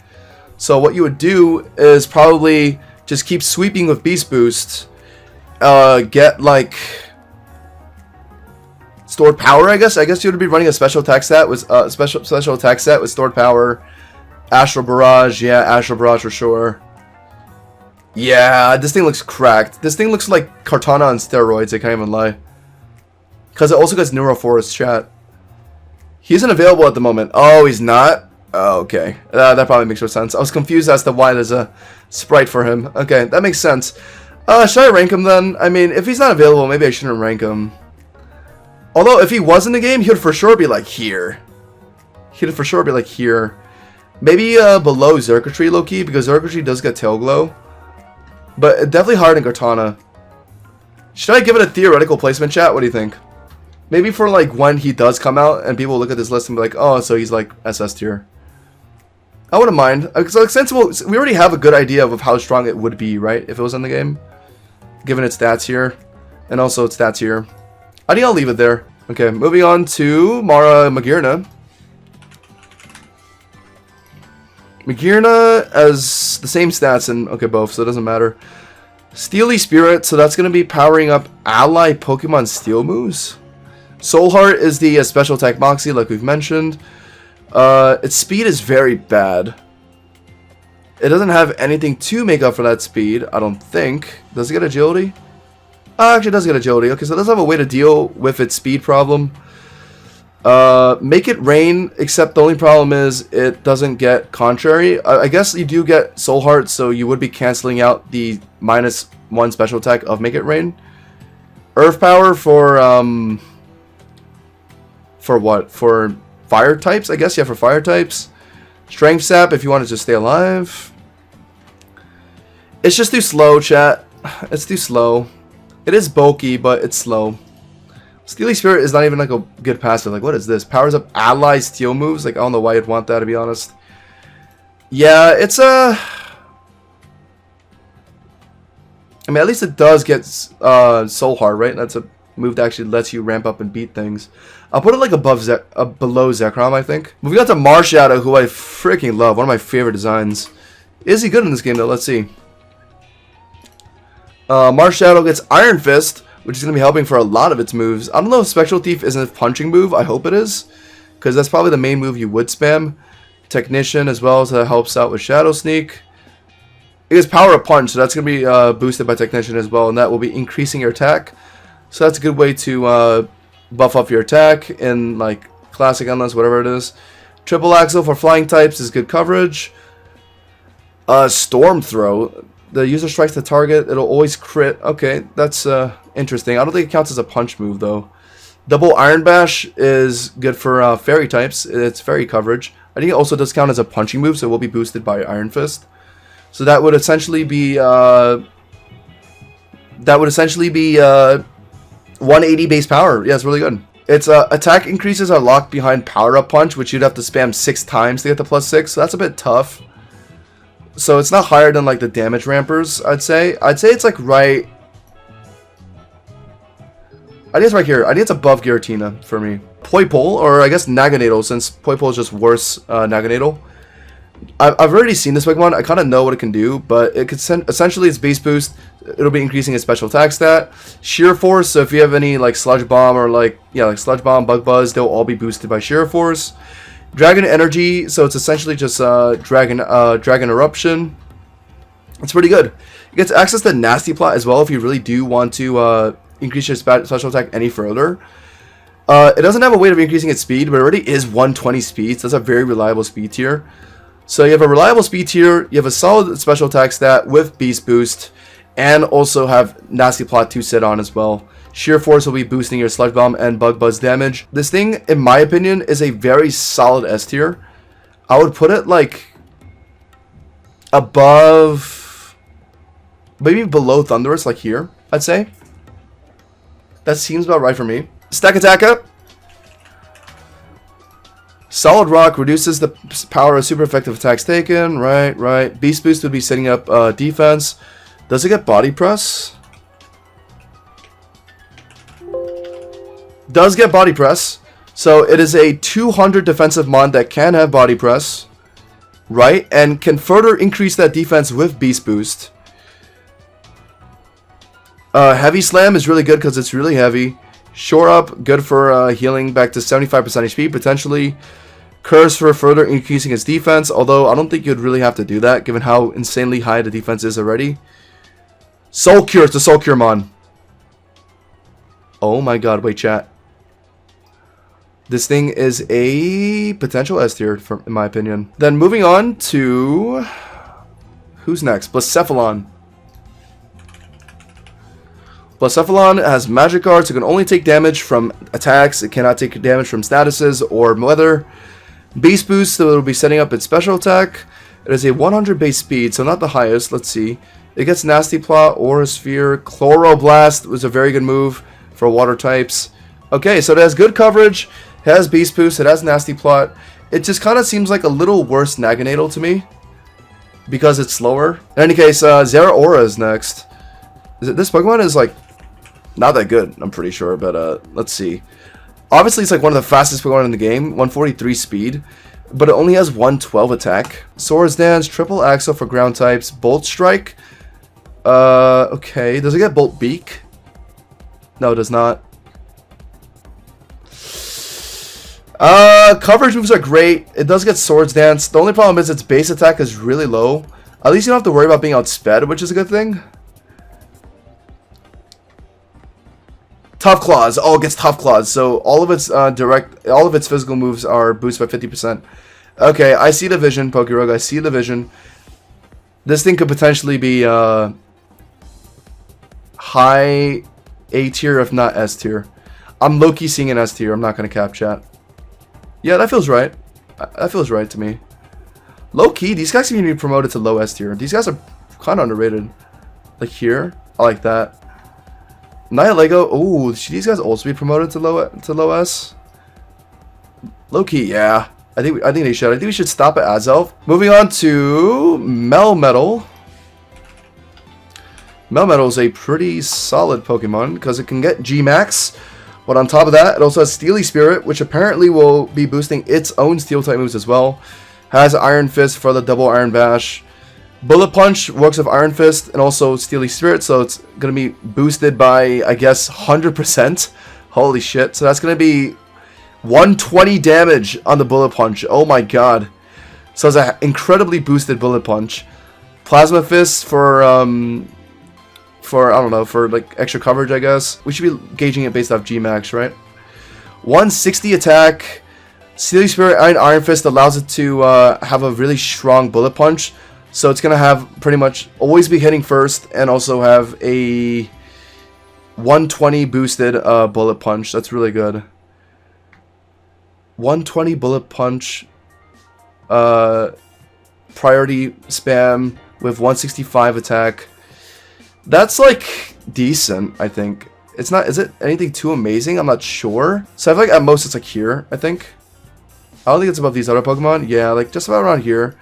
So what you would do is probably just keep sweeping with Beast Boost, get like Stored power, I guess. I guess you would be running a special attack set with special attack set with stored power. Astral Barrage, yeah, Astral Barrage for sure. Yeah, this thing looks cracked. This thing looks like Kartana on steroids, I can't even lie. Because it also gets Neuroforce, chat. He isn't available at the moment. Oh, he's not? Oh, okay. That probably makes more sense. I was confused as to why there's a sprite for him. Okay, that makes sense. Should I rank him then? I mean, if he's not available, maybe I shouldn't rank him. Although, if he was in the game, he would for sure be like here. He would for sure be like here. Maybe below Xurkitree, low-key, because Xurkitree does get Tail Glow. But definitely higher than Kartana. Should I give it a theoretical placement, chat? What do you think? Maybe for like when he does come out and people look at this list and be like, oh, so he's like SS tier. I wouldn't mind. So since we already have a good idea of how strong it would be, right? If it was in the game. Given its stats here. And also its stats here. I think I'll leave it there. Okay, moving on to Mara Magearna. Magearna has the same stats in, okay, both, so it doesn't matter. Steely Spirit, so that's going to be powering up ally Pokemon Steel moves. Soul Heart is the special attack Moxie, like we've mentioned. Its speed is very bad. It doesn't have anything to make up for that speed, I don't think. Does it get agility? Actually, it does get agility. Okay, so it does have a way to deal with its speed problem. Make it rain, except the only problem is it doesn't get contrary. I guess you do get Soul Heart, so you would be canceling out the -1 special attack of Make It Rain. Earth Power for what? For fire types, I guess. Yeah, for fire types. Strength Sap if you want to just stay alive. It's just too slow, chat. It's too slow. It is bulky, but it's slow. Steely Spirit is not even like a good passive. Like, what is this? Powers up ally steel moves? Like, I don't know why you'd want that, to be honest. Yeah, it's a... I mean, at least it does get Soul Heart, right? That's a move that actually lets you ramp up and beat things. I'll put it like below Zekrom, I think. Moving on to Marshadow, who I freaking love. One of my favorite designs. Is he good in this game, though? Let's see. Marshadow gets Iron Fist, which is going to be helping for a lot of its moves. I don't know if Spectral Thief isn't a punching move. I hope it is, because that's probably the main move you would spam. Technician as well, so that helps out with Shadow Sneak. It gets Power of Punch, so that's going to be boosted by Technician as well, and that will be increasing your attack. So that's a good way to buff up your attack in like Classic, Endless, whatever it is. Triple Axle for flying types is good coverage. Storm Throw. The user strikes the target, it'll always crit. Okay, that's interesting. I don't think it counts as a punch move, though. Double Iron Bash is good for fairy types. It's fairy coverage. I think it also does count as a punching move, so it will be boosted by Iron Fist. So that would essentially be 180 base power. Yeah, it's really good. Its attack increases are locked behind Power Up Punch, which you'd have to spam 6 times to get the +6. So that's a bit tough. So it's not higher than like the damage rampers, I'd say. I'd say it's like right... I think it's right here. I think it's above Giratina for me. Poipole, or I guess Naganadel, since Poipole is just worse Naganadel. I've already seen this Pokemon. I kind of know what it can do, but it could essentially its base boost. It'll be increasing its special attack stat. Sheer Force, so if you have any like Sludge Bomb or like Sludge Bomb, Bug Buzz, they'll all be boosted by Sheer Force. Dragon Energy, so it's essentially just Dragon Eruption. It's pretty good. It gets access to Nasty Plot as well if you really do want to increase your special attack any further. It doesn't have a way of increasing its speed, but it already is 120 speed, so that's a very reliable speed tier. So you have a reliable speed tier, you have a solid special attack stat with Beast Boost, and also have Nasty Plot 2 set on as well. Sheer Force will be boosting your Sludge Bomb and Bug Buzz damage. This thing, in my opinion, is a very solid S tier. I would put it like above, maybe below Thundurus, like here, I'd say. That seems about right for me. Stack Attack up. Solid Rock reduces the power of super effective attacks taken. Right. Beast Boost would be setting up defense. Does it get Body Press? Does get Body Press. So it is a 200 defensive mon that can have Body Press. Right? And can further increase that defense with Beast Boost. Heavy Slam is really good because it's really heavy. Shore Up, good for healing back to 75% HP, potentially. Curse for further increasing his defense, although I don't think you'd really have to do that, given how insanely high the defense is already. Soul Cure, it's the Soul Cure Mon. Oh my god, wait, chat. This thing is a potential S tier, in my opinion. Then moving on to... who's next? Blacephalon. Blacephalon has magic arts. It can only take damage from attacks. It cannot take damage from statuses or weather. Beast boost, so it will be setting up its special attack. It is a 100 base speed, so not the highest. Let's see. It gets Nasty Plot, Aura Sphere. Chloroblast was a very good move for water types. Okay, so it has good coverage. It has Beast boost. It has Nasty Plot. It just kind of seems like a little worse Naganadel to me, because it's slower. In any case, Zeraora is next. This Pokemon is like not that good, I'm pretty sure, but let's see. Obviously, it's like one of the fastest Pokemon in the game, 143 speed, but it only has 112 attack. Swords Dance, Triple Axle for ground types, Bolt Strike. Okay, does it get Bolt Beak? No, it does not. Coverage moves are great. It does get Swords Dance. The only problem is its base attack is really low. At least you don't have to worry about being outsped, which is a good thing. Tough Claws. Oh, it gets Tough Claws. So all of its all of its physical moves are boosted by 50%. Okay, I see the vision, PokéRogue. I see the vision. This thing could potentially be high A tier, if not S tier. I'm low-key seeing an S tier. I'm not gonna cap chat. Yeah, that feels right. That feels right to me. Low-key, these guys can be promoted to low S tier. These guys are kind of underrated. Like here, I like that. Nihilego, ooh, should these guys also be promoted to low S? Low key, yeah. I think they should. I think we should stop at Azelf. Moving on to Melmetal. Melmetal is a pretty solid Pokemon because it can get G-Max. But on top of that, it also has Steely Spirit, which apparently will be boosting its own Steel-type moves as well. Has Iron Fist for the double Iron Bash. Bullet Punch works with Iron Fist and also Steely Spirit, so it's going to be boosted by, I guess, 100%. Holy shit. So that's going to be 120 damage on the Bullet Punch. Oh my god. So it's an incredibly boosted Bullet Punch. Plasma Fist for I don't know, for like extra coverage, I guess. We should be gauging it based off G-Max, right? 160 attack. Steely Spirit and Iron Fist allows it to have a really strong Bullet Punch. So it's going to have pretty much always be hitting first and also have a 120 boosted Bullet Punch. That's really good. 120 Bullet Punch priority spam with 165 attack. That's like decent, I think. It's not, is it anything too amazing? I'm not sure. So I feel like at most it's like here, I think. I don't think it's above these other Pokemon. Yeah, like just about around here.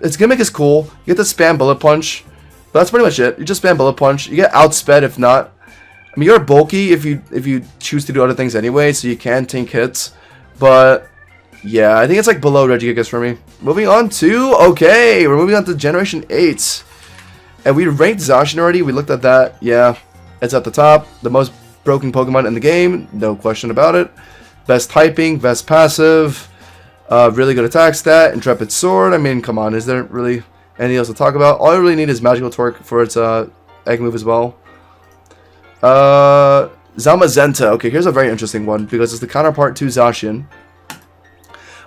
Its gimmick is cool. You get to spam Bullet Punch. But that's pretty much it. You just spam Bullet Punch. You get outsped if not. I mean, you're bulky if you choose to do other things anyway, so you can tank hits. But yeah, I think it's like below Regigigas for me. Moving on to, okay, we're moving on to Generation 8. And we ranked Zacian already. We looked at that. Yeah, it's at the top. The most broken Pokemon in the game. No question about it. Best typing, best passive. Really good attack stat, Intrepid Sword. I mean, come on, is there really anything else to talk about? All I really need is Magical Torque for its egg move as well. Zamazenta. Okay, here's a very interesting one because it's the counterpart to Zacian.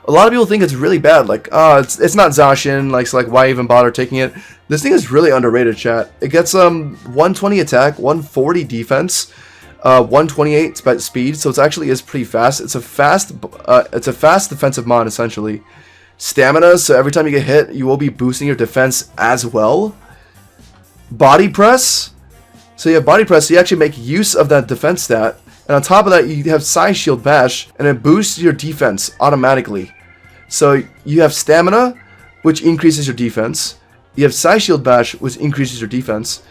A lot of people think it's really bad, like, it's not Zacian, like, so like, why even bother taking it? This thing is really underrated, chat. It gets 120 attack, 140 defense. 128 speed, so it actually is pretty fast. It's a fast defensive mon essentially. Stamina, so every time you get hit, you will be boosting your defense as well. Body press, so you have body press, so you actually make use of that defense stat, and on top of that, you have Psy Shield Bash, and it boosts your defense automatically. So you have stamina, which increases your defense. You have Psy Shield Bash, which increases your defense.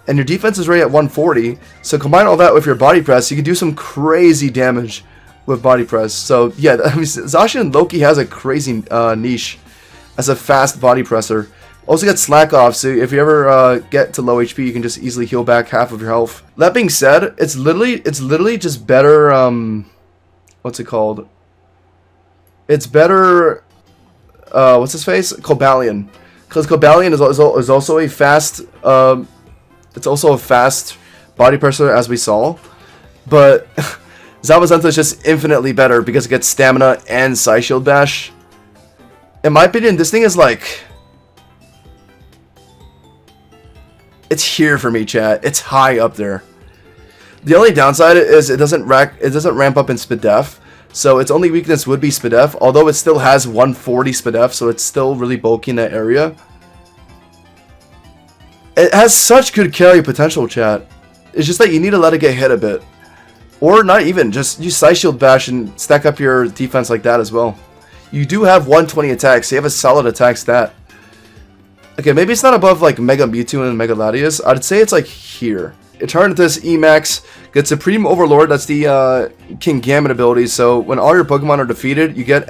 And your defense is already at 140, so combine all that with your body press, you can do some crazy damage with body press. So yeah, I mean, Zacian Loki has a crazy niche as a fast body presser, Also get Slack Off, so if you ever get to low HP, you can just easily heal back half of your health. That being said, it's literally just better, what's it called? It's better, what's his face? Cobalion. Because Cobalion is also a fast, it's also a fast body presser, as we saw. But Zamazenta is just infinitely better because it gets stamina and Psy Shield Bash. In my opinion, this thing is like... It's here for me, chat. It's high up there. The only downside is it doesn't ramp up in Spadef. So its only weakness would be Spadef, although it still has 140 Spadef, so it's still really bulky in that area. It has such good carry potential, chat. It's just that you need to let it get hit a bit. Or not even, just use Psy Shield Bash and stack up your defense like that as well. You do have 120 attacks, so you have a solid attack stat. Okay, maybe it's not above like Mega Mewtwo and Mega Latias. I'd say it's like here. Eternatus Emax gets Supreme Overlord. That's the King Gambit ability. So when all your Pokemon are defeated, you get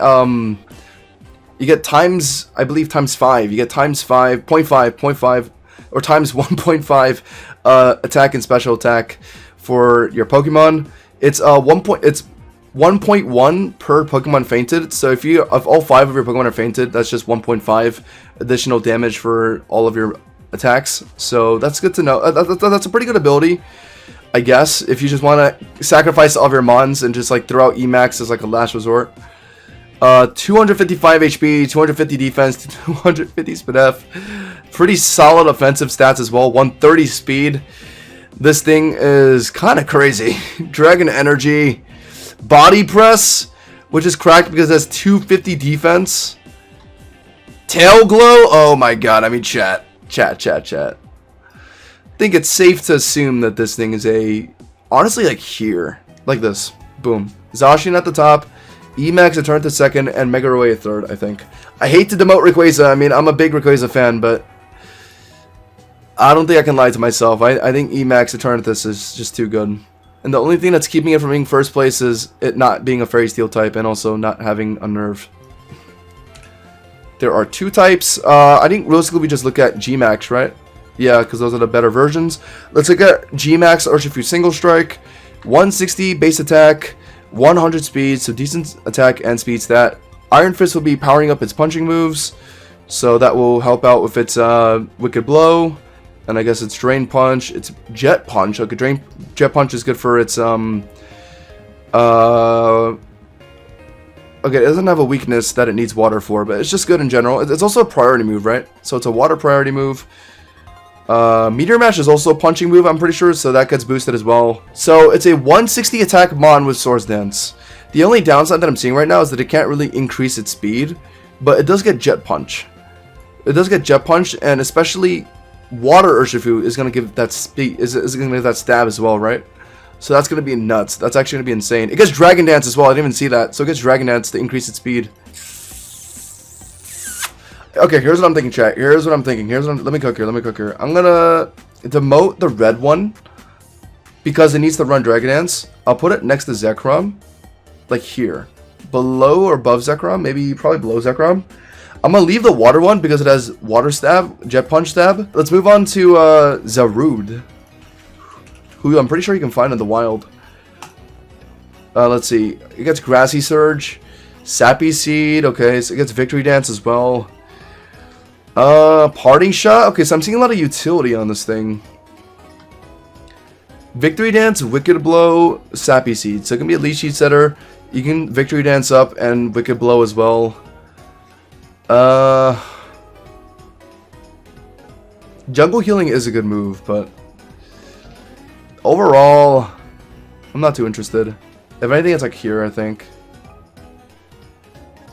times, I believe times 5. You get times 5, 0.5, or times 1.5 attack and special attack for your Pokemon. It's 1.1 per Pokemon fainted. So if all 5 of your Pokemon are fainted, that's just 1.5 additional damage for all of your attacks. So that's good to know. That's a pretty good ability, I guess, if you just want to sacrifice all of your Mons and just like throw out Emax as like a last resort. 255 HP, 250 defense, 250 Spadef. Pretty solid offensive stats as well. 130 speed. This thing is kind of crazy. Dragon Energy. Body Press, which is cracked because it has 250 defense. Tail Glow. Oh my god. I mean, chat. I think it's safe to assume that this thing is honestly like here. Like this. Boom. Zacian at the top. Emax Eternatus second, and Mega Roy third, I think. I hate to demote Rayquaza. I mean, I'm a big Rayquaza fan, but I don't think I can lie to myself. I think Emax Eternatus is just too good. And the only thing that's keeping it from being first place is it not being a Fairy Steel type and also not having a nerve. There are 2 types. I think realistically we just look at Gmax, right? Yeah, because those are the better versions. Let's look at Gmax Urshifu Single Strike. 160 base attack, 100 speed, so decent attack and speed stat. Iron Fist will be powering up its punching moves, so that will help out with its Wicked Blow. And I guess it's Drain Punch, it's Jet Punch. Okay, Jet Punch is good for its okay, it doesn't have a weakness that it needs water for, but it's just good in general. It's also a priority move, right? So it's a water priority move. Meteor Mash is also a punching move, I'm pretty sure, so that gets boosted as well. So it's a 160 attack Mon with Swords Dance. The only downside that I'm seeing right now is that it can't really increase its speed, but it does get Jet Punch. It does get Jet Punch, and especially Water Urshifu is going to give that speed, is going to give that stab as well, right? So that's going to be nuts. That's actually going to be insane. It gets Dragon Dance as well. I didn't even see that. So it gets Dragon Dance to increase its speed. Okay, here's what I'm thinking, chat. Here's what I'm thinking. Let me cook here. I'm going to demote the red one because it needs to run Dragon Dance. I'll put it next to Zekrom. Like here. Below or above Zekrom. Maybe probably below Zekrom. I'm going to leave the water one because it has Water Stab, Jet Punch Stab. Let's move on to Zarude, who I'm pretty sure you can find in the wild. Let's see. It gets Grassy Surge, Sappy Seed. Okay, so it gets Victory Dance as well. Parting Shot. Okay, so I'm seeing a lot of utility on this thing. Victory Dance, Wicked Blow, Sappy Seed. So it can be a lead sheet setter. You can Victory Dance up and Wicked Blow as well. Jungle Healing is a good move, but overall, I'm not too interested. If anything, it's like here, I think.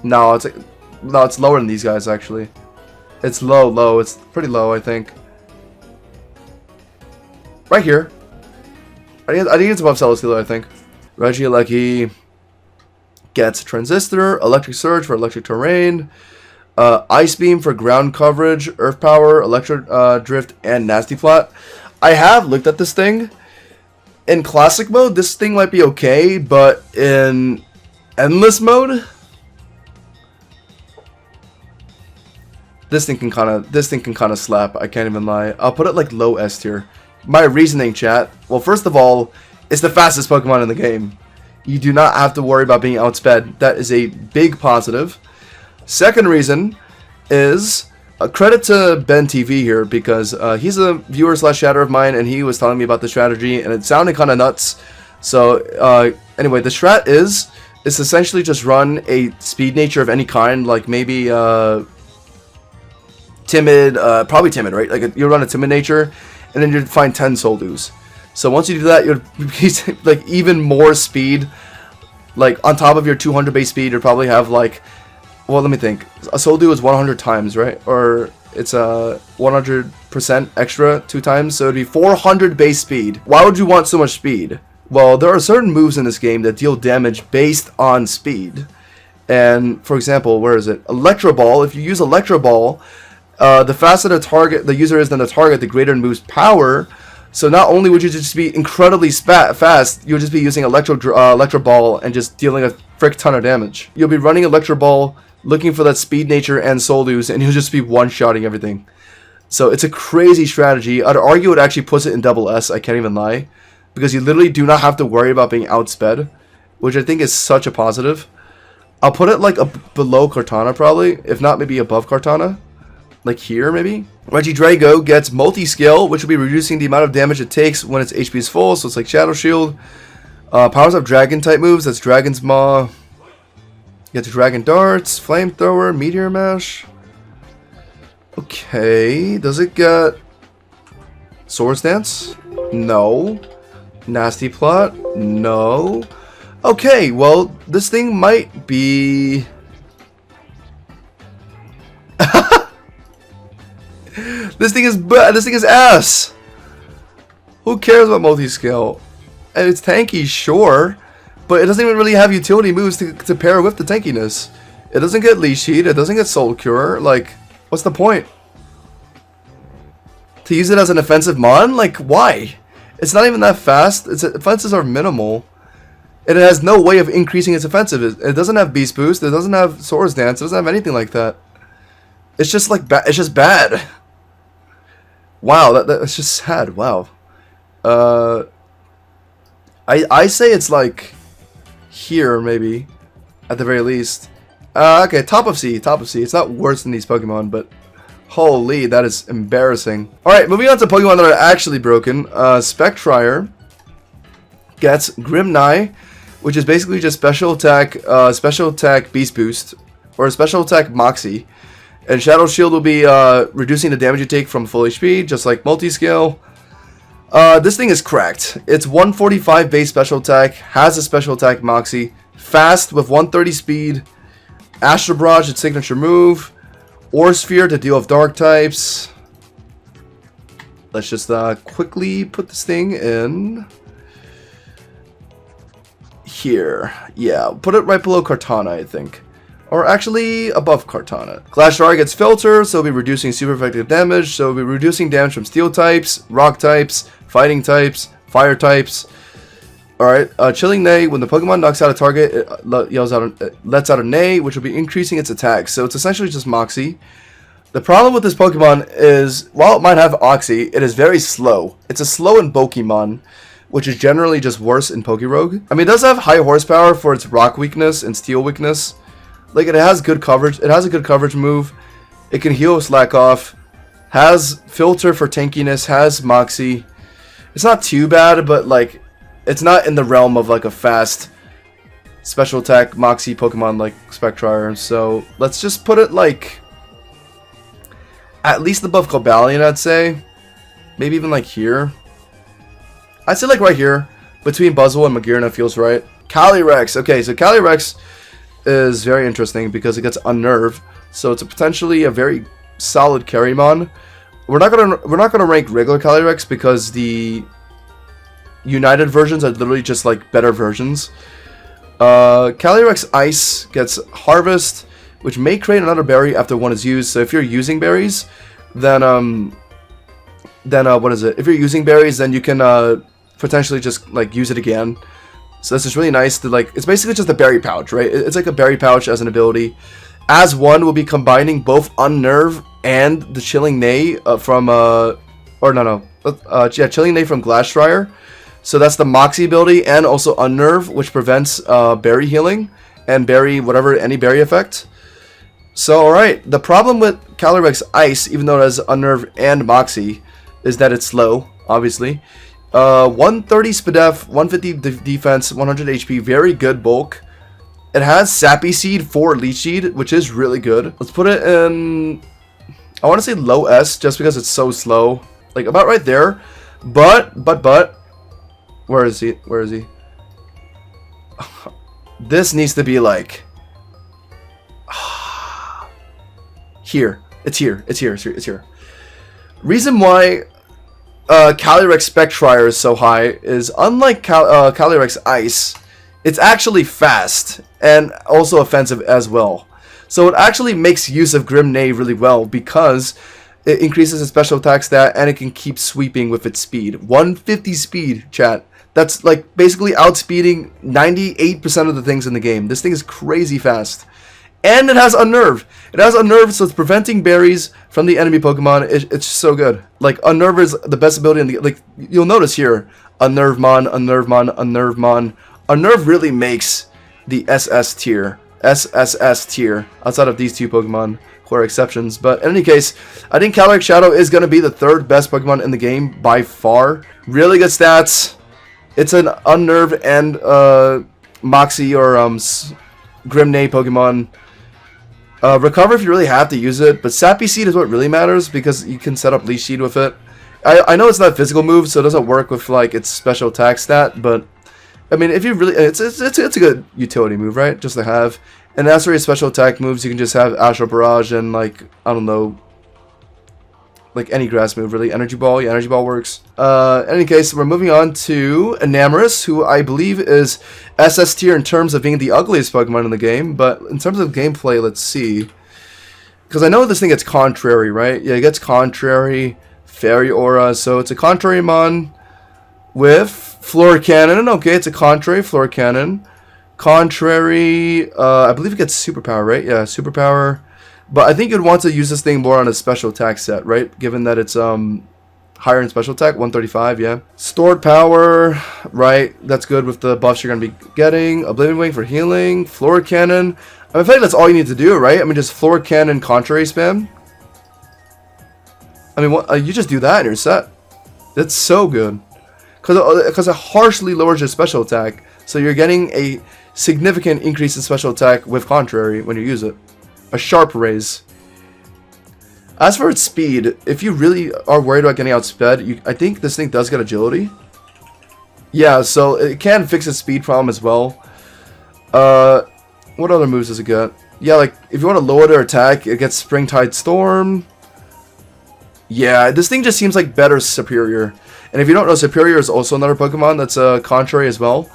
No, it's lower than these guys actually. It's low. It's pretty low, I think. Right here. I think it's above Celesteela, I think. Regieleki gets Transistor, Electric Surge for electric terrain, Ice Beam for ground coverage, Earth Power, Electric Drift, and Nasty Flat. I have looked at this thing. In Classic mode, this thing might be okay, but in Endless mode, This thing can kind of slap. I can't even lie. I'll put it like low S tier. My reasoning, chat. Well, first of all, it's the fastest Pokemon in the game. You do not have to worry about being outsped. That is a big positive. Second reason is a credit to Ben TV here, because he's a viewer slash chatter of mine, and he was telling me about the strategy, and it sounded kind of nuts. So anyway, the strat is essentially just run a speed nature of any kind, like maybe timid, probably timid, right? Like you run a timid nature, and then you'd find 10 Soldews. So once you do that, you'd like even more speed. Like on top of your 200 base speed, you'd probably have like, well, let me think. A Soldew is 100 times, right? Or it's a 100% extra 2 times, so it'd be 400 base speed. Why would you want so much speed? Well, there are certain moves in this game that deal damage based on speed. And for example, where is it? Electro Ball. If you use Electro Ball, the faster the user is than the target, the greater it moves power. So not only would you just be incredibly fast, you'll just be using Electro Ball and just dealing a frick ton of damage. You'll be running Electro Ball, looking for that speed nature and Soldews, and you'll just be one-shotting everything. So it's a crazy strategy. I'd argue it actually puts it in double S, I can't even lie. Because you literally do not have to worry about being outsped, which I think is such a positive. I'll put it like below Kartana probably, if not maybe above Kartana. Like here maybe. Regidrago gets multi-scale, which will be reducing the amount of damage it takes when its HP is full, so it's like Shadow Shield. Powers up dragon type moves, that's Dragon's Maw. You get the Dragon Darts, Flamethrower, Meteor Mash. Okay, does it get Swords Dance? No. Nasty Plot? No. Okay, well, this thing might be... This thing is ass. Who cares about multi-scale? And it's tanky, sure, but it doesn't even really have utility moves to pair with the tankiness. It doesn't get Leash Heat, it doesn't get Soul Cure. Like, what's the point? To use it as an offensive mon? Like, why? It's not even that fast. Its offenses are minimal. It has no way of increasing its offensive. It doesn't have Beast Boost. It doesn't have Swords Dance. It doesn't have anything like that. It's just like it's just bad. Wow, that's just sad. Wow. I say it's like here maybe, at the very least. Okay, top of C. It's not worse than these Pokemon, but holy, that is embarrassing. Alright, moving on to Pokemon that are actually broken. Spectrier gets Grimnai, which is basically just special attack Beast Boost, or special attack Moxie. And Shadow Shield will be reducing the damage you take from full HP, just like Multiscale. This thing is cracked. It's 145 base special attack, has a special attack Moxie, fast with 130 speed, Astral Barrage, its signature move, Ore Sphere to deal with dark types. Let's just quickly put this thing in here. Yeah, put it right below Kartana, I think. Or actually, above Kartana. Glacier gets Filter, so it'll be reducing super effective damage. So it'll be reducing damage from Steel types, Rock types, Fighting types, Fire types. Alright, Chilling Neigh. When the Pokemon knocks out a target, it lets out a neigh, which will be increasing its attack. So it's essentially just Moxie. The problem with this Pokemon is, while it might have Oxy, it is very slow. It's a slow and Pokemon, which is generally just worse in PokéRogue. I mean, it does have high horsepower for its Rock weakness and Steel weakness. Like, it has good coverage. It has a good coverage move. It can heal Slack off. Has Filter for tankiness. Has Moxie. It's not too bad, but, like, it's not in the realm of, like, a fast special attack Moxie Pokemon like Spectrier. So, let's just put it, like, at least above Cobalion, I'd say. Maybe even, like, here. I'd say, like, right here. Between Buzzwole and Magearna feels right. Calyrex. Okay, so Calyrex is very interesting because it gets Unnerve, so it's potentially a very solid Carrymon. We're not gonna rank regular Calyrex because the United versions are literally just like better versions. Calyrex Ice gets Harvest, which may create another berry after one is used. So if you're using berries, then what is it? If you're using berries, then you can potentially just like use it again. So this is really nice to like, it's basically just a berry pouch, right? It's like a berry pouch as an ability. As one, we'll be combining both Unnerve and the Chilling Neigh Chilling Neigh from Glassstrider. So that's the Moxie ability, and also Unnerve, which prevents berry healing and any berry effect. So alright, the problem with Calyrex Ice, even though it has Unnerve and Moxie, is that it's slow, obviously. 130 SPDF, 150 defense, 100 HP, very good bulk. It has Sappy Seed for Leech Seed, which is really good. Let's put it in, I want to say low S, just because it's so slow. Like, about right there. But, where is he? Where is he? This needs to be like... here. It's here. It's here. It's here. Reason why Calyrex Spectrier is so high is, unlike Calyrex Ice, it's actually fast and also offensive as well. So it actually makes use of Grim Neigh really well because it increases its special attack stat and it can keep sweeping with its speed. 150 speed, chat. That's like basically outspeeding 98% of the things in the game. This thing is crazy fast. And it has Unnerve. It has Unnerve, so it's preventing berries from the enemy Pokemon. It's so good. Like, Unnerve is the best ability in the... Like, you'll notice here, Unnervemon, Unnervemon, Unnervemon. Unnerve really makes the SSS tier, outside of these two Pokemon, who are exceptions. But in any case, I think Calyrex Shadow is going to be the third best Pokemon in the game by far. Really good stats. It's an Unnerve and Moxie or Grim Neigh Pokemon. Recover if you really have to use it, but Sappy Seed is what really matters because you can set up Leech Seed with it. I know it's not a physical move, so it doesn't work with like its special attack stat, but I mean, if you really, it's a good utility move, right? Just to have. And as for your special attack moves, you can just have Astral Barrage and like, I don't know, like any grass move really. Energy Ball, yeah, Energy Ball works. In any case, we're moving on to Enamorus, who I believe is SS tier in terms of being the ugliest Pokemon in the game, but in terms of gameplay, let's see. Because I know this thing gets Contrary, right? Yeah, it gets Contrary, Fairy Aura, so it's a Contrary Mon with Floor Cannon. Okay, it's a Contrary Floor Cannon. Contrary, I believe it gets Superpower, right? Yeah, Superpower. But I think you'd want to use this thing more on a special attack set, right? Given that it's higher in special attack, 135, yeah. Stored Power, right? That's good with the buffs you're going to be getting. Oblivion Wing for healing. Floor Cannon. I feel like that's all you need to do, right? I mean, just Floor Cannon Contrary spam. I mean, you just do that and you're set. That's so good. Because it harshly lowers your special attack. So you're getting a significant increase in special attack with Contrary when you use it. A sharp raise. As for its speed, if you really are worried about getting outsped, I think this thing does get agility. Yeah, so it can fix its speed problem as well. What other moves does it get? Yeah, like if you want to lower their attack, it gets Springtide Storm. Yeah, this thing just seems like better Superior. And if you don't know, Superior is also another Pokemon that's contrary as well.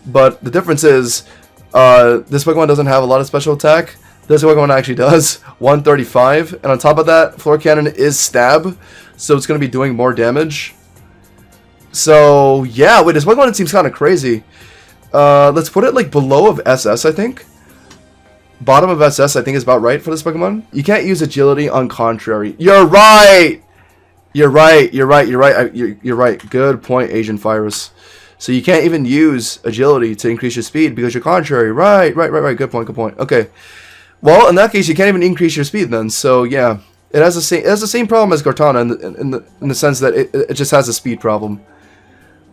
But the difference is, this Pokemon doesn't have a lot of special attack. This Pokemon actually does 135, and on top of that, Floor Cannon is Stab, so it's going to be doing more damage. So yeah, wait, this Pokemon seems kind of crazy. Let's put it like below of SS, I think. Bottom of SS, I think, is about right for this Pokemon. You can't use Agility on Contrary. You're right. You're right. You're right. You're right. You're right. Good point, Asian Virus. So you can't even use Agility to increase your speed because you're Contrary. Right. Good point. Good point. Okay. Well, in that case, you can't even increase your speed then. So yeah, it has the same problem as Cortana in the sense that it just has a speed problem.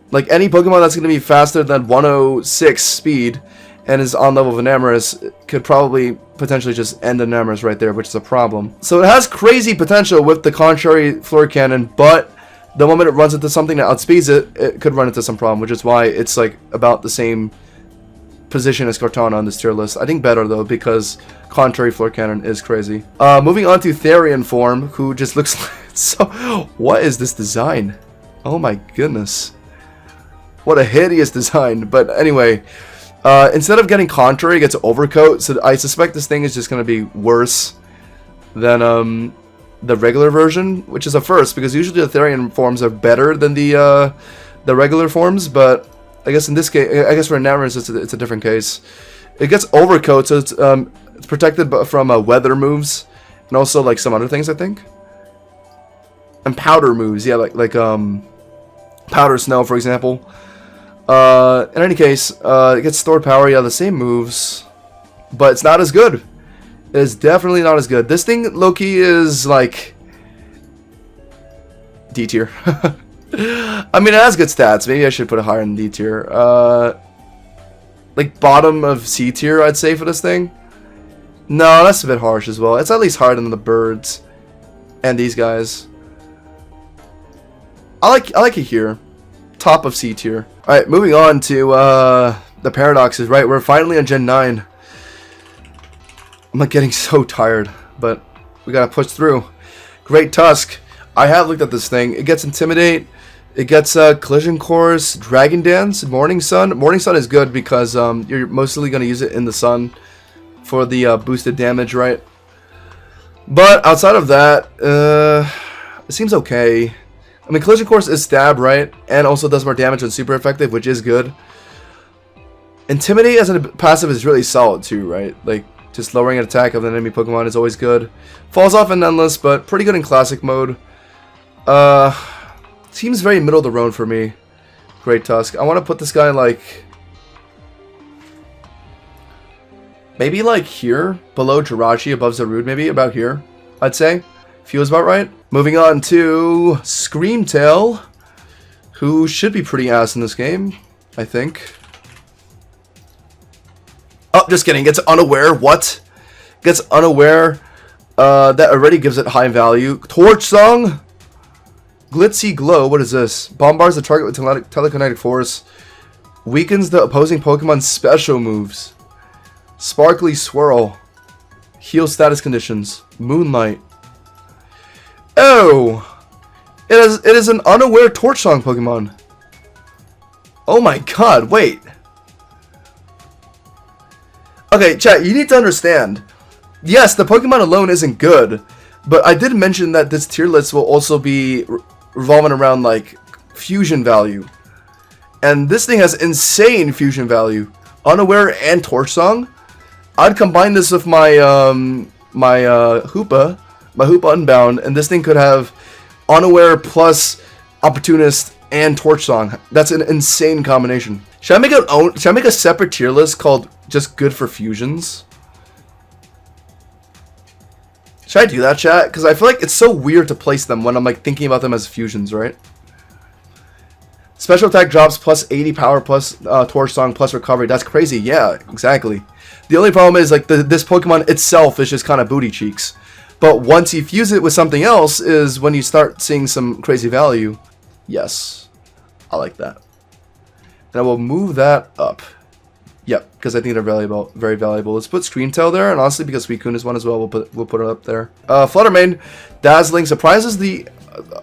Like any Pokemon that's going to be faster than 106 speed and is on level of Enamorus could probably potentially just end Enamorus right there, which is a problem. So it has crazy potential with the Contrary Floor Cannon, but the moment it runs into something that outspeeds it, it could run into some problem, which is why it's like about the same position as Cortana on this tier list. I think better though, because Contrary Floor Cannon is crazy. Moving on to Therian form, who just looks like so. What is this design? Oh my goodness, what a hideous design. But anyway, instead of getting Contrary, it gets Overcoat. So I suspect this thing is just going to be worse than the regular version, which is a first because usually the Therian forms are better than the regular forms, but I guess in this case, I guess for Enamorus, it's a different case. It gets Overcoat, so it's It's protected from weather moves, and also like some other things, I think. And powder moves, yeah, like powder snow, for example. In any case, it gets stored power, yeah, the same moves, but it's not as good. It is definitely not as good. This thing, low-key, is like D tier. I mean, it has good stats. Maybe I should put it higher in D tier. Like bottom of C tier, I'd say, for this thing. No, that's a bit harsh as well. It's at least higher than the birds and these guys. I like it here. Top of C tier. Alright, moving on to the paradoxes, right? We're finally on Gen 9. I'm like getting so tired, but we gotta push through. Great Tusk. I have looked at this thing. It gets Intimidate. It gets Collision Course, Dragon Dance, Morning Sun. Morning Sun is good because you're mostly gonna use it in the sun for the boosted damage, right? But outside of that, it seems okay. I mean, Collision Course is stab, right? And also does more damage when super effective, which is good. Intimidate as a passive is really solid too, right? Like, just lowering an attack of an enemy Pokemon is always good. Falls off in Endless, but pretty good in Classic mode. Seems very middle of the road for me. Great Tusk. I want to put this guy like... maybe like here, below Jirachi, above Zarude, maybe about here, I'd say. Feels about right. Moving on to Screamtail, who should be pretty ass in this game, I think. Oh, just kidding. Gets Unaware. What? Gets Unaware. That already gives it high value. Torch Song. Glitzy Glow. What is this? Bombards the target with telekinetic force. Weakens the opposing Pokemon's special moves. Sparkly Swirl. Heal status conditions. Moonlight. Oh! It is an Unaware Torch Song Pokemon. Oh my god, wait. Okay, chat, you need to understand. Yes, the Pokemon alone isn't good, but I did mention that this tier list will also be revolving around, like, fusion value. And this thing has insane fusion value. Unaware and Torch Song. I'd combine this with my Hoopa Unbound, and this thing could have Unaware plus Opportunist and Torch Song. That's an insane combination. Should I make a separate tier list called just good for fusions? Should I do that, chat? Because I feel like it's so weird to place them when I'm like thinking about them as fusions, right? Special attack drops plus 80 power plus Torch Song plus recovery. That's crazy. Yeah, exactly. The only problem is like this Pokemon itself is just kind of booty cheeks. But once you fuse it with something else is when you start seeing some crazy value. Yes, I like that. And I will move that up. Yep, because I think they're valuable, very valuable. Let's put Screamtail there, and honestly, because Suicune is one as well, we'll put it up there. Fluttermane, Dazzling, surprises the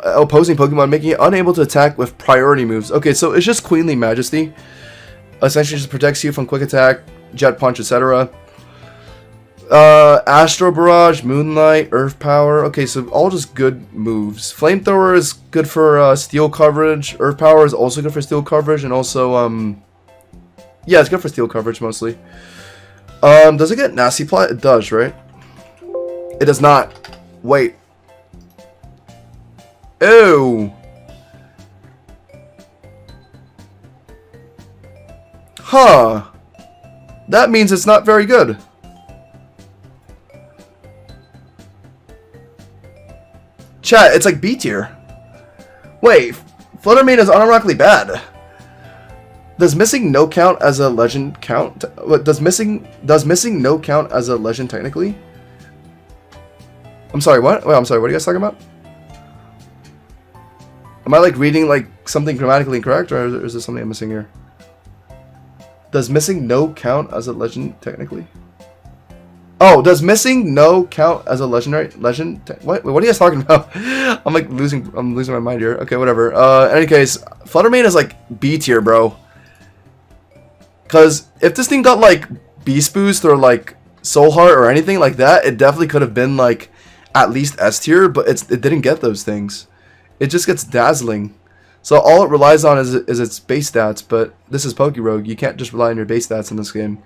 opposing Pokemon, making it unable to attack with priority moves. Okay, so it's just Queenly Majesty. Essentially, just protects you from Quick Attack, Jet Punch, etc. Astro Barrage, Moonlight, Earth Power. Okay, so all just good moves. Flamethrower is good for steel coverage. Earth Power is also good for steel coverage, and also yeah, it's good for steel coverage mostly. Does it get Nasty Plot? It does, right? It does not. Wait. Ew. Huh. That means it's not very good. Chat, it's like B tier. Wait, Fluttermane is unironically bad. Does missing no count as a legend count? What does missing no count as a legend technically? I'm sorry, what? Wait, I'm sorry, what are you guys talking about? Am I like reading like something grammatically incorrect, or is there something I'm missing here? Does missing no count as a legend technically? Oh, does missing no count as a legendary legend? What are you guys talking about? I'm like losing my mind here. Okay, whatever. In any case, Fluttermane is like B tier, bro. Cause if this thing got like Beast Boost or like Soul Heart or anything like that, it definitely could have been like at least S tier, but it didn't get those things. It just gets Dazzling. So all it relies on is its base stats, but this is PokéRogue. You can't just rely on your base stats in this game.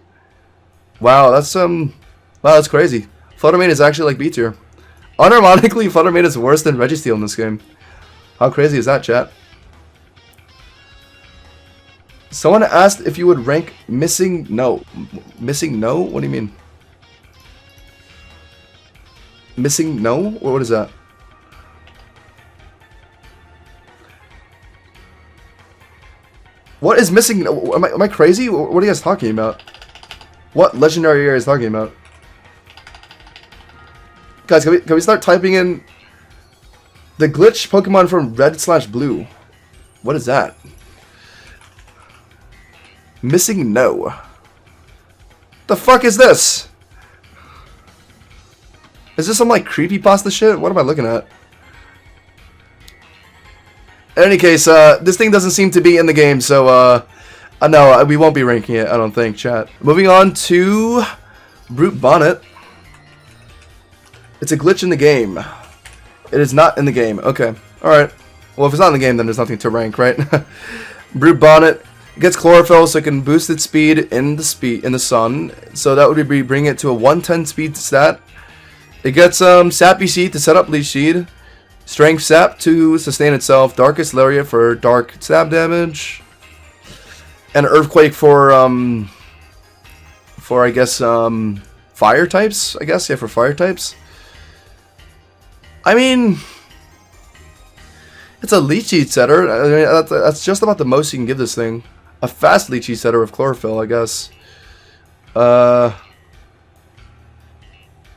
Wow, that's Wow, that's crazy. Fluttermane is actually like B tier. Unironically, Fluttermane is worse than Registeel in this game. How crazy is that, chat? Someone asked if you would rank Missing No. Missing No? What do you mean? Missing No? What is that? What is missing? Am I crazy? What are you guys talking about? What legendary area is talking about? Guys, can we start typing in the glitch Pokemon from Red/Blue? What is that? Missing No. The fuck is this? Is this some like creepypasta shit? What am I looking at? In any case, this thing doesn't seem to be in the game, so no, we won't be ranking it, I don't think, chat. Moving on to Brute Bonnet. It's a glitch in the game. It is not in the game. Okay. Alright. Well, if it's not in the game, then there's nothing to rank, right? Brute Bonnet gets chlorophyll, so it can boost its speed in the sun. So that would be bringing it to a 110 speed stat. It gets Sappy Seed to set up Leech Seed. Strength Sap to sustain itself. Darkest Lariat for dark stab damage. And Earthquake for I guess fire types. I guess, yeah, for fire types. I mean, it's a Leech Seed setter. I mean, that's just about the most you can give this thing. A fast Leech Seed setter with chlorophyll, I guess.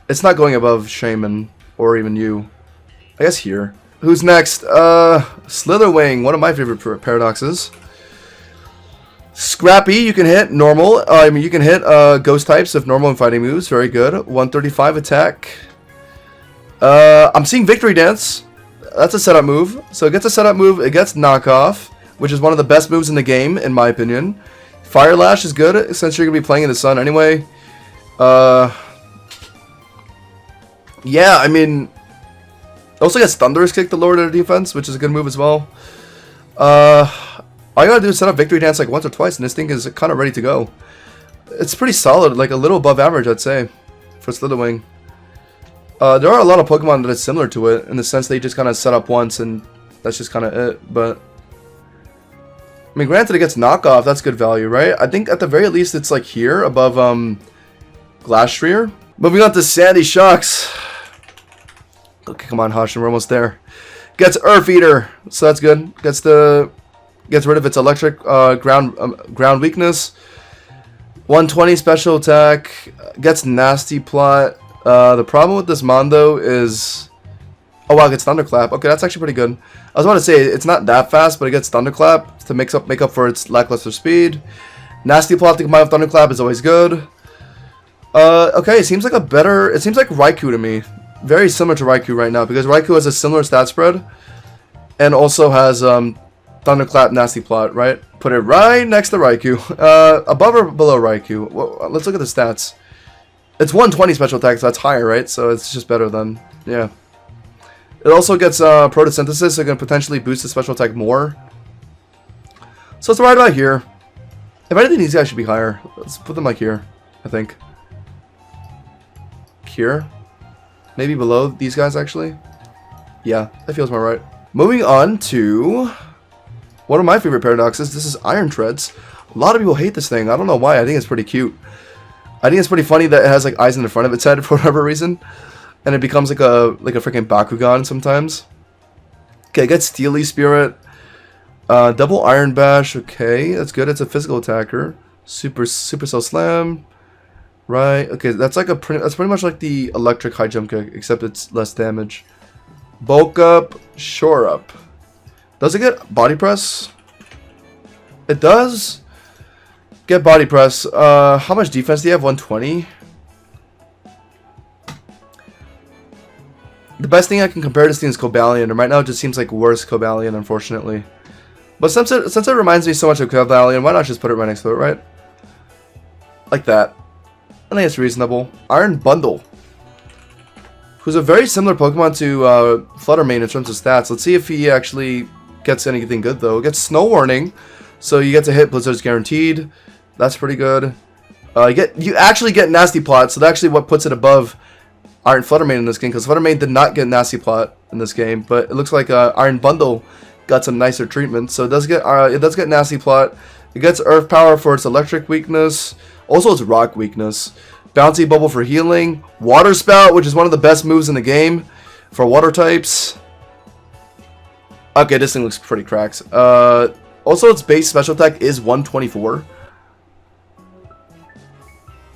It's not going above Shaman or even you. I guess here. Who's next? Slitherwing, one of my favorite paradoxes. Scrappy, you can hit normal. I mean, you can hit ghost types of normal and fighting moves. Very good. 135 attack. I'm seeing Victory Dance. That's a setup move. So it gets a setup move. It gets knockoff, which is one of the best moves in the game, in my opinion. Fire Lash is good since you're gonna be playing in the sun anyway. Yeah, I mean, also gets Thunderous Kick to lower their defense, which is a good move as well. All you gotta do is set up Victory Dance like once or twice, and this thing is kind of ready to go. It's pretty solid, like a little above average, I'd say, for Slitherwing. There are a lot of Pokemon that is similar to it, in the sense they just kind of set up once, and that's just kind of it, but... I mean, granted it gets knockoff, that's good value, right? I think at the very least it's like here, above, Glastrier. Moving on to Sandy Shocks. Okay, come on, Hush, we're almost there. Gets Earth Eater, so that's good. Gets rid of its electric ground weakness. 120 special attack. Gets Nasty Plot. The problem with this Mondo is, oh wow, it gets Thunderclap. Okay, that's actually pretty good. I was about to say it's not that fast, but it gets Thunderclap to make up for its lackluster speed. Nasty Plot to combine with Thunderclap is always good. Okay, it seems like Raikou to me. Very similar to Raikou right now, because Raikou has a similar stat spread, and also has Thunderclap, Nasty Plot, right? Put it right next to Raikou. Above or below Raikou? Well, let's look at the stats. It's 120 special attack, so that's higher, right? So it's just better than, yeah. It also gets Photosynthesis, so it can potentially boost the special attack more. So it's right about here. If anything, these guys should be higher. Let's put them like here, I think. Here. Maybe below these guys, actually. Yeah, that feels more right. Moving on to one of my favorite paradoxes. This is Iron Treads. A lot of people hate this thing. I don't know why. I think it's pretty cute. I think it's pretty funny that it has like eyes in the front of its head for whatever reason, and it becomes like a freaking Bakugan sometimes. Okay, it gets Steely Spirit, double Iron Bash. Okay, that's good. It's a physical attacker. Super Cell Slam. Right. Okay, that's pretty much like the electric high jump kick, except it's less damage. Bulk Up, Shore Up. Does it get Body Press? It does get Body Press. How much defense do you have? 120. The best thing I can compare this thing is Cobalion, and right now it just seems like worse Cobalion, unfortunately. But since it reminds me so much of Cobalion, why not just put it right next to it, right? Like that. I think it's reasonable. Iron Bundle, who's a very similar Pokemon to Fluttermane in terms of stats. Let's see if he actually gets anything good, though. It gets Snow Warning, so you get to hit Blizzard's guaranteed. That's pretty good. You actually get Nasty Plot, so that's actually what puts it above Iron Fluttermane in this game, because Fluttermane did not get Nasty Plot in this game, but it looks like Iron Bundle got some nicer treatment. So it does get Nasty Plot. It gets Earth Power for its electric weakness, also its rock weakness. Bouncy Bubble for healing. Water Spout, which is one of the best moves in the game for water types. Okay, this thing looks pretty cracked. Also, its base special attack is 124.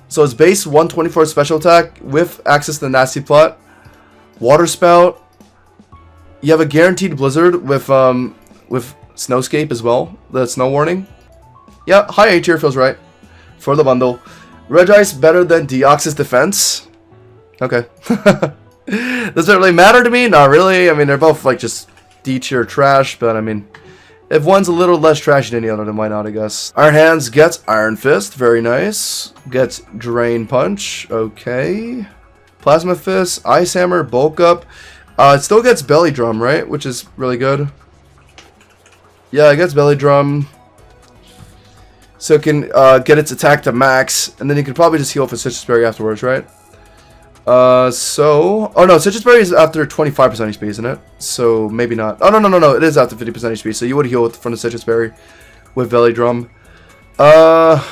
So its base 124 special attack with access to Nasty Plot. Water Spout. You have a guaranteed Blizzard with Snowscape as well. The Snow Warning. Yeah, high A tier feels right for the bundle. Regice better than Deoxys Defense. Okay. Does it really matter to me? Not really. I mean, they're both like just D tier trash, but I mean, if one's a little less trashy than the other, then why not, I guess. Iron Hands gets Iron Fist. Very nice. Gets Drain Punch. Okay. Plasma Fist. Ice Hammer. Bulk Up. It still gets Belly Drum, right? Which is really good. Yeah, it gets Belly Drum. So it can get its attack to max. And then you can probably just heal for Citrus Berry afterwards, right? Oh no, Citrus Berry is after 25% HP, isn't it? So maybe not. Oh no, it is after 50% HP. So you would heal from the Citrus Berry with Belly Drum. I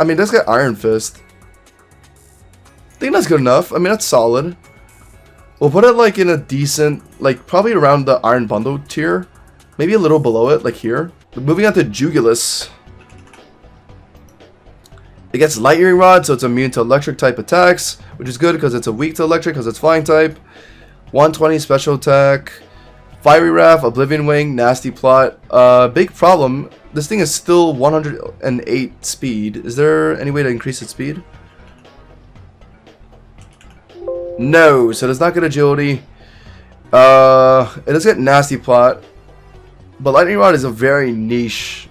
mean, that's got Iron Fist. I think that's good enough. I mean, that's solid. We'll put it like in a decent, like probably around the Iron Bundle tier, maybe a little below it, like here. Moving on to Jugulus. It gets Lightning Rod, so it's immune to electric type attacks, which is good because it's a weak to electric because it's flying type. 120 special attack. Fiery Wrath, Oblivion Wing, Nasty Plot. Big problem. This thing is still 108 speed. Is there any way to increase its speed? No, so it does not get agility. It does get Nasty Plot. But Lightning Rod is a very niche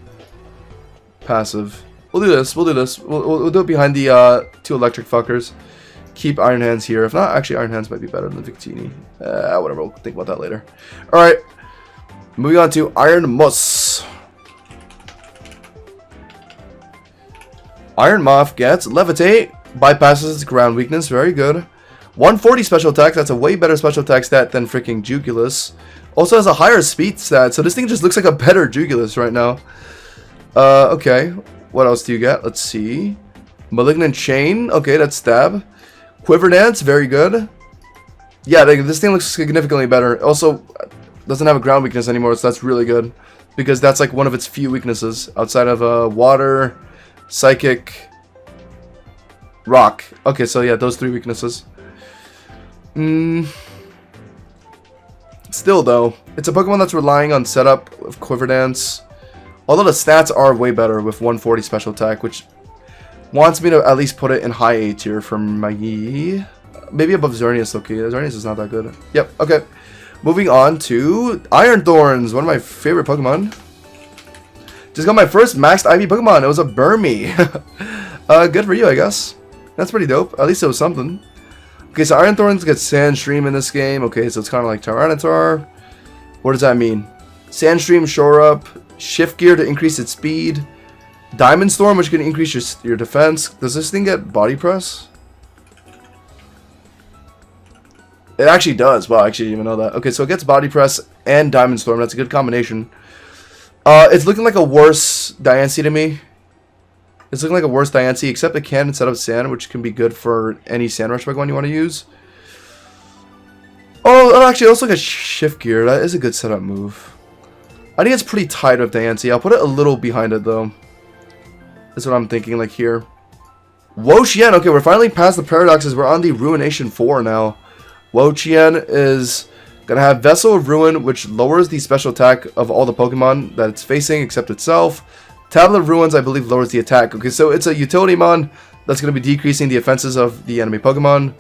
passive. We'll do this. We'll do it behind the two electric fuckers. Keep Iron Hands here. If not, actually Iron Hands might be better than Victini. Whatever. We'll think about that later. Alright. Moving on to Iron Moss. Iron Moth gets Levitate. Bypasses its ground weakness. Very good. 140 special attack. That's a way better special attack stat than freaking Jugulus. Also has a higher speed stat. So this thing just looks like a better Jugulus right now. Okay. What else do you get? Let's see. Malignant Chain. Okay, that's stab. Quiver Dance. Very good. Yeah, this thing looks significantly better. Also, doesn't have a ground weakness anymore, so that's really good. Because that's like one of its few weaknesses. Outside of water, psychic, rock. Okay, so yeah, those three weaknesses. Still though, it's a Pokemon that's relying on setup of Quiver Dance. Although the stats are way better with 140 special attack, which wants me to at least put it in high A tier for my... Maybe above Xerneas, okay. Xerneas is not that good. Yep, okay. Moving on to Iron Thorns, one of my favorite Pokemon. Just got my first maxed IV Pokemon. It was a Burmy. Good for you, I guess. That's pretty dope. At least it was something. Okay, so Iron Thorns gets Sandstream in this game. Okay, so it's kind of like Tyranitar. What does that mean? Sandstream, Shore Up. Shift Gear to increase its speed. Diamond Storm, which can increase your defense. Does this thing get Body Press? It actually does. Wow, I actually didn't even know that. Okay, so it gets Body Press and Diamond Storm. That's a good combination. It's looking like a worse Diancie to me. It's looking like a worse Diancie, except it can set up Sand, which can be good for any Sand Rush Pokemon you want to use. Oh, actually, it also gets Shift Gear. That is a good setup move. I think it's pretty tight with Diancie. I'll put it a little behind it, though. That's what I'm thinking, like here. Wo-Chien. Okay, we're finally past the paradoxes. We're on the Ruination 4 now. Wo-Chien is going to have Vessel of Ruin, which lowers the special attack of all the Pokemon that it's facing, except itself. Tablet of Ruins, I believe, lowers the attack. Okay, so it's a utility mon that's going to be decreasing the offenses of the enemy Pokemon.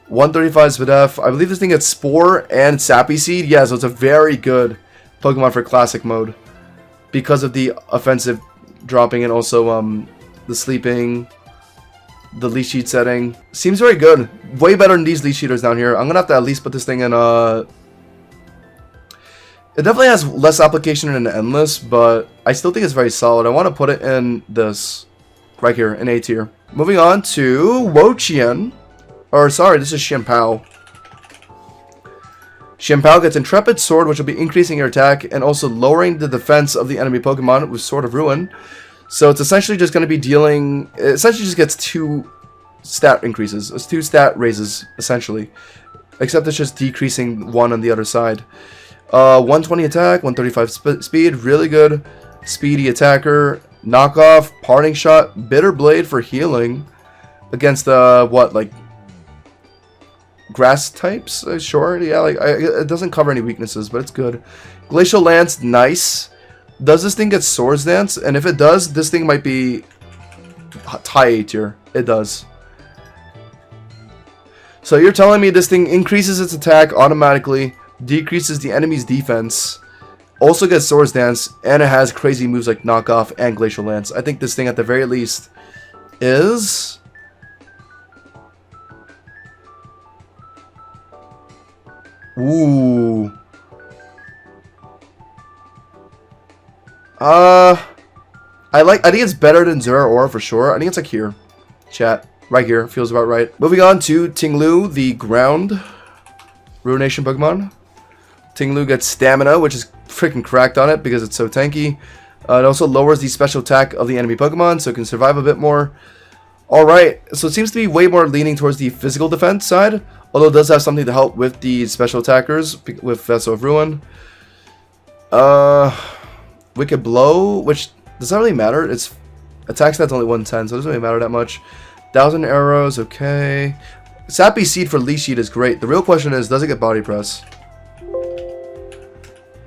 135 Spadef. I believe this thing gets Spore and Sappy Seed. Yeah, so it's a very good Pokemon for Classic mode because of the offensive dropping and also the sleeping, the leech sheet setting. Seems very good. Way better than these leech sheeters down here. I'm gonna have to at least put this thing in it definitely has less application in Endless, but I still think it's very solid. I want to put it in this. right here in A tier. Moving on to Wo-Chien. Or sorry, this is Xianpao. Xianpao gets Intrepid Sword, which will be increasing your attack and also lowering the defense of the enemy Pokemon with Sword of Ruin. So it's essentially just going to be dealing... It essentially just gets 2 stat increases. It's 2 stat raises, essentially. Except it's just decreasing 1 on the other side. 120 attack, 135 speed, really good. Speedy attacker, knockoff, parting shot, bitter blade for healing. Against, what, like... grass types? Sure, yeah, like, it doesn't cover any weaknesses, but it's good. Glacial Lance, nice. Does this thing get Swords Dance? And if it does, this thing might be high A tier. It does. So you're telling me this thing increases its attack automatically, decreases the enemy's defense, also gets Swords Dance, and it has crazy moves like Knockoff and Glacial Lance. I think this thing at the very least is... Ooh. I think it's better than Zeraora for sure. I think it's like here. Chat. Right here. Feels about right. Moving on to Tinglu, the ground Ruination Pokemon. Tinglu gets Stamina, which is freaking cracked on it because it's so tanky. It also lowers the special attack of the enemy Pokemon, so it can survive a bit more. Alright, so it seems to be way more leaning towards the physical defense side, although it does have something to help with the special attackers with Vessel of Ruin. Wicked Blow, which does not really matter. Its attack stat's only 110, so it doesn't really matter that much. 1,000 arrows, okay. Sappy Seed for Leech Seed is great. The real question is, does it get Body Press?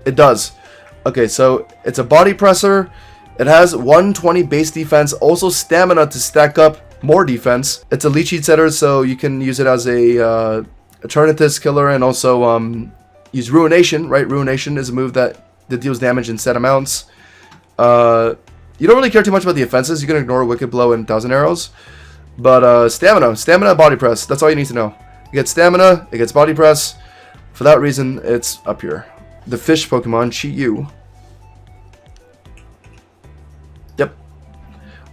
It does. Okay, so it's a Body Presser. It has 120 base defense, also Stamina to stack up more defense. It's a Leech Seed setter, so you can use it as a Eternatus killer and also use Ruination, right? Ruination is a move that deals damage in set amounts. You don't really care too much about the offenses. You can ignore Wicked Blow and 1,000 arrows. But Stamina, Body Press. That's all you need to know. You get Stamina, it gets Body Press. For that reason, it's up here. The fish Pokemon, Chi-Yu. Yep.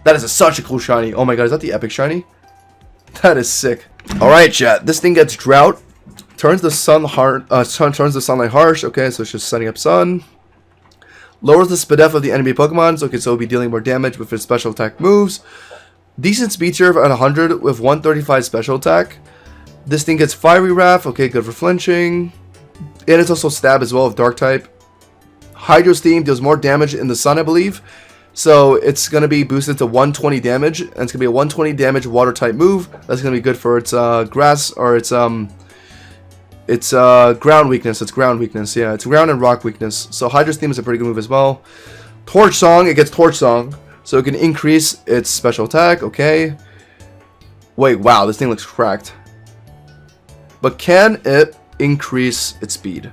That is such a cool shiny. Oh my god, is that the epic shiny? That is sick. Alright, chat. This thing gets Drought. Turns the sunlight harsh. Okay, so it's just setting up sun. Lowers the SPDF of the enemy Pokemon. So, okay, so it'll be dealing more damage with its special attack moves. Decent speed curve at 100 with 135 special attack. This thing gets Fiery Wrath. Okay, good for flinching. And it's also Stab as well with Dark type. Hydro Steam deals more damage in the sun, I believe. So it's going to be boosted to 120 damage. And it's going to be a 120 damage water type move. That's going to be good for its grass or its ground weakness. It's ground weakness. Yeah, it's ground and rock weakness. So Hydro Steam is a pretty good move as well. Torch Song. It gets Torch Song. So it can increase its special attack. Okay. Wait, wow. This thing looks cracked. But can it increase its speed?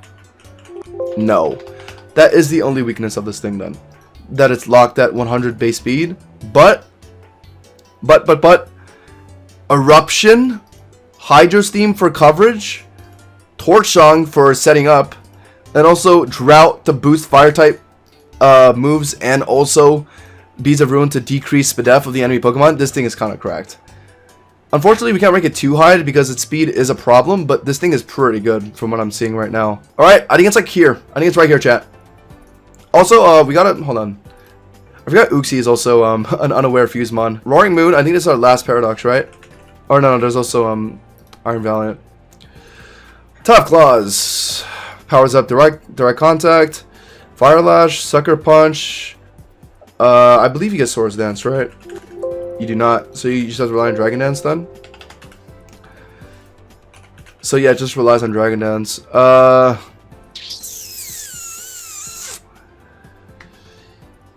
No. That is the only weakness of this thing then. That it's locked at 100 base speed. But. Eruption. Hydro Steam for coverage. Torch Song for setting up. And also Drought to boost fire type moves. And also Beads of Ruin to decrease SPDF of the enemy Pokemon. This thing is kind of cracked. Unfortunately, we can't rank it too high because its speed is a problem, but this thing is pretty good from what I'm seeing right now. Alright, I think it's like here. I think it's right here, chat. Also, we gotta... Hold on. I forgot Uxie is also an unaware Fusemon. Roaring Moon, I think this is our last Paradox, right? Or no, there's also Iron Valiant. Tough Claws. Powers up direct contact. Fire Lash, Sucker Punch. I believe you get Swords Dance, right? You do not. So you just have to rely on Dragon Dance then? So yeah, it just relies on Dragon Dance.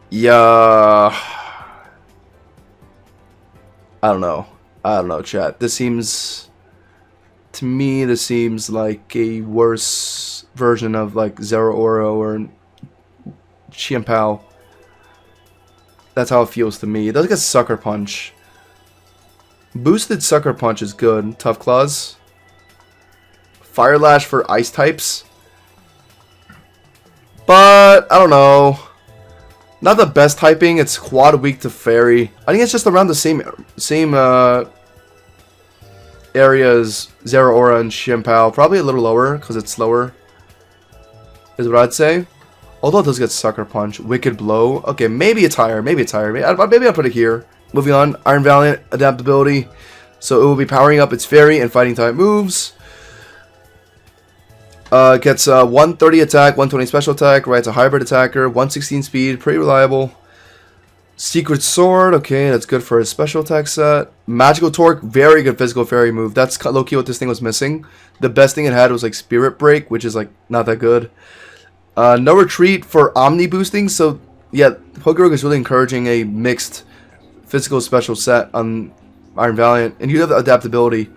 Yeah. I don't know, chat. This seems... To me, this seems like a worse version of like Zeraora or Xianpao. That's how it feels to me. It does get Sucker Punch. Boosted Sucker Punch is good. Tough Claws. Fire Lash for ice types. But, I don't know. Not the best typing. It's quad weak to fairy. I think it's just around the same area as Zeraora and Shimpao. Probably a little lower because it's slower, is what I'd say. Although it does get Sucker Punch. Wicked Blow. Okay, maybe it's higher. Maybe it's higher. Maybe I'll put it here. Moving on. Iron Valiant adaptability. So it will be powering up its fairy and fighting type moves. Gets 130 attack, 120 special attack, right? It's a hybrid attacker, 116 speed, pretty reliable. Secret Sword, okay, that's good for a special attack set. Magical Torque, very good physical fairy move. That's low-key what this thing was missing. The best thing it had was like Spirit Break, which is like not that good. No Retreat for Omni boosting, so yeah, PokéRogue is really encouraging a mixed physical special set on Iron Valiant, and you have the adaptability.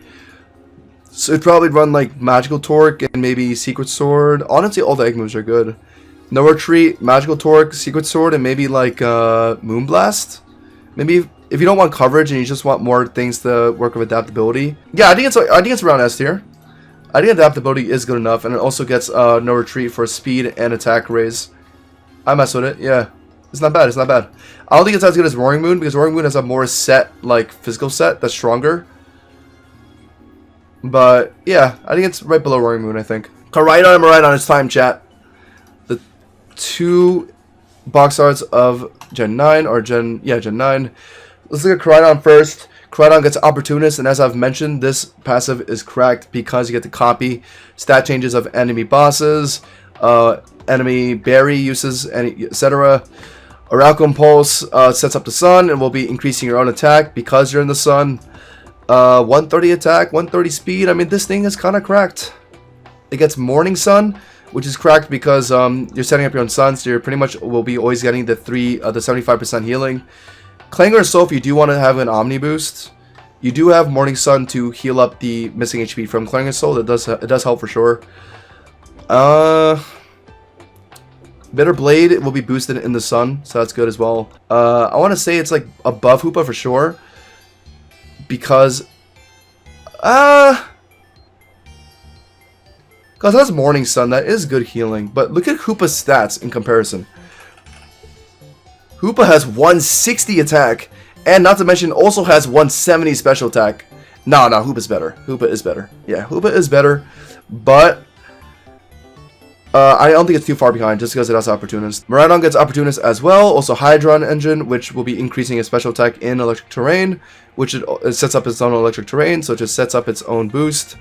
So it'd probably run like Magical Torque and maybe Secret Sword. Honestly, all the egg moves are good. No Retreat, Magical Torque, Secret Sword, and maybe like Moonblast. Maybe if you don't want coverage and you just want more things to work with adaptability. Yeah, I think it's around S tier. I think adaptability is good enough, and it also gets No Retreat for speed and attack raise. I mess with it. Yeah, it's not bad. It's not bad. I don't think it's as good as Roaring Moon because Roaring Moon has a more set like physical set that's stronger. But yeah, I think it's right below Roaring Moon, I think. Koraidon and Miraidon, it's time, chat. The 2 box arts of Gen 9 or Gen 9. Let's look at Koraidon first. Koraidon gets Opportunist, and as I've mentioned, this passive is cracked because you get to copy stat changes of enemy bosses, enemy berry uses, etc. Oracle Impulse sets up the sun and will be increasing your own attack because you're in the sun. 130 attack, 130 speed. I mean, this thing is kind of cracked. It gets Morning Sun, which is cracked because you're setting up your own sun, so you're pretty much will be always getting the 75% healing. Clangor and Soul, if you do want to have an Omni boost, you do have Morning Sun to heal up the missing HP from Clangor and Soul. It does help for sure. Bitter Blade will be boosted in the sun, so that's good as well. I want to say it's like above Hoopa for sure. Because that's Morning Sun, that is good healing. But look at Hoopa's stats in comparison. Hoopa has 160 attack, and not to mention also has 170 special attack. No, Hoopa's better. Hoopa is better. Yeah, Hoopa is better, but I don't think it's too far behind just because it has Opportunist. Miraidon gets Opportunist as well. Also Hydron Engine, which will be increasing its special attack in electric terrain, which it sets up its own electric terrain, so it just sets up its own boost.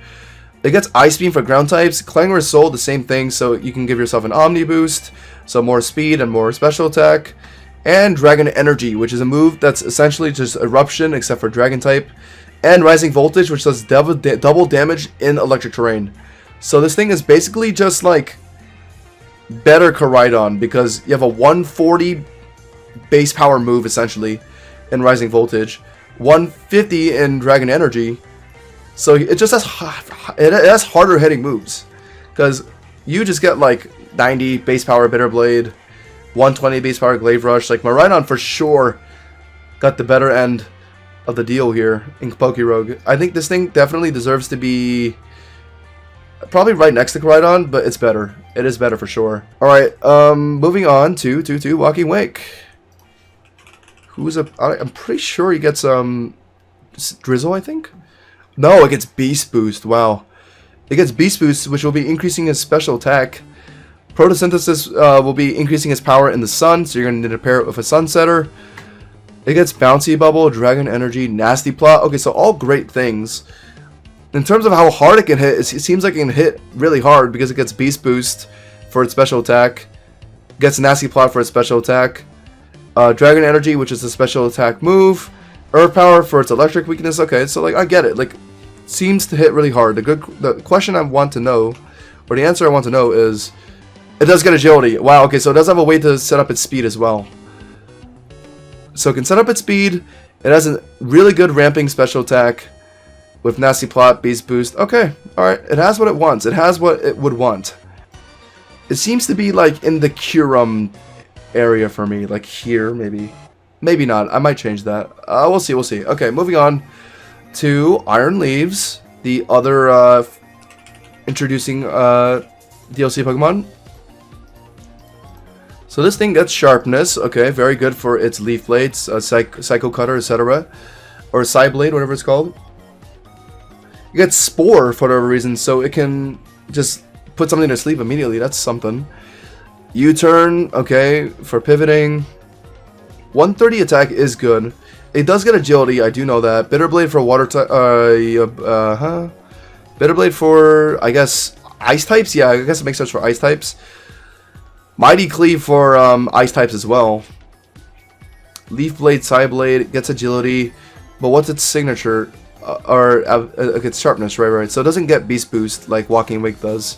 It gets Ice Beam for ground types. Clangor Soul, the same thing, so you can give yourself an Omni boost, so more speed and more special attack. And Dragon Energy, which is a move that's essentially just Eruption except for Dragon type. And Rising Voltage, which does double damage in electric terrain. So this thing is basically just like better Koraidon because you have a 140 base power move essentially in Rising Voltage, 150 in Dragon Energy, so it just has harder hitting moves because you just get like 90 base power Bitter Blade, 120 base power Glaive Rush. Like Miraidon for sure got the better end of the deal here in PokéRogue. I think this thing definitely deserves to be probably right next to Koraidon, but it's better. It is better for sure. Alright, moving on to Walking Wake. I'm pretty sure he gets Drizzle, I think? No, it gets Beast Boost. Wow. It gets Beast Boost, which will be increasing his special attack. Photosynthesis will be increasing his power in the sun, so you're going to need to pair it with a Sunsetter. It gets Bouncy Bubble, Dragon Energy, Nasty Plot. Okay, so all great things. In terms of how hard it can hit, it seems like it can hit really hard because it gets Beast Boost for its special attack, gets Nasty Plot for its special attack, Dragon Energy, which is a special attack move, Earth Power for its electric weakness. Okay, so like I get it. Like, seems to hit really hard. The question I want to know, or the answer I want to know is, it does get Agility. Wow. Okay, so it does have a way to set up its speed as well. So it can set up its speed. It has a really good ramping special attack with Nasty Plot, Beast Boost. Okay, alright. It has what it wants. It has what it would want. It seems to be like in the Kyurem area for me. Like here, maybe. Maybe not. I might change that. We'll see, we'll see. Okay, moving on to Iron Leaves. The other introducing DLC Pokemon. So this thing gets sharpness. Okay, very good for its leaf blades, psycho cutter, etc. Or side blade, whatever it's called. You get spore for whatever reason, so it can just put something to sleep immediately. That's something. U-turn, okay, for pivoting. 130 attack is good. It does get agility, I do know that. Bitter blade for water type. Bitter blade for, I guess, ice types. Yeah, I guess it makes sense for ice types. Mighty cleave for ice types as well. Leaf blade, side blade gets agility, but what's its signature? It's sharpness, right? So it doesn't get beast boost like walking wake does.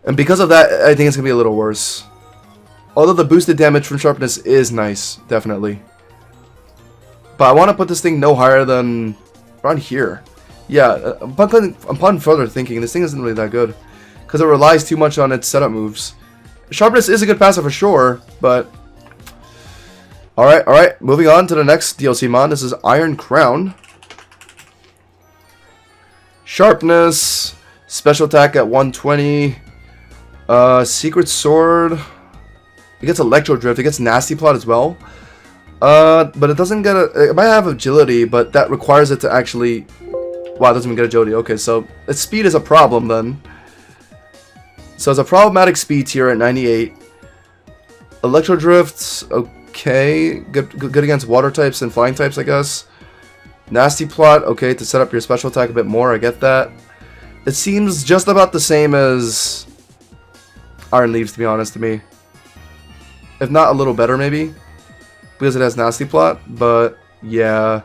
And because of that, I think it's gonna be a little worse. Although the boosted damage from sharpness is nice, definitely. But I want to put this thing no higher than around here. Yeah, upon further thinking, this thing isn't really that good. Because it relies too much on its setup moves. Sharpness is a good passive for sure, but... Alright, moving on to the next DLC mod. This is Iron Crown. Sharpness, special attack at 120. Secret Sword. It gets Electro Drift, it gets Nasty Plot as well. But it doesn't get it might have agility, but that requires it to actually... Wow, it doesn't even get agility. Okay, so its speed is a problem then. So it's a problematic speed tier at 98. Electro Drift, okay. Good against water types and flying types, I guess. Nasty Plot, okay, to set up your special attack a bit more, I get that. It seems just about the same as Iron Leaves, to be honest to me. If not a little better, maybe. Because it has Nasty Plot, but yeah.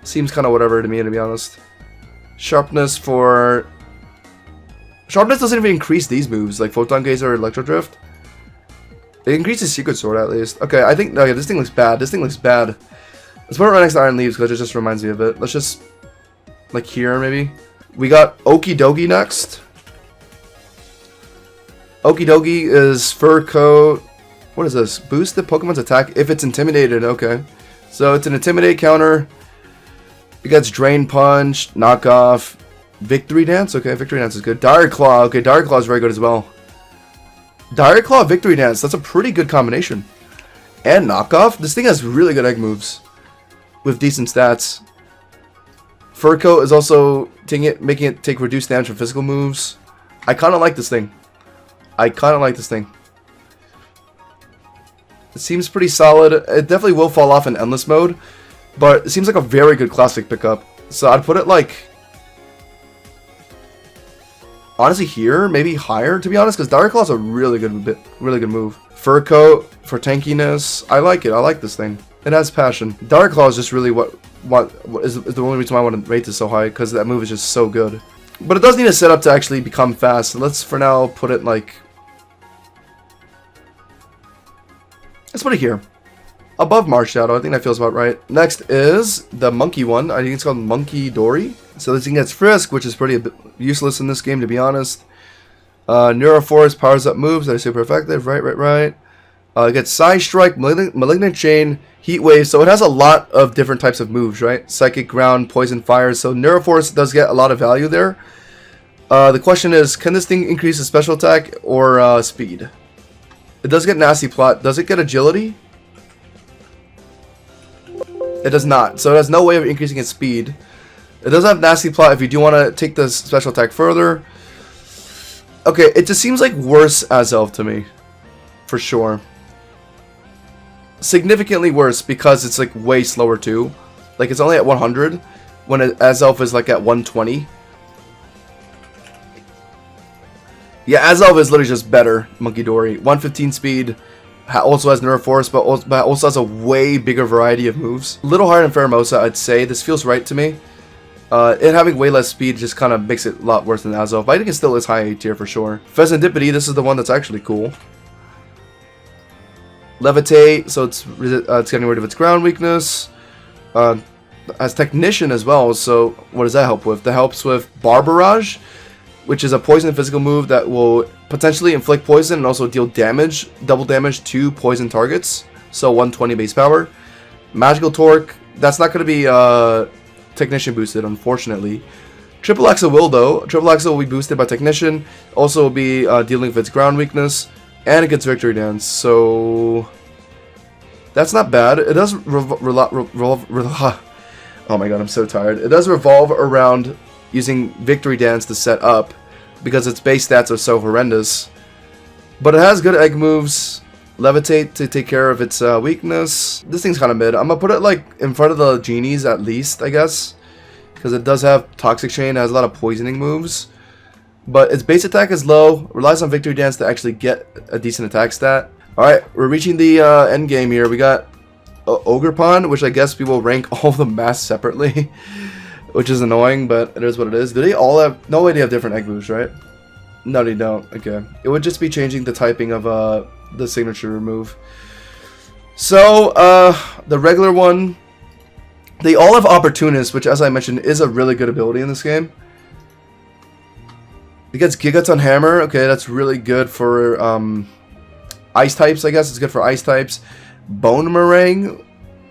Seems kind of whatever to me, to be honest. Sharpness for... Sharpness doesn't even increase these moves, like Photon Gazer or Electro Drift. It increases Secret Sword, at least. Okay, I think... Okay, this thing looks bad. This thing looks bad. Let's put it right next to Iron Leaves, because it just reminds me of it. Let's just... Like here, maybe? We got Okie Dokie next. Okie Dokie is Fur Coat... What is this? Boost the Pokemon's attack if it's intimidated. Okay. So it's an Intimidate counter. It gets Drain Punch, Knockoff, Victory Dance. Okay, Victory Dance is good. Dire Claw. Okay, Dire Claw is very good as well. Dire Claw, Victory Dance. That's a pretty good combination. And Knockoff. This thing has really good egg moves with decent stats. Fur Coat is also making it take reduced damage from physical moves. I kind of like this thing. It seems pretty solid. It definitely will fall off in Endless mode, but it seems like a very good classic pickup. So I'd put it like... Honestly here, maybe higher to be honest, because Dire Claw is a really good move. Fur Coat for tankiness. I like it. I like this thing. It has passion. Dire Claw is just really what is the only reason why I want to rate this so high, because that move is just so good. But it does need a setup to actually become fast. So let's for now put it like... Let's put it here. Above Marshadow, I think that feels about right. Next is the monkey one. I think it's called Monkey Dory. So this thing gets Frisk, which is pretty useless in this game, to be honest. Neuroforce powers up moves that are super effective. Right. It gets Side Strike, Malignant Chain, Heat Wave. So it has a lot of different types of moves, right? Psychic Ground, Poison Fire. So Neuroforce does get a lot of value there. The question is, can this thing increase its special attack or speed? It does get Nasty Plot. Does it get agility? It does not. So it has no way of increasing its speed. It does have Nasty Plot if you do want to take the special attack further. Okay, it just seems like worse Azelf to me. For sure. Significantly worse because it's like way slower too. Like it's only at 100 when Azelf is like at 120. Yeah, Azelf is literally just better, Monkey Dory. 115 speed, also has Neuroforce, but also has a way bigger variety of moves. A little higher than Pheromosa, I'd say. This feels right to me. It having way less speed just kind of makes it a lot worse than Azelf, but I think it still is high A tier for sure. Pheasantipity, this is the one that's actually cool. Levitate, so it's getting rid of its ground weakness. Has Technician as well, so what does that help with? That helps with Barbarage, which is a poison physical move that will potentially inflict poison and also deal damage, double damage to poison targets. So 120 base power. Magical Torque, that's not going to be Technician boosted, unfortunately. Triple Axle will though. Triple Axle will be boosted by Technician. Also will be dealing with its ground weakness. And it gets Victory Dance. So that's not bad. It does oh my god, I'm so tired. It does revolve around using Victory Dance to set up because its base stats are so horrendous. But it has good egg moves. Levitate to take care of its weakness. This thing's kind of mid. I'm gonna put it like in front of the genies at least, I guess. Because it does have Toxic Chain, it has a lot of poisoning moves. But its base attack is low, relies on Victory Dance to actually get a decent attack stat. Alright, we're reaching the end game here. We got Ogerpon, which I guess we will rank all of the masks separately. Which is annoying, but it is what it is. Do they all have... No way they have different egg moves, right? No, they don't. Okay. It would just be changing the typing of the signature move. So, the regular one... They all have Opportunist, which, as I mentioned, is a really good ability in this game. It gets Gigaton Hammer. Okay, that's really good for ice types, I guess. It's good for ice types. Bone Meringue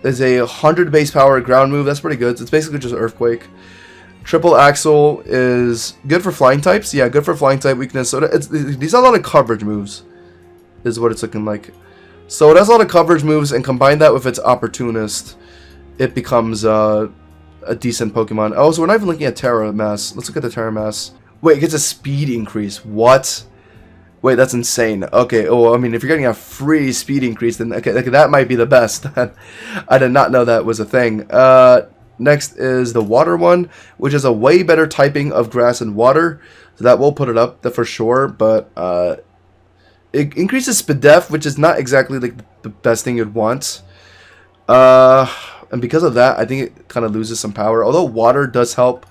is a 100 base power ground move. That's pretty good. It's basically just Earthquake. Triple Axle is good for flying types. Yeah, good for flying type weakness. So these are a lot of coverage moves, is what it's looking like. So it has a lot of coverage moves, and combine that with its Opportunist, it becomes a decent Pokemon. Oh, so we're not even looking at Terra Mass. Let's look at the Terra Mass. Wait, it gets a speed increase. What? Wait, that's insane. Okay, oh, I mean, if you're getting a free speed increase, then okay, that might be the best. I did not know that was a thing. Next is the water one, which is a way better typing of grass and water. So that will put it up for sure, but it increases Spadef, which is not exactly like the best thing you'd want. And because of that, I think it kind of loses some power. Although water does help.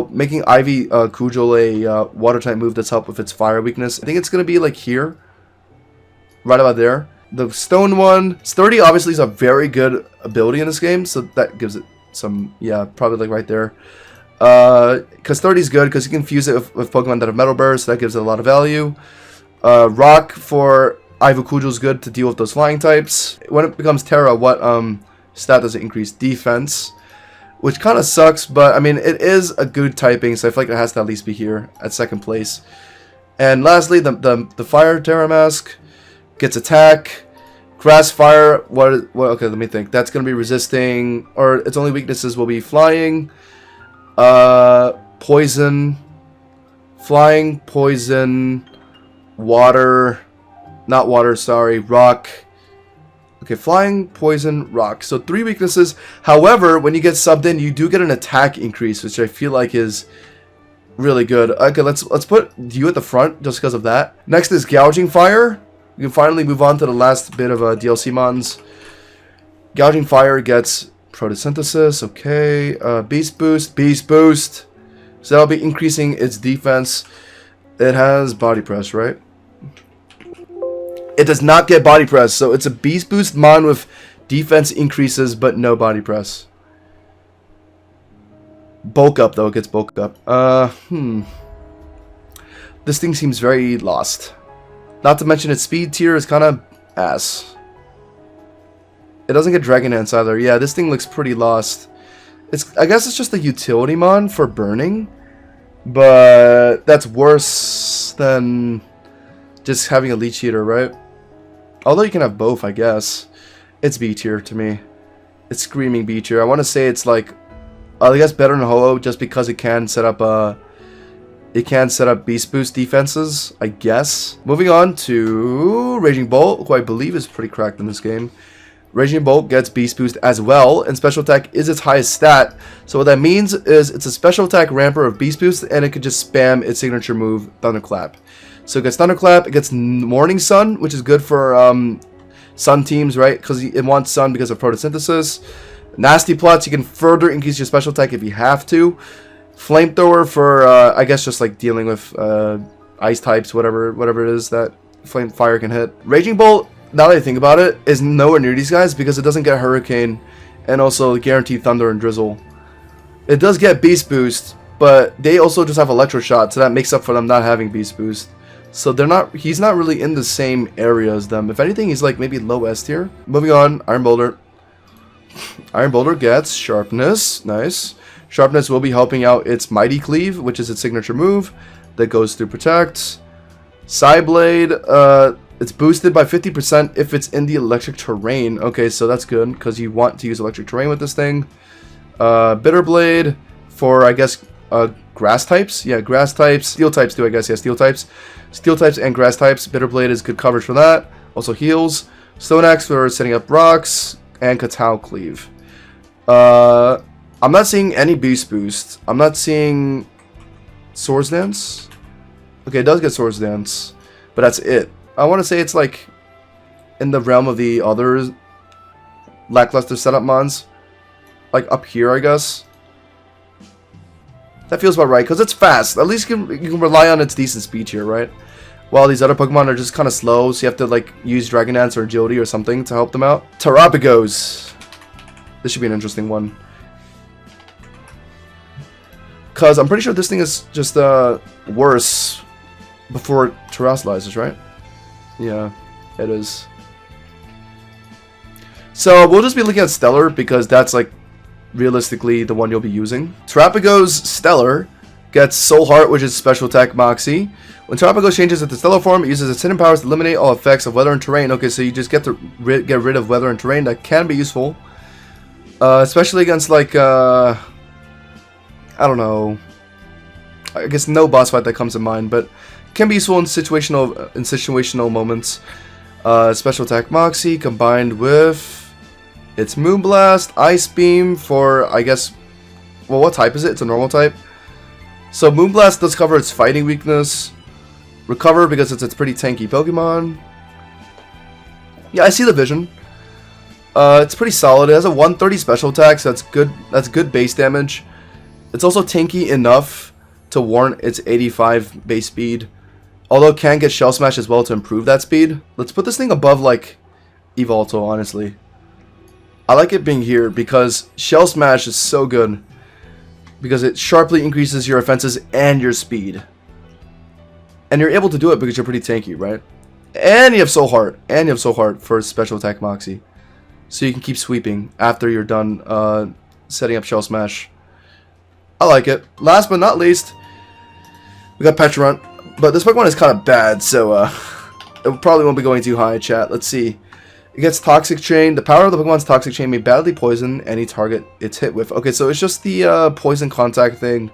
Making Ivy Kujol a water type move that's helped with its fire weakness. I think it's going to be like here. Right about there. The stone one. Sturdy obviously is a very good ability in this game. So that gives it some, yeah, probably like right there. Because Sturdy is good because you can fuse it with Pokemon that have Metal Burst. So that gives it a lot of value. Rock for Ivy Kujol is good to deal with those flying types. When it becomes Terra, what stat does it increase? Defense. Which kind of sucks, but I mean, it is a good typing, so I feel like it has to at least be here at second place. And lastly, the Fire Terra Mask gets attack, Grass Fire. What? Okay, let me think. That's gonna be resisting, or its only weaknesses will be flying, poison, flying, poison, water, not water. Sorry, rock. Okay, flying, poison, rock. So 3 weaknesses. However, when you get subbed in, you do get an attack increase, which I feel like is really good. Okay, let's put you at the front just because of that. Next is Gouging Fire. We can finally move on to the last bit of DLC mons. Gouging Fire gets Photosynthesis. Okay, Beast Boost, Beast Boost. So that'll be increasing its defense. It has Body Press, right? It does not get Body Press, so it's a Beast Boost mon with defense increases, but no Body Press. Bulk Up, though. It gets Bulk Up. This thing seems very lost. Not to mention its speed tier is kind of ass. It doesn't get Dragon Dance either. Yeah, this thing looks pretty lost. I guess it's just a utility mon for burning, but that's worse than just having a Leech Eater, right? Although you can have both, I guess. It's B tier to me. It's screaming B tier. I want to say it's like, I guess better than Holo just because it can set up Beast Boost defenses, I guess. Moving on to Raging Bolt, who I believe is pretty cracked in this game. Raging Bolt gets Beast Boost as well, and Special Attack is its highest stat. So what that means is it's a Special Attack ramper of Beast Boost, and it can just spam its signature move, Thunderclap. So it gets Thunderclap, it gets Morning Sun, which is good for Sun teams, right? Because it wants Sun because of Photosynthesis. Nasty Plots, you can further increase your Special Attack if you have to. Flamethrower for, I guess, just like dealing with ice types, whatever it is that Fire can hit. Raging Bolt, now that I think about it, is nowhere near these guys because it doesn't get Hurricane and also guaranteed Thunder and Drizzle. It does get Beast Boost, but they also just have Electro Shot, so that makes up for them not having Beast Boost. So he's not really in the same area as them. If anything, he's like maybe low S tier. Moving on, Iron Boulder. Iron Boulder gets Sharpness, nice. Sharpness will be helping out its Mighty Cleave, which is its signature move that goes through Protect. Psyblade, it's boosted by 50% if it's in the electric terrain. Okay, so that's good because you want to use electric terrain with this thing. Bitterblade for, I guess, grass types. Yeah, grass types. Steel types too, I guess. Yeah, steel types. Steel types and grass types. Bitterblade is good coverage for that. Also heals. Stone Axe for setting up rocks. And Katao Cleave. I'm not seeing any Beast Boost. I'm not seeing Swords Dance. Okay, it does get Swords Dance. But that's it. I want to say it's like in the realm of the other lackluster setup mons. Like up here, I guess. That feels about right, because it's fast. At least you can rely on its decent speed here, right? While these other Pokemon are just kind of slow, so you have to like use Dragon Dance or Agility or something to help them out. Terrapagos. This should be an interesting one. Because I'm pretty sure this thing is just worse before it terrestrializes, right? Yeah, it is. So we'll just be looking at Stellar because that's like realistically the one you'll be using. Terrapagos Stellar gets Soul Heart, which is special attack Moxie. When Terrapagos changes into Stellar form, it uses its hidden powers to eliminate all effects of weather and terrain. Okay, so you just get to get rid of weather and terrain. That can be useful, especially against like I don't know. I guess no boss fight that comes to mind, but can be useful in situational moments. Special attack Moxie combined with its Moonblast, Ice Beam for, I guess, well, what type is it? It's a normal type. So Moonblast does cover its fighting weakness. Recover because it's a pretty tanky Pokemon. Yeah, I see the vision. It's pretty solid. It has a 130 special attack, so that's good. That's good base damage. It's also tanky enough to warrant its 85 base speed. Although it can get Shell Smash as well to improve that speed. Let's put this thing above like Yveltal, honestly. I like it being here because Shell Smash is so good. Because it sharply increases your offenses and your speed. And you're able to do it because you're pretty tanky, right? And you have Soul Heart. And you have Soul Heart for special attack Moxie. So you can keep sweeping after you're done setting up Shell Smash. I like it. Last but not least, we got Petrant. But this Pokemon is kind of bad, so it probably won't be going too high, chat. Let's see. It gets Toxic Chain. The power of the Pokemon's Toxic Chain may badly poison any target it's hit with. Okay, so it's just the poison contact thing.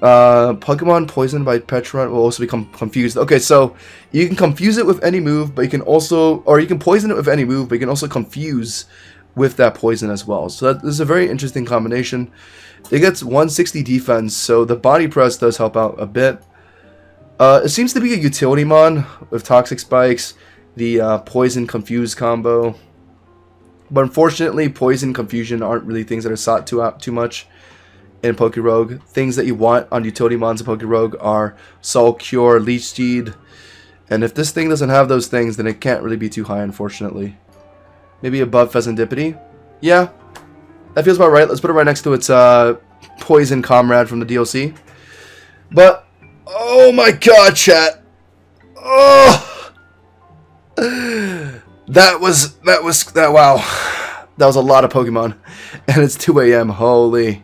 Pokemon poisoned by Petrant will also become confused. Okay, so you can confuse it with any move, but you can also, or you can poison it with any move, but you can also confuse with that poison as well. So that is a very interesting combination. It gets 160 defense, so the body press does help out a bit. It seems to be a utility mon with Toxic Spikes, the Poison Confuse combo. But unfortunately, Poison Confusion aren't really things that are sought too much in PokéRogue. Things that you want on utility mons in PokéRogue are Soul Cure, Leech Seed. And if this thing doesn't have those things, then it can't really be too high, unfortunately. Maybe above Pheasantipity? Yeah, that feels about right. Let's put it right next to its Poison Comrade from the DLC. But oh my god, chat. Oh. That was wow. That was a lot of Pokemon. And it's 2 AM. Holy.